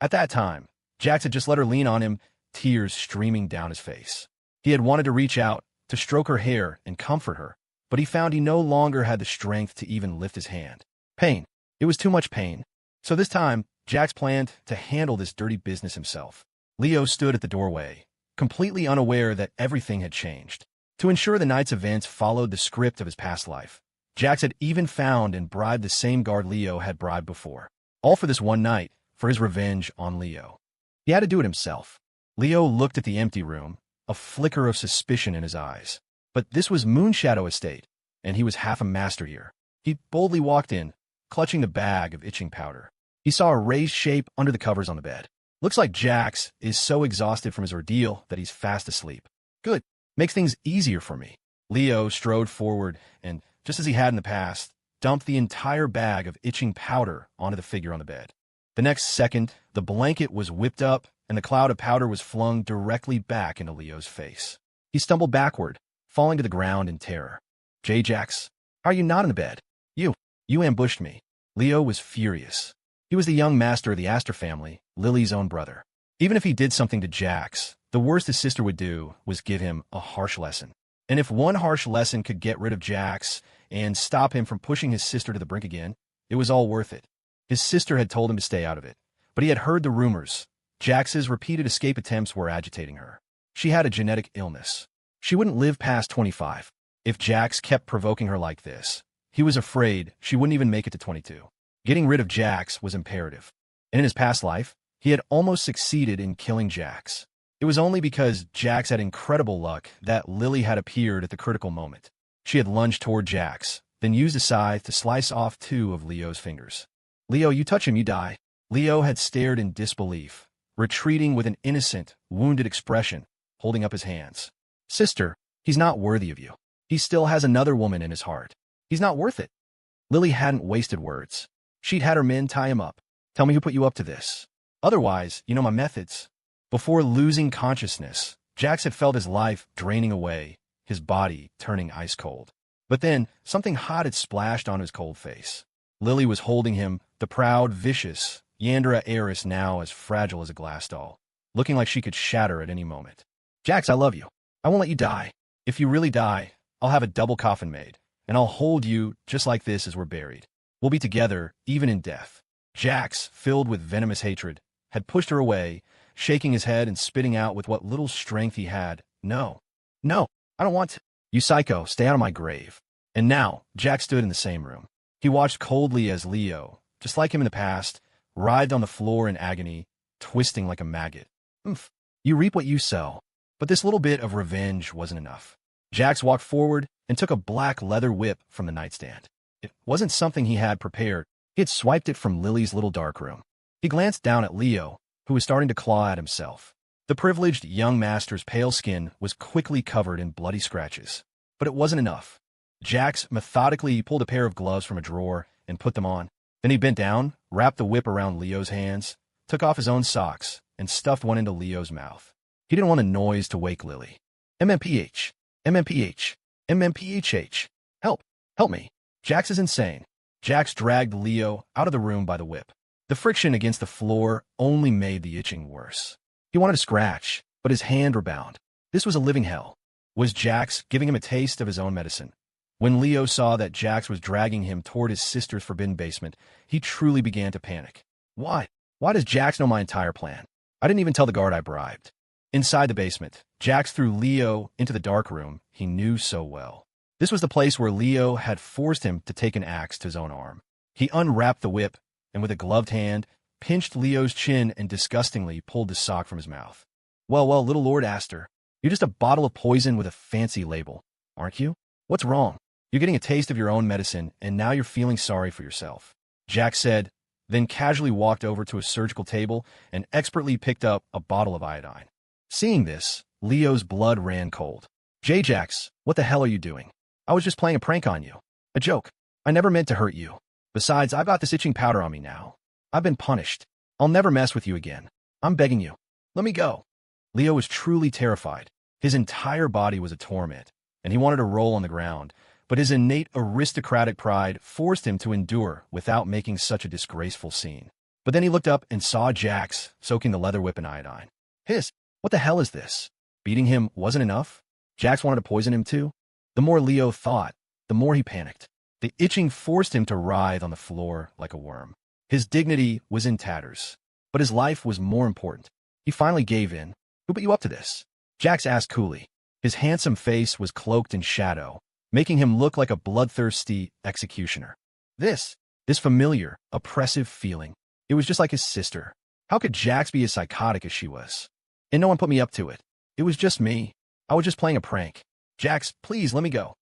At that time, Jax had just let her lean on him, tears streaming down his face. He had wanted to reach out, to stroke her hair and comfort her, but he found he no longer had the strength to even lift his hand. Pain. It was too much pain. So this time, Jax planned to handle this dirty business himself. Leo stood at the doorway, completely unaware that everything had changed. To ensure the night's events followed the script of his past life, Jax had even found and bribed the same guard Leo had bribed before. All for this one night, for his revenge on Leo. He had to do it himself. Leo looked at the empty room, a flicker of suspicion in his eyes. But this was Moonshadow Estate, and he was half a master here. He boldly walked in, clutching the bag of itching powder. He saw a raised shape under the covers on the bed. Looks like Jax is so exhausted from his ordeal that he's fast asleep. Good. Makes things easier for me. Leo strode forward and, just as he had in the past, dumped the entire bag of itching powder onto the figure on the bed. The next second, the blanket was whipped up and the cloud of powder was flung directly back into Leo's face. He stumbled backward, falling to the ground in terror. Jax, how are you not in the bed? You ambushed me. Leo was furious. He was the young master of the Astor family, Lily's own brother. Even if he did something to Jax, the worst his sister would do was give him a harsh lesson. And if one harsh lesson could get rid of Jax and stop him from pushing his sister to the brink again, it was all worth it. His sister had told him to stay out of it, but he had heard the rumors. Jax's repeated escape attempts were agitating her. She had a genetic illness. She wouldn't live past 25. If Jax kept provoking her like this, he was afraid she wouldn't even make it to 22. Getting rid of Jax was imperative. And in his past life, he had almost succeeded in killing Jax. It was only because Jax had incredible luck that Lily had appeared at the critical moment. She had lunged toward Jax, then used a scythe to slice off 2 of Leo's fingers. Leo, you touch him, you die. Leo had stared in disbelief, retreating with an innocent, wounded expression, holding up his hands. Sister, he's not worthy of you. He still has another woman in his heart. He's not worth it. Lily hadn't wasted words. She'd had her men tie him up. Tell me who put you up to this. Otherwise, you know my methods. Before losing consciousness, Jax had felt his life draining away, his body turning ice cold. But then, something hot had splashed on his cold face. Lily was holding him, the proud, vicious Heiress, now as fragile as a glass doll, looking like she could shatter at any moment. Jax, I love you. I won't let you die. If you really die, I'll have a double coffin made, and I'll hold you just like this as we're buried. We'll be together, even in death. Jax, filled with venomous hatred, had pushed her away, shaking his head and spitting out with what little strength he had. No, I don't want to. You psycho, stay out of my grave. And now, Jax stood in the same room. He watched coldly as Leo, just like him in the past, writhed on the floor in agony, twisting like a maggot. You reap what you sow. But this little bit of revenge wasn't enough. Jax walked forward and took a black leather whip from the nightstand. It wasn't something he had prepared. He had swiped it from Lily's little darkroom. He glanced down at Leo, who was starting to claw at himself. The privileged young master's pale skin was quickly covered in bloody scratches. But it wasn't enough. Jax methodically pulled a pair of gloves from a drawer and put them on. Then he bent down, wrapped the whip around Leo's hands, took off his own socks, and stuffed one into Leo's mouth. He didn't want a noise to wake Lily. MMPH. MMPH. MMPHH. Help me. Jax is insane. Jax dragged Leo out of the room by the whip. The friction against the floor only made the itching worse. He wanted to scratch, but his hand were bound. This was a living hell. Was Jax giving him a taste of his own medicine? When Leo saw that Jax was dragging him toward his sister's forbidden basement, he truly began to panic. Why? Why does Jax know my entire plan? I didn't even tell the guard I bribed. Inside the basement, Jax threw Leo into the dark room he knew so well. This was the place where Leo had forced him to take an axe to his own arm. He unwrapped the whip, and with a gloved hand, pinched Leo's chin and disgustingly pulled the sock from his mouth. Well, little Lord Astor, you're just a bottle of poison with a fancy label, aren't you? What's wrong? You're getting a taste of your own medicine, and now you're feeling sorry for yourself, Jax said, then casually walked over to a surgical table and expertly picked up a bottle of iodine. Seeing this, Leo's blood ran cold. Jax, what the hell are you doing? I was just playing a prank on you. A joke. I never meant to hurt you. Besides, I've got this itching powder on me now. I've been punished. I'll never mess with you again. I'm begging you. Let me go. Leo was truly terrified. His entire body was a torment, and he wanted to roll on the ground, but his innate aristocratic pride forced him to endure without making such a disgraceful scene. But then he looked up and saw Jax soaking the leather whip in iodine. What the hell is this? Beating him wasn't enough? Jax wanted to poison him too? The more Leo thought, the more he panicked. The itching forced him to writhe on the floor like a worm. His dignity was in tatters, but his life was more important. He finally gave in. Who put you up to this? Jax asked coolly. His handsome face was cloaked in shadow, making him look like a bloodthirsty executioner. This familiar, oppressive feeling. It was just like his sister. How could Jax be as psychotic as she was? And no one put me up to it. It was just me. I was just playing a prank. Jax, please let me go.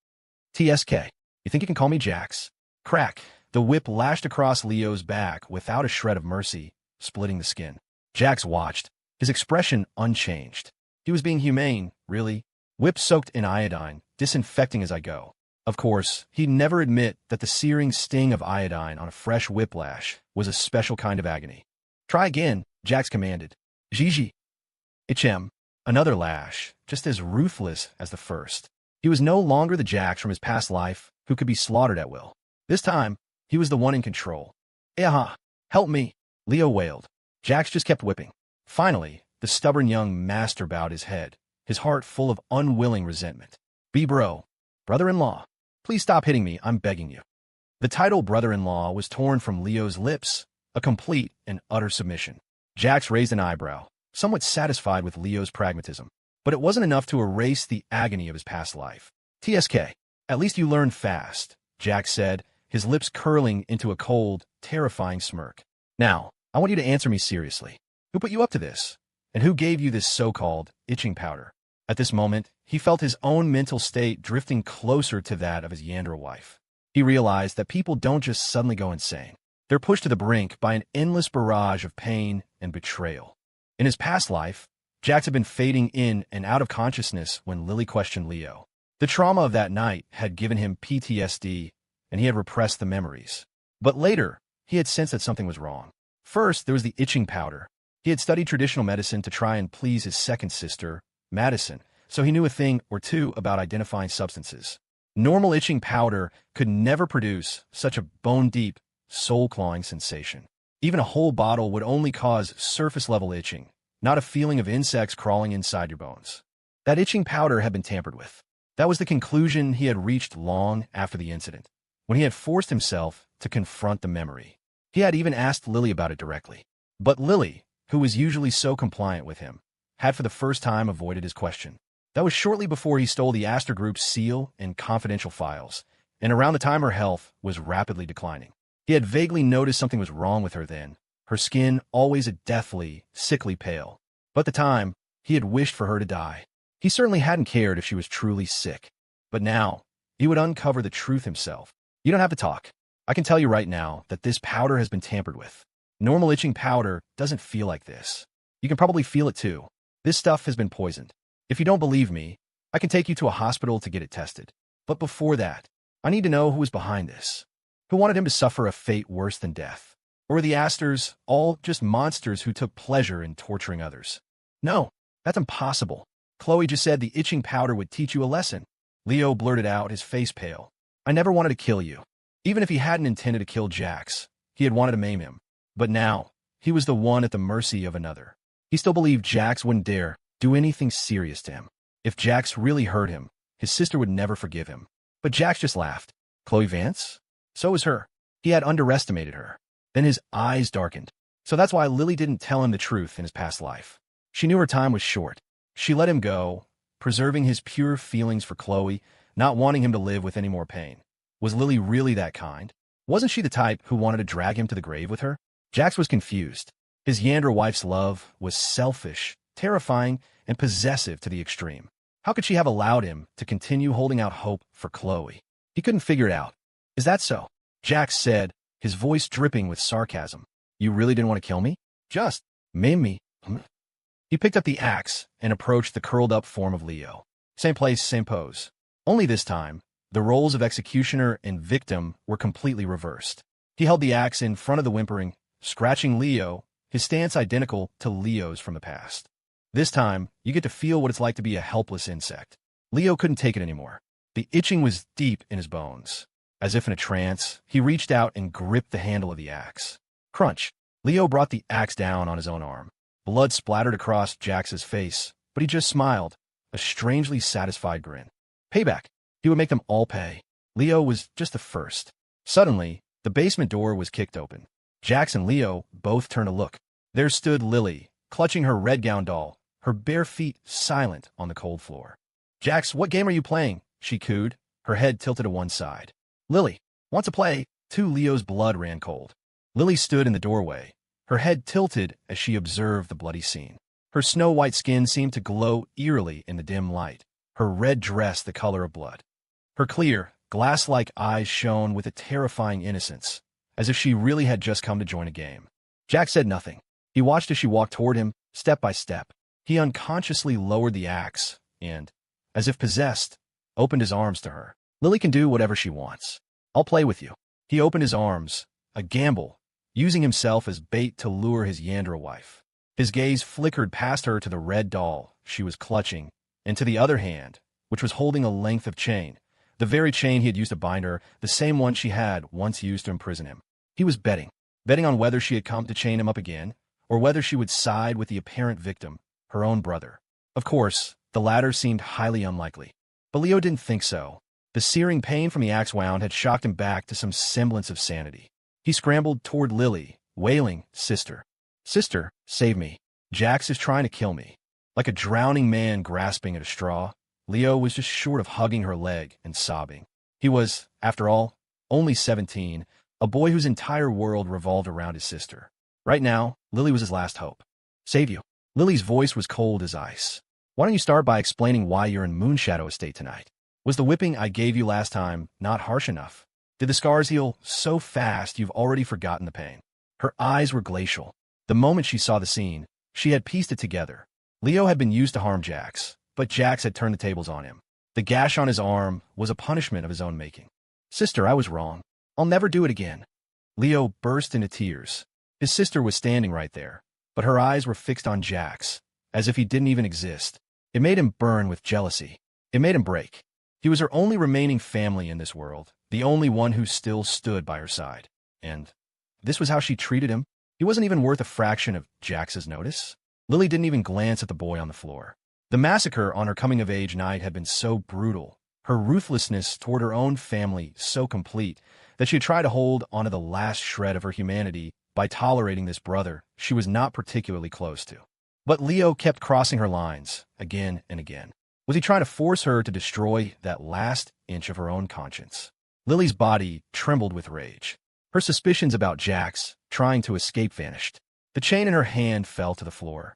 TSK. You think you can call me Jax? Crack. The whip lashed across Leo's back without a shred of mercy, splitting the skin. Jax watched, his expression unchanged. He was being humane, really. whip soaked in iodine, disinfecting as I go. Of course, he'd never admit that the searing sting of iodine on a fresh whiplash was a special kind of agony. Try again, Jax commanded. Gigi. Hm. Another lash, just as ruthless as the first. He was no longer the Jax from his past life who could be slaughtered at will. This time, he was the one in control. Aha! Help me! Leo wailed. Jax just kept whipping. Finally, the stubborn young master bowed his head, his heart full of unwilling resentment. Bro, brother-in-law, please stop hitting me, I'm begging you. The title brother-in-law was torn from Leo's lips, a complete and utter submission. Jax raised an eyebrow, somewhat satisfied with Leo's pragmatism. But it wasn't enough to erase the agony of his past life. TSK, at least you learned fast, Jax said, his lips curling into a cold, terrifying smirk. Now, I want you to answer me seriously. Who put you up to this? And who gave you this so-called itching powder? At this moment, he felt his own mental state drifting closer to that of his Yandra wife. He realized that people don't just suddenly go insane. They're pushed to the brink by an endless barrage of pain and betrayal. In his past life, Jax had been fading in and out of consciousness when Lily questioned Leo. The trauma of that night had given him PTSD, and he had repressed the memories. But later, he had sensed that something was wrong. First, there was the itching powder. He had studied traditional medicine to try and please his second sister, Madison, so he knew a thing or two about identifying substances. Normal itching powder could never produce such a bone-deep, soul-clawing sensation. Even a whole bottle would only cause surface-level itching, not a feeling of insects crawling inside your bones. That itching powder had been tampered with. That was the conclusion he had reached long after the incident, when he had forced himself to confront the memory. He had even asked Lily about it directly. But Lily, who was usually so compliant with him, had for the first time avoided his question. That was shortly before he stole the Astor Group's seal and confidential files, and around the time her health was rapidly declining. He had vaguely noticed something was wrong with her then, her skin always a deathly, sickly pale. But at the time, he had wished for her to die. He certainly hadn't cared if she was truly sick. But now, he would uncover the truth himself. You don't have to talk. I can tell you right now that this powder has been tampered with. Normal itching powder doesn't feel like this. You can probably feel it too. This stuff has been poisoned. If you don't believe me, I can take you to a hospital to get it tested. But before that, I need to know who was behind this. Who wanted him to suffer a fate worse than death? Or were the Astors all just monsters who took pleasure in torturing others? No, that's impossible. Chloe just said the itching powder would teach you a lesson. Leo blurted out, his face pale. I never wanted to kill you. Even if he hadn't intended to kill Jax, he had wanted to maim him. But now, he was the one at the mercy of another. He still believed Jax wouldn't dare do anything serious to him. If Jax really hurt him, his sister would never forgive him. But Jax just laughed. Chloe Vance? So was her. He had underestimated her. Then his eyes darkened. So that's why Lily didn't tell him the truth in his past life. She knew her time was short. She let him go, preserving his pure feelings for Chloe, not wanting him to live with any more pain. Was Lily really that kind? Wasn't she the type who wanted to drag him to the grave with her? Jax was confused. His Yandra wife's love was selfish, terrifying, and possessive to the extreme. How could she have allowed him to continue holding out hope for Chloe? He couldn't figure it out. Is that so? Jax said, his voice dripping with sarcasm. You really didn't want to kill me? Just maim me. He picked up the axe and approached the curled-up form of Leo. Same place, same pose. Only this time, the roles of executioner and victim were completely reversed. He held the axe in front of the whimpering, scratching Leo, his stance identical to Leo's from the past. This time, you get to feel what it's like to be a helpless insect. Leo couldn't take it anymore. The itching was deep in his bones. As if in a trance, he reached out and gripped the handle of the axe. Crunch. Leo brought the axe down on his own arm. Blood splattered across Jax's face, but he just smiled, a strangely satisfied grin. Payback. He would make them all pay. Leo was just the first. Suddenly, the basement door was kicked open. Jax and Leo both turned to look. There stood Lily, clutching her red gown doll, her bare feet silent on the cold floor. Jax, what game are you playing? She cooed, her head tilted to one side. Lily, want to play? Too. Leo's blood ran cold. Lily stood in the doorway, her head tilted as she observed the bloody scene. Her snow-white skin seemed to glow eerily in the dim light, her red dress the color of blood. Her clear, glass-like eyes shone with a terrifying innocence, as if she really had just come to join a game. Jax said nothing. He watched as she walked toward him, step by step. He unconsciously lowered the axe and, as if possessed, opened his arms to her. Lily can do whatever she wants. I'll play with you. He opened his arms, a gamble, using himself as bait to lure his Yandra wife. His gaze flickered past her to the red doll she was clutching, and to the other hand, which was holding a length of chain, the very chain he had used to bind her, the same one she had once used to imprison him. He was betting on whether she had come to chain him up again, or whether she would side with the apparent victim, her own brother. Of course, the latter seemed highly unlikely. But Leo didn't think so. The searing pain from the axe wound had shocked him back to some semblance of sanity. He scrambled toward Lily, wailing, "Sister. Sister, save me. Jax is trying to kill me." Like a drowning man grasping at a straw, Leo was just short of hugging her leg and sobbing. He was, after all, only 17, a boy whose entire world revolved around his sister. Right now, Lily was his last hope. "Save you." Lily's voice was cold as ice. "Why don't you start by explaining why you're in Moonshadow Estate tonight? Was the whipping I gave you last time not harsh enough? Did the scars heal so fast you've already forgotten the pain?" Her eyes were glacial. The moment she saw the scene, she had pieced it together. Leo had been used to harm Jax, but Jax had turned the tables on him. The gash on his arm was a punishment of his own making. "Sister, I was wrong. I'll never do it again." Leo burst into tears. His sister was standing right there, but her eyes were fixed on Jax, as if he didn't even exist. It made him burn with jealousy. It made him break. He was her only remaining family in this world, the only one who still stood by her side. And this was how she treated him? He wasn't even worth a fraction of Jax's notice. Lily didn't even glance at the boy on the floor. The massacre on her coming-of-age night had been so brutal, her ruthlessness toward her own family so complete, that she had tried to hold onto the last shred of her humanity by tolerating this brother she was not particularly close to. But Leo kept crossing her lines, again and again. Was he trying to force her to destroy that last inch of her own conscience? Lily's body trembled with rage. Her suspicions about Jax trying to escape vanished. The chain in her hand fell to the floor,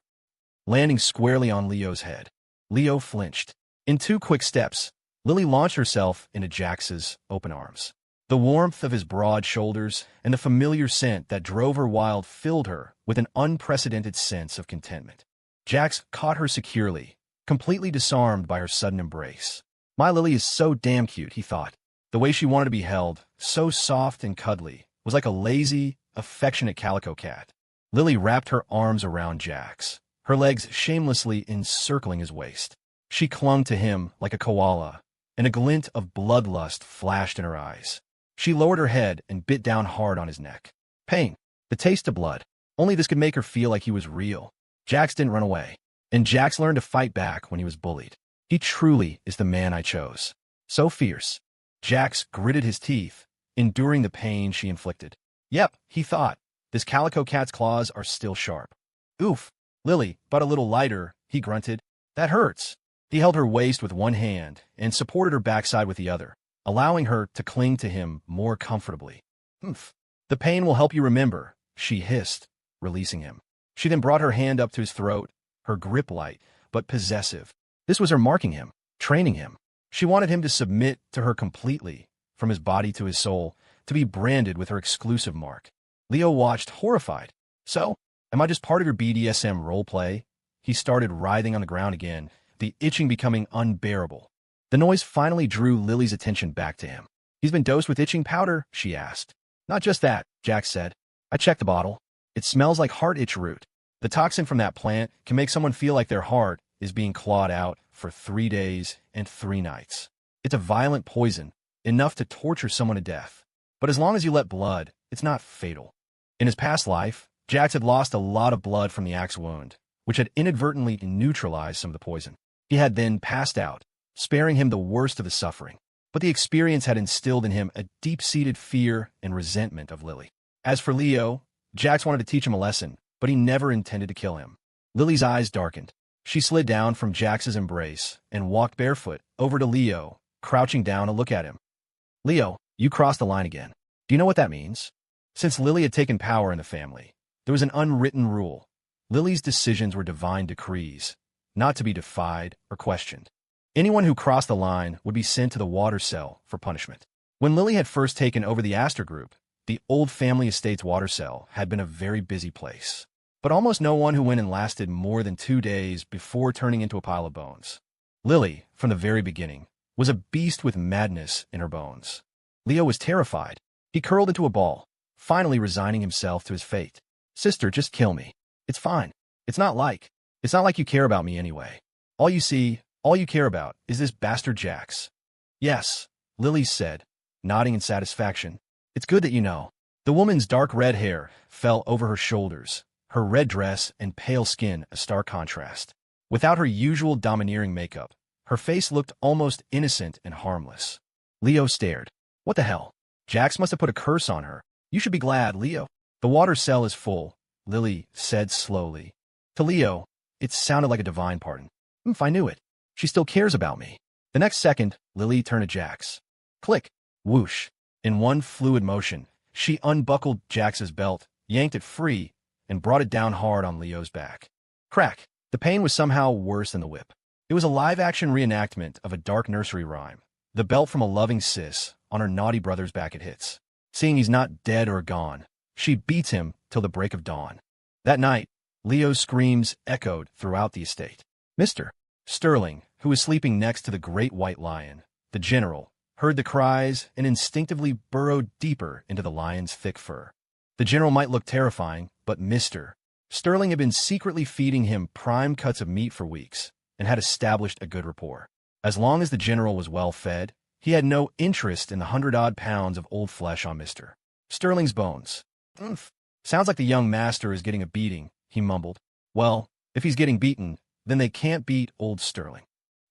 landing squarely on Leo's head. Leo flinched. In 2 quick steps, Lily launched herself into Jax's open arms. The warmth of his broad shoulders and the familiar scent that drove her wild filled her with an unprecedented sense of contentment. Jax caught her securely, completely disarmed by her sudden embrace. "My Lily is so damn cute," he thought. The way she wanted to be held, so soft and cuddly, was like a lazy, affectionate calico cat. Lily wrapped her arms around Jax, her legs shamelessly encircling his waist. She clung to him like a koala, and a glint of bloodlust flashed in her eyes. She lowered her head and bit down hard on his neck. Pain, the taste of blood. Only this could make her feel like he was real. Jax didn't run away, and Jax learned to fight back when he was bullied. "He truly is the man I chose. So fierce." Jax gritted his teeth, enduring the pain she inflicted. "Yep," he thought, "this calico cat's claws are still sharp." "Oof, Lily, but a little lighter," he grunted. "That hurts." He held her waist with one hand and supported her backside with the other, allowing her to cling to him more comfortably. "Humph. The pain will help you remember," she hissed, releasing him. She then brought her hand up to his throat, her grip light, but possessive. This was her marking him, training him. She wanted him to submit to her completely, from his body to his soul, to be branded with her exclusive mark. Leo watched, horrified. "So, am I just part of your BDSM roleplay?" He started writhing on the ground again, the itching becoming unbearable. The noise finally drew Lily's attention back to him. "He's been dosed with itching powder?" she asked. "Not just that," Jax said. "I checked the bottle. It smells like heart itch root. The toxin from that plant can make someone feel like their heart is being clawed out for 3 days and 3 nights. It's a violent poison, enough to torture someone to death. But as long as you let blood, it's not fatal." In his past life, Jax had lost a lot of blood from the axe wound, which had inadvertently neutralized some of the poison. He had then passed out, sparing him the worst of the suffering. But the experience had instilled in him a deep-seated fear and resentment of Lily. As for Leo, Jax wanted to teach him a lesson, but he never intended to kill him. Lily's eyes darkened. She slid down from Jax's embrace and walked barefoot over to Leo, crouching down to look at him. "Leo, you crossed the line again. Do you know what that means?" Since Lily had taken power in the family, there was an unwritten rule. Lily's decisions were divine decrees, not to be defied or questioned. Anyone who crossed the line would be sent to the water cell for punishment. When Lily had first taken over the Astor Group, the old family estate's water cell had been a very busy place. But almost no one who went in lasted more than 2 days before turning into a pile of bones. Lily, from the very beginning, was a beast with madness in her bones. Leo was terrified. He curled into a ball, finally resigning himself to his fate. Sister, just kill me. It's fine. It's not like you care about me anyway. All you care about is this bastard Jax. Yes, Lily said, nodding in satisfaction. It's good that you know. The woman's dark red hair fell over her shoulders, her red dress and pale skin a stark contrast. Without her usual domineering makeup, her face looked almost innocent and harmless. Leo stared. What the hell? Jax must have put a curse on her. You should be glad, Leo. The water cell is full, Lily said slowly. To Leo, it sounded like a divine pardon. If I knew it. She still cares about me. The next second, Lily turned to Jax. Click. Whoosh. In one fluid motion, she unbuckled Jax's belt, yanked it free, and brought it down hard on Leo's back. Crack. The pain was somehow worse than the whip. It was a live-action reenactment of a dark nursery rhyme. The belt from a loving sis on her naughty brother's back it hits. Seeing he's not dead or gone, she beats him till the break of dawn. That night, Leo's screams echoed throughout the estate. Mr. Sterling, who was sleeping next to the great white lion, the general, heard the cries and instinctively burrowed deeper into the lion's thick fur. The general might look terrifying, but Mr. Sterling had been secretly feeding him prime cuts of meat for weeks and had established a good rapport. As long as the general was well fed, he had no interest in the 100-odd pounds of old flesh on Mr. Sterling's bones. Sounds like the young master is getting a beating, he mumbled. Well, if he's getting beaten, then they can't beat old Sterling.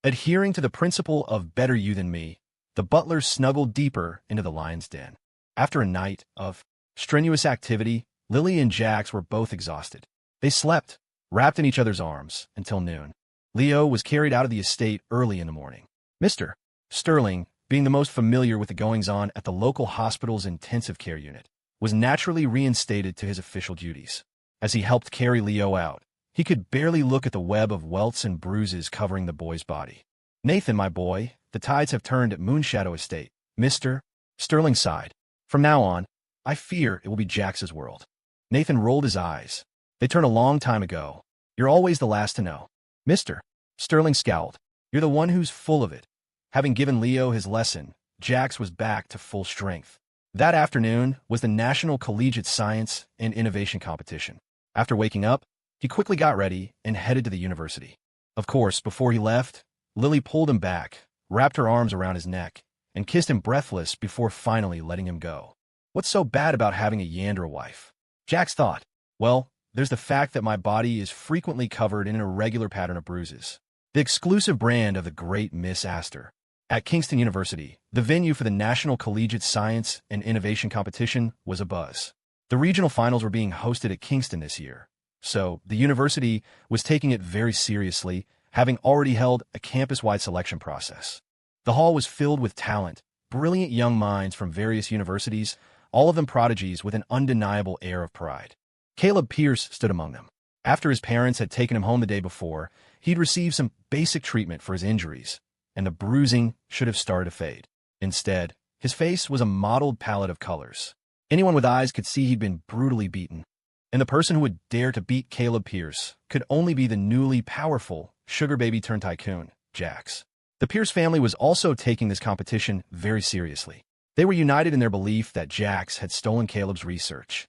Adhering to the principle of better you than me, the butler snuggled deeper into the lion's den. After a night of strenuous activity, Lily and Jax were both exhausted. They slept, wrapped in each other's arms, until noon. Leo was carried out of the estate early in the morning. Mr. Sterling, being the most familiar with the goings-on at the local hospital's intensive care unit, was naturally reinstated to his official duties. As he helped carry Leo out, he could barely look at the web of welts and bruises covering the boy's body. Nathan, my boy, the tides have turned at Moonshadow Estate. Mr. Sterling sighed. From now on, I fear it will be Jax's world. Nathan rolled his eyes. They turned a long time ago. You're always the last to know. Mr. Sterling scowled. You're the one who's full of it. Having given Leo his lesson, Jax was back to full strength. That afternoon was the National Collegiate Science and Innovation Competition. After waking up, he quickly got ready and headed to the university. Of course, before he left, Lily pulled him back, wrapped her arms around his neck, and kissed him breathless before finally letting him go. What's so bad about having a Yandra wife? Jax thought. Well, there's the fact that my body is frequently covered in an irregular pattern of bruises. The exclusive brand of the great Miss Astor. At Kingston University, the venue for the National Collegiate Science and Innovation Competition was abuzz. The regional finals were being hosted at Kingston this year, so the university was taking it very seriously, having already held a campus-wide selection process. The hall was filled with talent, brilliant young minds from various universities, all of them prodigies with an undeniable air of pride. Caleb Pierce stood among them. After his parents had taken him home the day before, he'd received some basic treatment for his injuries, and the bruising should have started to fade. Instead, his face was a mottled palette of colors. Anyone with eyes could see he'd been brutally beaten, and the person who would dare to beat Caleb Pierce could only be the newly powerful sugar baby turned tycoon, Jax. The Pierce family was also taking this competition very seriously. They were united in their belief that Jax had stolen Caleb's research.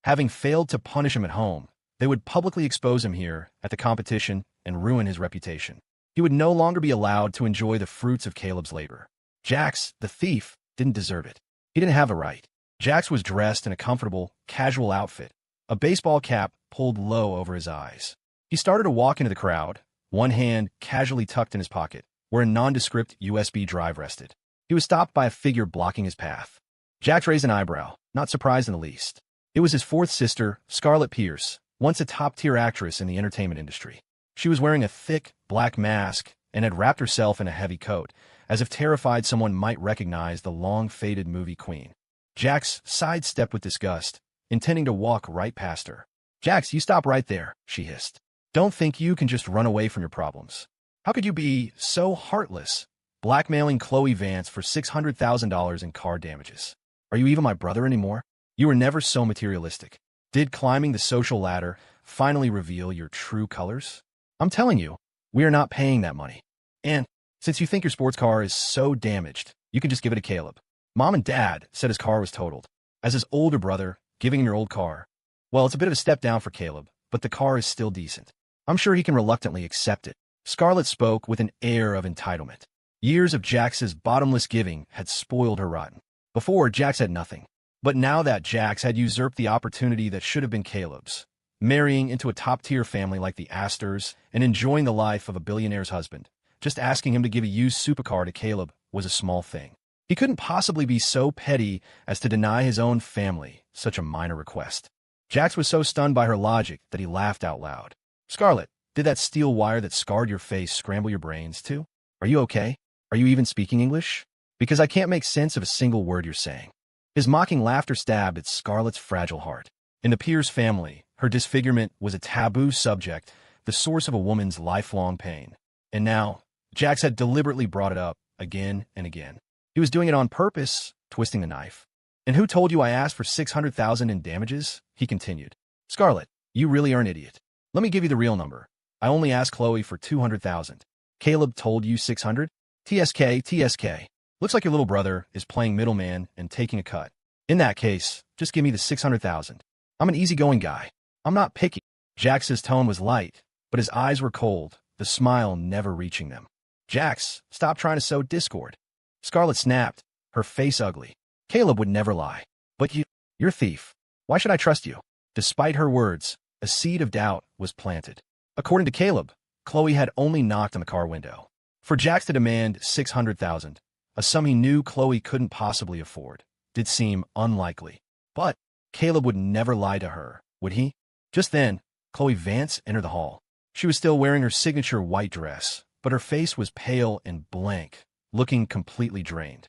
Having failed to punish him at home, they would publicly expose him here at the competition and ruin his reputation. He would no longer be allowed to enjoy the fruits of Caleb's labor. Jax, the thief, didn't deserve it. He didn't have a right. Jax was dressed in a comfortable, casual outfit, a baseball cap pulled low over his eyes. He started to walk into the crowd, one hand casually tucked in his pocket, where a nondescript USB drive rested. He was stopped by a figure blocking his path. Jax raised an eyebrow, not surprised in the least. It was his fourth sister, Scarlett Pierce, once a top-tier actress in the entertainment industry. She was wearing a thick, black mask and had wrapped herself in a heavy coat, as if terrified someone might recognize the long-faded movie queen. Jax sidestepped with disgust, intending to walk right past her. Jax, you stop right there, she hissed. Don't think you can just run away from your problems. How could you be so heartless, blackmailing Chloe Vance for $600,000 in car damages? Are you even my brother anymore? You were never so materialistic. Did climbing the social ladder finally reveal your true colors? I'm telling you, we are not paying that money. And since you think your sports car is so damaged, you can just give it to Caleb. Mom and Dad said his car was totaled. As his older brother, giving him your old car. Well, it's a bit of a step down for Caleb, but the car is still decent. I'm sure he can reluctantly accept it. Scarlett spoke with an air of entitlement. Years of Jax's bottomless giving had spoiled her rotten. Before, Jax had nothing. But now that Jax had usurped the opportunity that should have been Caleb's, marrying into a top-tier family like the Astors and enjoying the life of a billionaire's husband, just asking him to give a used supercar to Caleb was a small thing. He couldn't possibly be so petty as to deny his own family such a minor request. Jax was so stunned by her logic that he laughed out loud. Scarlett, did that steel wire that scarred your face scramble your brains too? Are you okay? Are you even speaking English? Because I can't make sense of a single word you're saying. His mocking laughter stabbed at Scarlett's fragile heart. In the Pierce family, her disfigurement was a taboo subject, the source of a woman's lifelong pain. And now, Jax had deliberately brought it up again and again. He was doing it on purpose, twisting the knife. And who told you I asked for $600,000 in damages? He continued. Scarlett, you really are an idiot. Let me give you the real number. I only asked Chloe for $200,000. Caleb told you $600? TSK. Looks like your little brother is playing middleman and taking a cut. In that case, just give me the $600,000. I'm an easygoing guy. I'm not picky. Jax's tone was light, but his eyes were cold, the smile never reaching them. Jax, stop trying to sow discord. Scarlett snapped, her face ugly. Caleb would never lie. But you're a thief. Why should I trust you? Despite her words, a seed of doubt was planted. According to Caleb, Chloe had only knocked on the car window. For Jax to demand $600,000, a sum he knew Chloe couldn't possibly afford, did seem unlikely. But Caleb would never lie to her, would he? Just then, Chloe Vance entered the hall. She was still wearing her signature white dress, but her face was pale and blank, looking completely drained.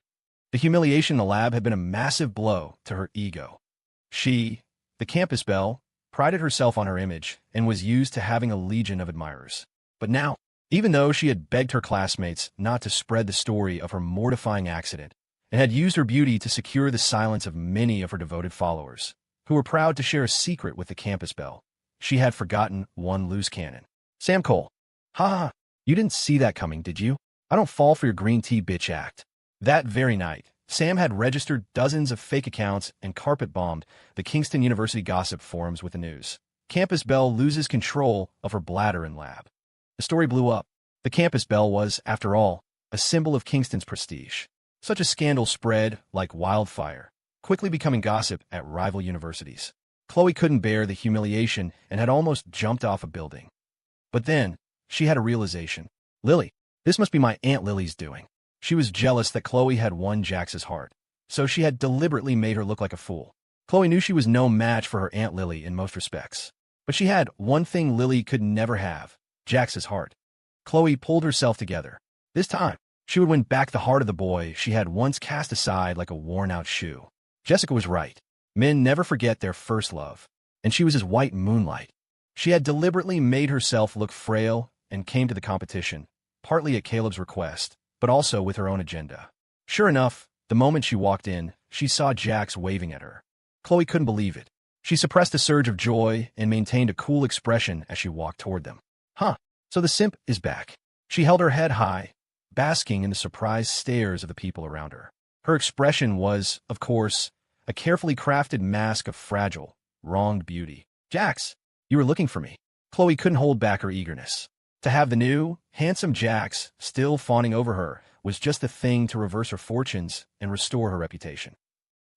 The humiliation in the lab had been a massive blow to her ego. She, the campus belle, prided herself on her image and was used to having a legion of admirers. But now, even though she had begged her classmates not to spread the story of her mortifying accident and had used her beauty to secure the silence of many of her devoted followers, who were proud to share a secret with the campus belle, she had forgotten one loose cannon. Sam Cole. Ha ha, you didn't see that coming, did you? I don't fall for your green tea bitch act. That very night, Sam had registered dozens of fake accounts and carpet-bombed the Kingston University gossip forums with the news. Campus belle loses control of her bladder in lab. The story blew up. The campus belle was, after all, a symbol of Kingston's prestige. Such a scandal spread like wildfire, quickly becoming gossip at rival universities. Chloe couldn't bear the humiliation and had almost jumped off a building. But then, she had a realization. Lily, this must be my Aunt Lily's doing. She was jealous that Chloe had won Jax's heart, so she had deliberately made her look like a fool. Chloe knew she was no match for her Aunt Lily in most respects. But she had one thing Lily could never have, Jax's heart. Chloe pulled herself together. This time, she would win back the heart of the boy she had once cast aside like a worn-out shoe. Jessica was right. Men never forget their first love, and she was his white moonlight. She had deliberately made herself look frail and came to the competition, partly at Caleb's request, but also with her own agenda. Sure enough, the moment she walked in, she saw Jax waving at her. Chloe couldn't believe it. She suppressed a surge of joy and maintained a cool expression as she walked toward them. Huh, so the simp is back. She held her head high, basking in the surprised stares of the people around her. Her expression was, of course, a carefully crafted mask of fragile, wronged beauty. Jax, you were looking for me. Chloe couldn't hold back her eagerness. To have the new, handsome Jax still fawning over her was just the thing to reverse her fortunes and restore her reputation.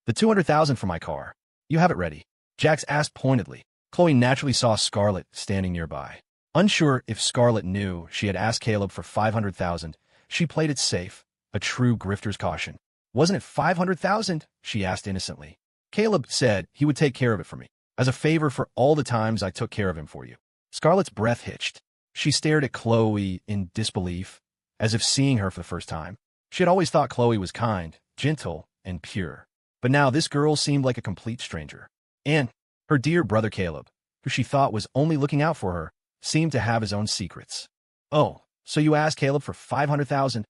The $200,000 for my car. You have it ready. Jax asked pointedly. Chloe naturally saw Scarlett standing nearby. Unsure if Scarlett knew she had asked Caleb for $500,000, she played it safe, a true grifter's caution. Wasn't it $500,000? She asked innocently. Caleb said he would take care of it for me, as a favor for all the times I took care of him for you. Scarlett's breath hitched. She stared at Chloe in disbelief, as if seeing her for the first time. She had always thought Chloe was kind, gentle, and pure. But now this girl seemed like a complete stranger. And her dear brother Caleb, who she thought was only looking out for her, seemed to have his own secrets. Oh, so you asked Caleb for $500,000?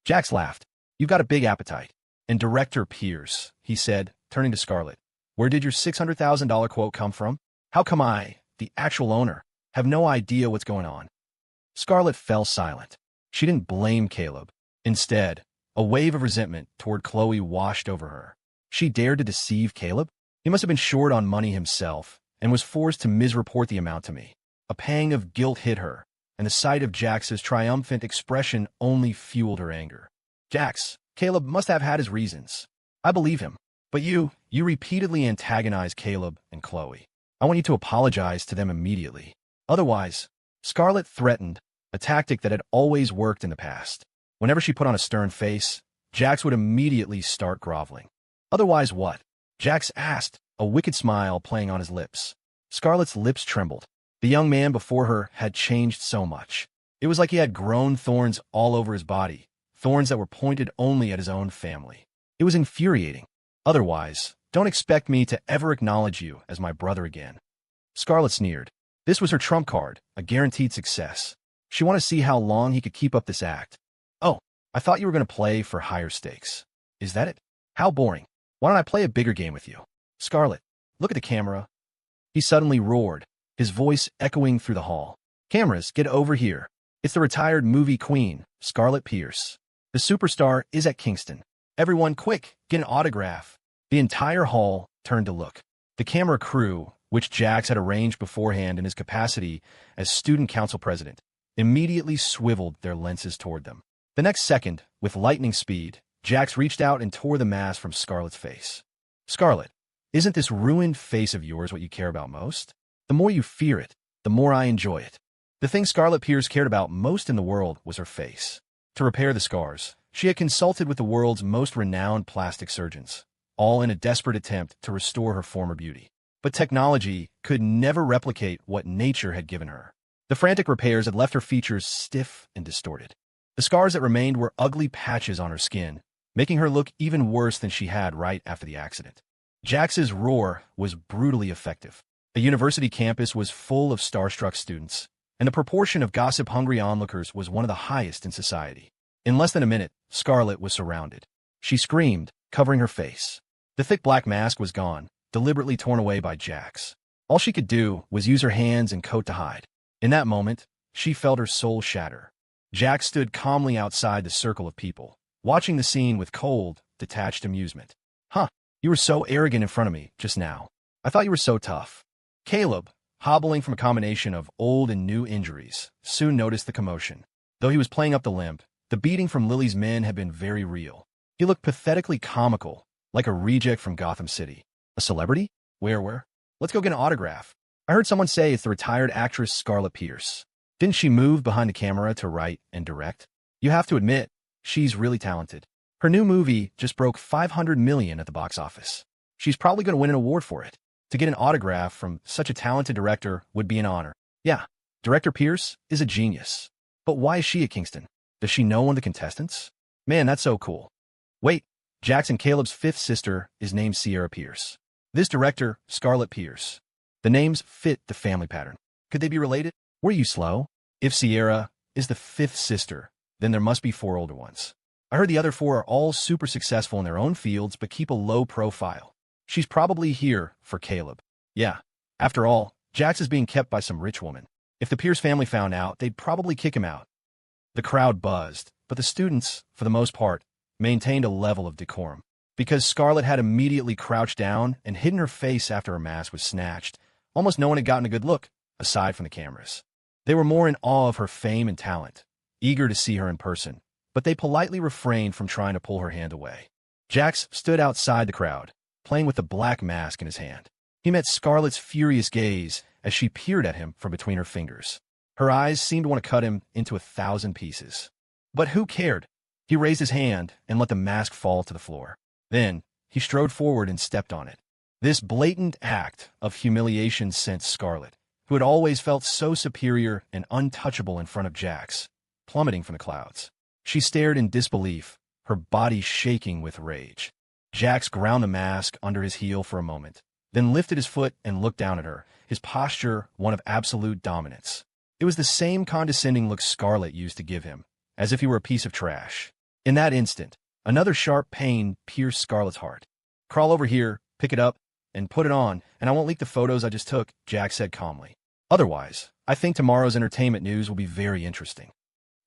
Jax laughed. You've got a big appetite. And Director Pierce, he said, turning to Scarlett, where did your $600,000 quote come from? How come I, the actual owner, have no idea what's going on? Scarlett fell silent. She didn't blame Caleb. Instead, a wave of resentment toward Chloe washed over her. She dared to deceive Caleb? He must have been short on money himself and was forced to misreport the amount to me. A pang of guilt hit her, and the sight of Jax's triumphant expression only fueled her anger. Jax, Caleb must have had his reasons. I believe him. But you repeatedly antagonize Caleb and Chloe. I want you to apologize to them immediately. Otherwise, Scarlett threatened, a tactic that had always worked in the past. Whenever she put on a stern face, Jax would immediately start groveling. Otherwise what? Jax asked, a wicked smile playing on his lips. Scarlett's lips trembled. The young man before her had changed so much. It was like he had grown thorns all over his body, thorns that were pointed only at his own family. It was infuriating. Otherwise, don't expect me to ever acknowledge you as my brother again. Scarlett sneered. This was her trump card, a guaranteed success. She wanted to see how long he could keep up this act. Oh, I thought you were going to play for higher stakes. Is that it? How boring. Why don't I play a bigger game with you? Scarlett, look at the camera. He suddenly roared, his voice echoing through the hall. Cameras, get over here. It's the retired movie queen, Scarlett Pierce. The superstar is at Kingston. Everyone, quick, get an autograph. The entire hall turned to look. The camera crew, which Jax had arranged beforehand in his capacity as student council president, immediately swiveled their lenses toward them. The next second, with lightning speed, Jax reached out and tore the mask from Scarlett's face. Scarlett, isn't this ruined face of yours what you care about most? The more you fear it, the more I enjoy it. The thing Scarlett Pierce cared about most in the world was her face. To repair the scars, she had consulted with the world's most renowned plastic surgeons, all in a desperate attempt to restore her former beauty. But technology could never replicate what nature had given her. The frantic repairs had left her features stiff and distorted. The scars that remained were ugly patches on her skin, making her look even worse than she had right after the accident. Jax's roar was brutally effective. A university campus was full of starstruck students, and the proportion of gossip-hungry onlookers was one of the highest in society. In less than a minute, Scarlett was surrounded. She screamed, covering her face. The thick black mask was gone, deliberately torn away by Jax. All she could do was use her hands and coat to hide. In that moment, she felt her soul shatter. Jax stood calmly outside the circle of people, watching the scene with cold, detached amusement. Huh, you were so arrogant in front of me just now. I thought you were so tough. Caleb, hobbling from a combination of old and new injuries, soon noticed the commotion. Though he was playing up the limp, the beating from Lily's men had been very real. He looked pathetically comical, like a reject from Gotham City. A celebrity? Where? Let's go get an autograph. I heard someone say it's the retired actress Scarlett Pierce. Didn't she move behind the camera to write and direct? You have to admit, she's really talented. Her new movie just broke $500 million at the box office. She's probably going to win an award for it. To get an autograph from such a talented director would be an honor. Yeah, Director Pierce is a genius. But why is she at Kingston? Does she know one of the contestants? Man, that's so cool. Wait, Jax and Caleb's fifth sister is named Sierra Pierce. This director, Scarlett Pierce. The names fit the family pattern. Could they be related? Were you slow? If Sierra is the fifth sister, then there must be 4 older ones. I heard the other 4 are all super successful in their own fields but keep a low profile. She's probably here for Caleb. Yeah, after all, Jax is being kept by some rich woman. If the Pierce family found out, they'd probably kick him out. The crowd buzzed, but the students, for the most part, maintained a level of decorum. Because Scarlett had immediately crouched down and hidden her face after her mask was snatched, almost no one had gotten a good look, aside from the cameras. They were more in awe of her fame and talent, eager to see her in person, but they politely refrained from trying to pull her hand away. Jax stood outside the crowd, playing with the black mask in his hand. He met Scarlett's furious gaze as she peered at him from between her fingers. Her eyes seemed to want to cut him into 1,000 pieces. But who cared? He raised his hand and let the mask fall to the floor. Then, he strode forward and stepped on it. This blatant act of humiliation sent Scarlett, who had always felt so superior and untouchable in front of Jax, plummeting from the clouds. She stared in disbelief, her body shaking with rage. Jax ground the mask under his heel for a moment, then lifted his foot and looked down at her, his posture one of absolute dominance. It was the same condescending look Scarlett used to give him, as if he were a piece of trash. In that instant, another sharp pain pierced Scarlett's heart. Crawl over here, pick it up, and put it on, and I won't leak the photos I just took, Jax said calmly. Otherwise, I think tomorrow's entertainment news will be very interesting.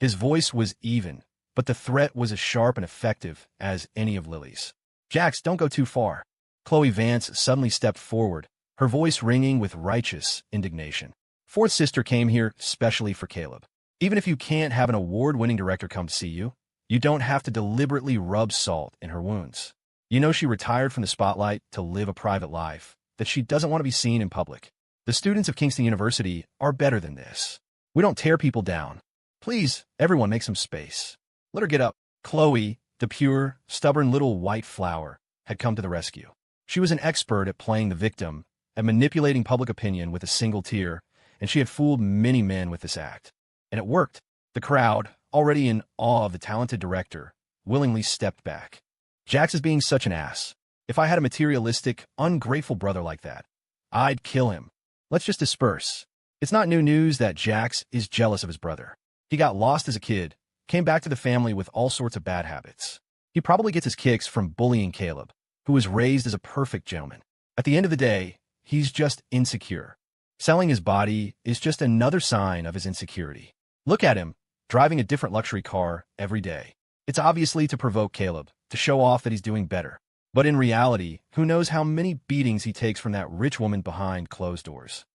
His voice was even, but the threat was as sharp and effective as any of Lily's. Jax, don't go too far. Chloe Vance suddenly stepped forward, her voice ringing with righteous indignation. Fourth sister came here specially for Caleb. Even if you can't have an award-winning director come to see you, you don't have to deliberately rub salt in her wounds. You know she retired from the spotlight to live a private life, that she doesn't want to be seen in public. The students of Kingston University are better than this. We don't tear people down. Please, everyone make some space. Let her get up. Chloe, the pure, stubborn little white flower, had come to the rescue. She was an expert at playing the victim, at manipulating public opinion with a single tear, and she had fooled many men with this act. And it worked. The crowd, already in awe of the talented director, willingly stepped back. Jax is being such an ass. If I had a materialistic, ungrateful brother like that, I'd kill him. Let's just disperse. It's not new news that Jax is jealous of his brother. He got lost as a kid, came back to the family with all sorts of bad habits. He probably gets his kicks from bullying Caleb, who was raised as a perfect gentleman. At the end of the day, he's just insecure. Selling his body is just another sign of his insecurity. Look at him, driving a different luxury car every day. It's obviously to provoke Caleb, to show off that he's doing better. But in reality, who knows how many beatings he takes from that rich woman behind closed doors.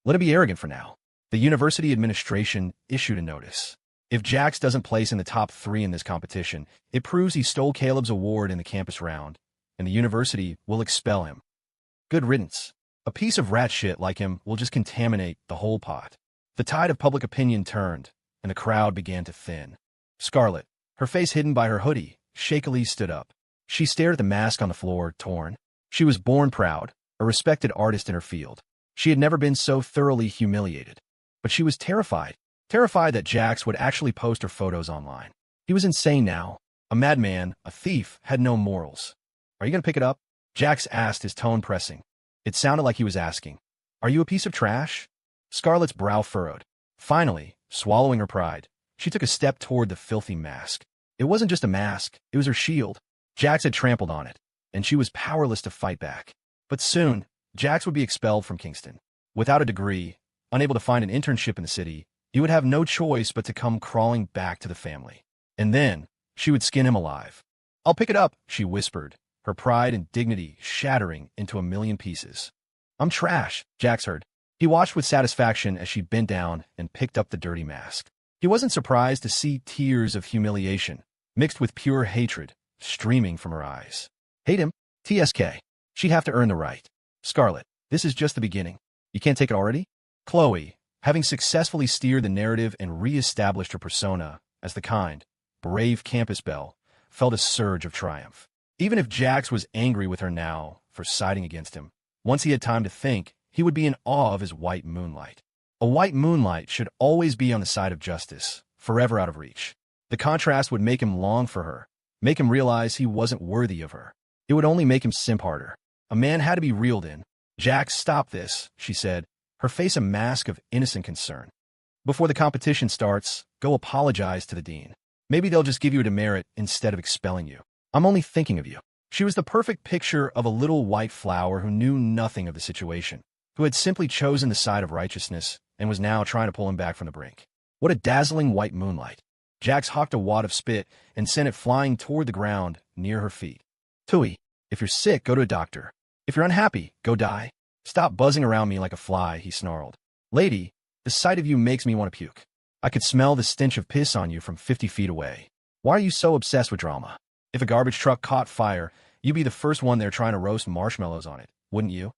Let him be arrogant for now. The university administration issued a notice. If Jax doesn't place in the top 3 in this competition, it proves he stole Caleb's award in the campus round, and the university will expel him. Good riddance. A piece of rat shit like him will just contaminate the whole pot. The tide of public opinion turned, and the crowd began to thin. Scarlett, her face hidden by her hoodie, shakily stood up. She stared at the mask on the floor, torn. She was born proud, a respected artist in her field. She had never been so thoroughly humiliated. But she was terrified. Terrified that Jax would actually post her photos online. He was insane now. A madman, a thief, had no morals. Are you going to pick it up? Jax asked, his tone pressing. It sounded like he was asking, are you a piece of trash? Scarlett's brow furrowed. Finally, swallowing her pride, she took a step toward the filthy mask. It wasn't just a mask, it was her shield. Jax had trampled on it, and she was powerless to fight back. But soon, Jax would be expelled from Kingston. Without a degree, unable to find an internship in the city, he would have no choice but to come crawling back to the family. And then, she would skin him alive. I'll pick it up, she whispered, her pride and dignity shattering into a million pieces. I'm trash, Jax heard. He watched with satisfaction as she bent down and picked up the dirty mask. He wasn't surprised to see tears of humiliation, mixed with pure hatred, streaming from her eyes. Hate him? TSK. She'd have to earn the right. Scarlett, this is just the beginning. You can't take it already? Chloe, having successfully steered the narrative and re-established her persona as the kind, brave campus belle, felt a surge of triumph. Even if Jax was angry with her now for siding against him, once he had time to think, he would be in awe of his white moonlight. A white moonlight should always be on the side of justice, forever out of reach. The contrast would make him long for her, make him realize he wasn't worthy of her. It would only make him simp harder. A man had to be reeled in. Jax, stop this, she said, her face a mask of innocent concern. Before the competition starts, go apologize to the dean. Maybe they'll just give you a demerit instead of expelling you. I'm only thinking of you. She was the perfect picture of a little white flower who knew nothing of the situation, who had simply chosen the side of righteousness and was now trying to pull him back from the brink. What a dazzling white moonlight. Jax hawked a wad of spit and sent it flying toward the ground near her feet. Tui, if you're sick, go to a doctor. If you're unhappy, go die. Stop buzzing around me like a fly, he snarled. Lady, the sight of you makes me want to puke. I could smell the stench of piss on you from 50 feet away. Why are you so obsessed with drama? If a garbage truck caught fire, you'd be the first one there trying to roast marshmallows on it, wouldn't you?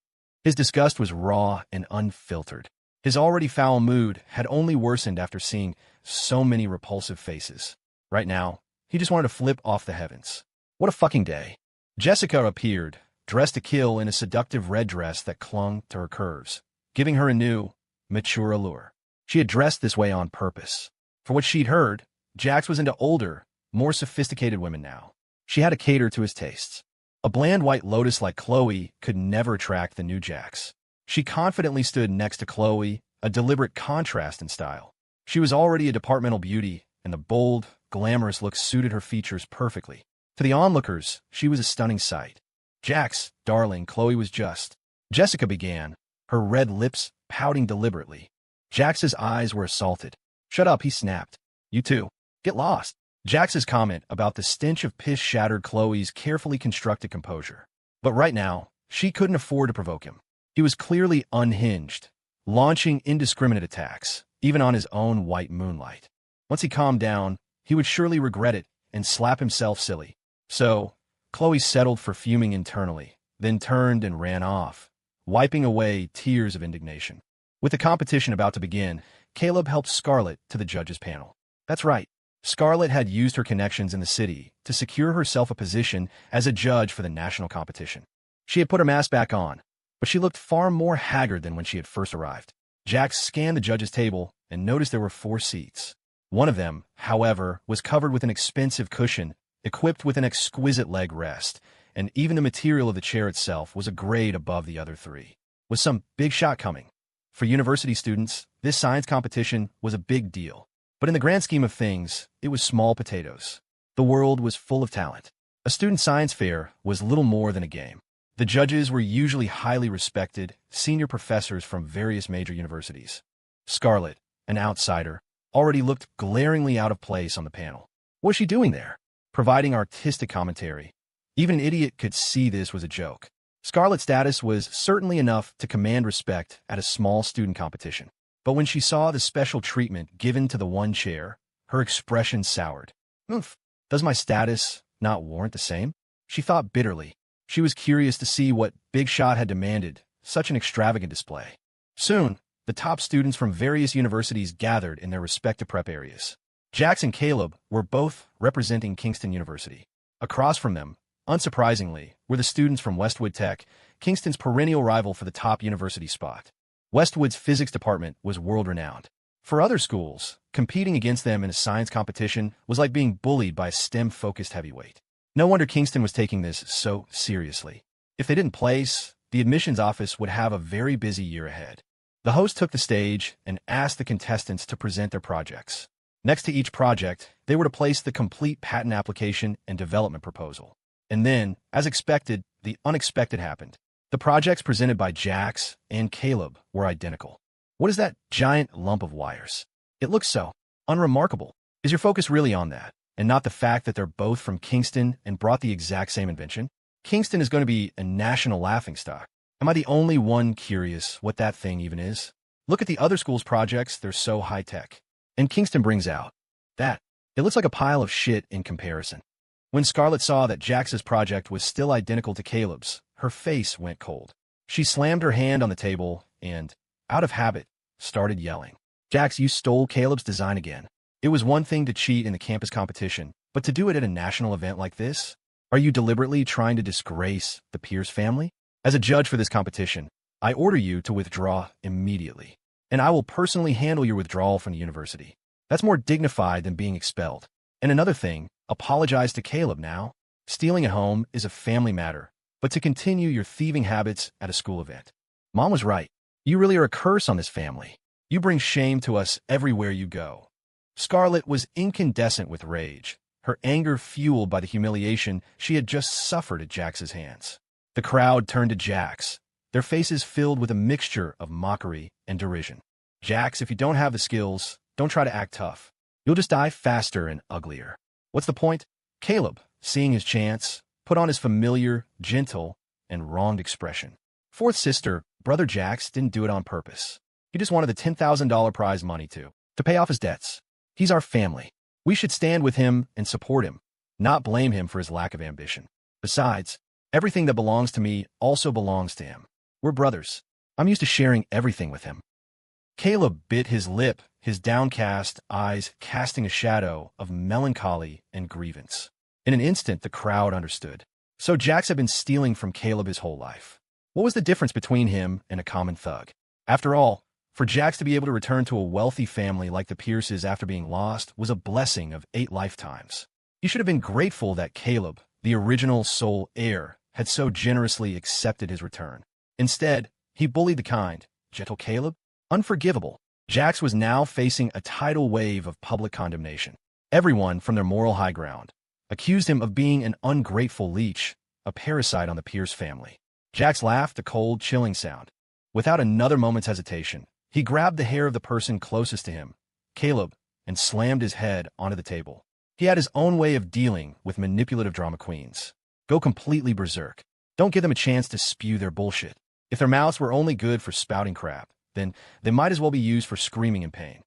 His disgust was raw and unfiltered. His already foul mood had only worsened after seeing so many repulsive faces. Right now, he just wanted to flip off the heavens. What a fucking day. Jessica appeared, dressed to kill in a seductive red dress that clung to her curves, giving her a new, mature allure. She had dressed this way on purpose. For what she'd heard, Jax was into older, more sophisticated women now. She had to cater to his tastes. A bland white lotus like Chloe could never attract the new Jax. She confidently stood next to Chloe, a deliberate contrast in style. She was already a departmental beauty, and the bold, glamorous look suited her features perfectly. To the onlookers, she was a stunning sight. Jax, darling, Chloe was just. Jessica began, her red lips pouting deliberately. Jax's eyes were assaulted. Shut up, he snapped. You too. Get lost. Jax's comment about the stench of piss shattered Chloe's carefully constructed composure. But right now, she couldn't afford to provoke him. He was clearly unhinged, launching indiscriminate attacks, even on his own white moonlight. Once he calmed down, he would surely regret it and slap himself silly. So, Chloe settled for fuming internally, then turned and ran off, wiping away tears of indignation. With the competition about to begin, Caleb helped Scarlett to the judges' panel. That's right. Scarlett had used her connections in the city to secure herself a position as a judge for the national competition. She had put her mask back on, but she looked far more haggard than when she had first arrived. Jax scanned the judges' table and noticed there were 4 seats. One of them, however, was covered with an expensive cushion, equipped with an exquisite leg rest, and even the material of the chair itself was a grade above the other 3. Was some big shot coming? For university students, this science competition was a big deal. But in the grand scheme of things, it was small potatoes. The world was full of talent. A student science fair was little more than a game. The judges were usually highly respected, senior professors from various major universities. Scarlett, an outsider, already looked glaringly out of place on the panel. What was she doing there? Providing artistic commentary. Even an idiot could see this was a joke. Scarlett's status was certainly enough to command respect at a small student competition. But when she saw the special treatment given to the one chair, her expression soured. Oof, does my status not warrant the same? She thought bitterly. She was curious to see what Big Shot had demanded such an extravagant display. Soon, the top students from various universities gathered in their respective prep areas. Jax and Caleb were both representing Kingston University. Across from them, unsurprisingly, were the students from Westwood Tech, Kingston's perennial rival for the top university spot. Westwood's physics department was world-renowned. For other schools, competing against them in a science competition was like being bullied by a STEM-focused heavyweight. No wonder Kingston was taking this so seriously. If they didn't place, the admissions office would have a very busy year ahead. The host took the stage and asked the contestants to present their projects. Next to each project, they were to place the complete patent application and development proposal. And then, as expected, the unexpected happened. The projects presented by Jax and Caleb were identical. What is that giant lump of wires? It looks so unremarkable. Is your focus really on that, and not the fact that they're both from Kingston and brought the exact same invention? Kingston is going to be a national laughingstock. Am I the only one curious what that thing even is? Look at the other schools' projects, they're so high-tech. And Kingston brings out that. It looks like a pile of shit in comparison. When Scarlett saw that Jax's project was still identical to Caleb's, her face went cold. She slammed her hand on the table and, out of habit, started yelling. Jax, you stole Caleb's design again. It was one thing to cheat in the campus competition, but to do it at a national event like this? Are you deliberately trying to disgrace the Pierce family? As a judge for this competition, I order you to withdraw immediately, and I will personally handle your withdrawal from the university. That's more dignified than being expelled. And another thing, apologize to Caleb now. Stealing at home is a family matter, but to continue your thieving habits at a school event. Mom was right. You really are a curse on this family. You bring shame to us everywhere you go. Scarlett was incandescent with rage, her anger fueled by the humiliation she had just suffered at Jax's hands. The crowd turned to Jax, their faces filled with a mixture of mockery and derision. Jax, if you don't have the skills, don't try to act tough. You'll just die faster and uglier. What's the point? Caleb, seeing his chance, put on his familiar, gentle, and wronged expression. Fourth sister, Brother Jax, didn't do it on purpose. He just wanted the $10,000 prize money to pay off his debts. He's our family. We should stand with him and support him, not blame him for his lack of ambition. Besides, everything that belongs to me also belongs to him. We're brothers. I'm used to sharing everything with him. Caleb bit his lip, his downcast eyes casting a shadow of melancholy and grievance. In an instant, the crowd understood. So Jax had been stealing from Caleb his whole life. What was the difference between him and a common thug? After all, for Jax to be able to return to a wealthy family like the Pierces after being lost was a blessing of 8 lifetimes. He should have been grateful that Caleb, the original sole heir, had so generously accepted his return. Instead, he bullied the kind, gentle Caleb. Unforgivable. Jax was now facing a tidal wave of public condemnation. Everyone, from their moral high ground, accused him of being an ungrateful leech, a parasite on the Pierce family. Jax laughed, a cold, chilling sound. Without another moment's hesitation, he grabbed the hair of the person closest to him. Caleb, and slammed his head onto the table. He had his own way of dealing with manipulative drama queens. Go completely berserk. Don't give them a chance to spew their bullshit. If their mouths were only good for spouting crap, then they might as well be used for screaming in pain.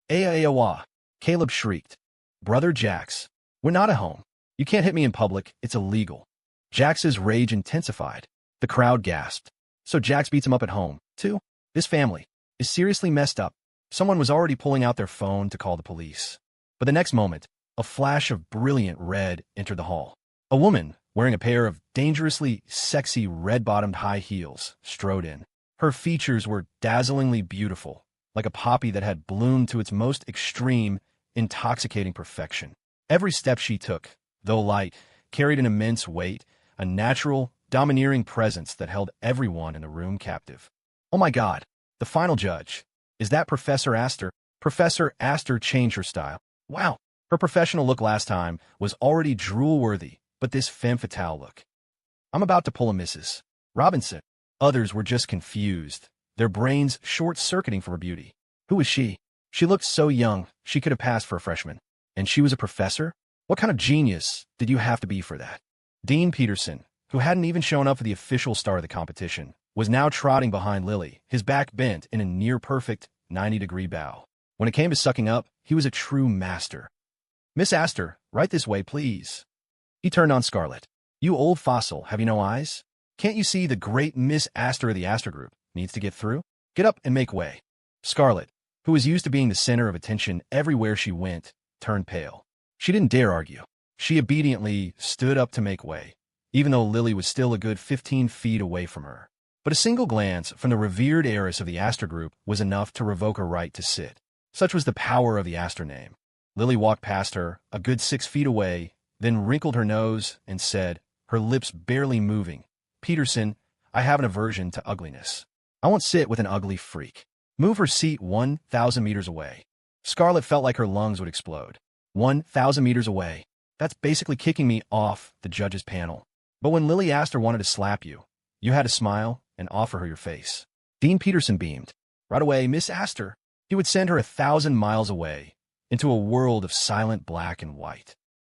Aya, Caleb shrieked. Brother Jax, we're not at home. You can't hit me in public, it's illegal. Jax's rage intensified. The crowd gasped. So Jax beats him up at home, too? This family is seriously messed up. Someone was already pulling out their phone to call the police. But the next moment, a flash of brilliant red entered the hall. A woman, wearing a pair of dangerously sexy red-bottomed high heels, strode in. Her features were dazzlingly beautiful, like a poppy that had bloomed to its most extreme, intoxicating perfection. Every step she took, though light, carried an immense weight, a natural, domineering presence that held everyone in the room captive. Oh my God, the final judge. Is that Professor Astor? Professor Astor changed her style. Wow, her professional look last time was already drool-worthy, but this femme fatale look. I'm about to pull a Mrs. Robinson. Others were just confused, their brains short-circuiting from her beauty. Who was she? She looked so young, she could have passed for a freshman. And she was a professor? What kind of genius did you have to be for that? Dean Peterson, who hadn't even shown up for the official start of the competition, was now trotting behind Lily, his back bent in a near-perfect 90-degree bow. When it came to sucking up, he was a true master. Miss Astor, right this way, please. He turned on Scarlett. You old fossil, have you no eyes? Can't you see the great Miss Astor of the Astor Group needs to get through? Get up and make way. Scarlett, who was used to being the center of attention everywhere she went, turned pale. She didn't dare argue. She obediently stood up to make way, even though Lily was still a good 15 feet away from her. But a single glance from the revered heiress of the Astor Group was enough to revoke her right to sit. Such was the power of the Astor name. Lily walked past her, a good 6 feet away, then wrinkled her nose and said, her lips barely moving, Peterson, I have an aversion to ugliness. I won't sit with an ugly freak. Move her seat 1,000 meters away. Scarlett felt like her lungs would explode. 1,000 meters away. That's basically kicking me off the judges' panel. But when Lily Astor wanted to slap you, you had to smile and offer her your face. Dean Peterson beamed. Right away, Miss Astor. He would send her 1,000 miles away, into a world of silent black and white.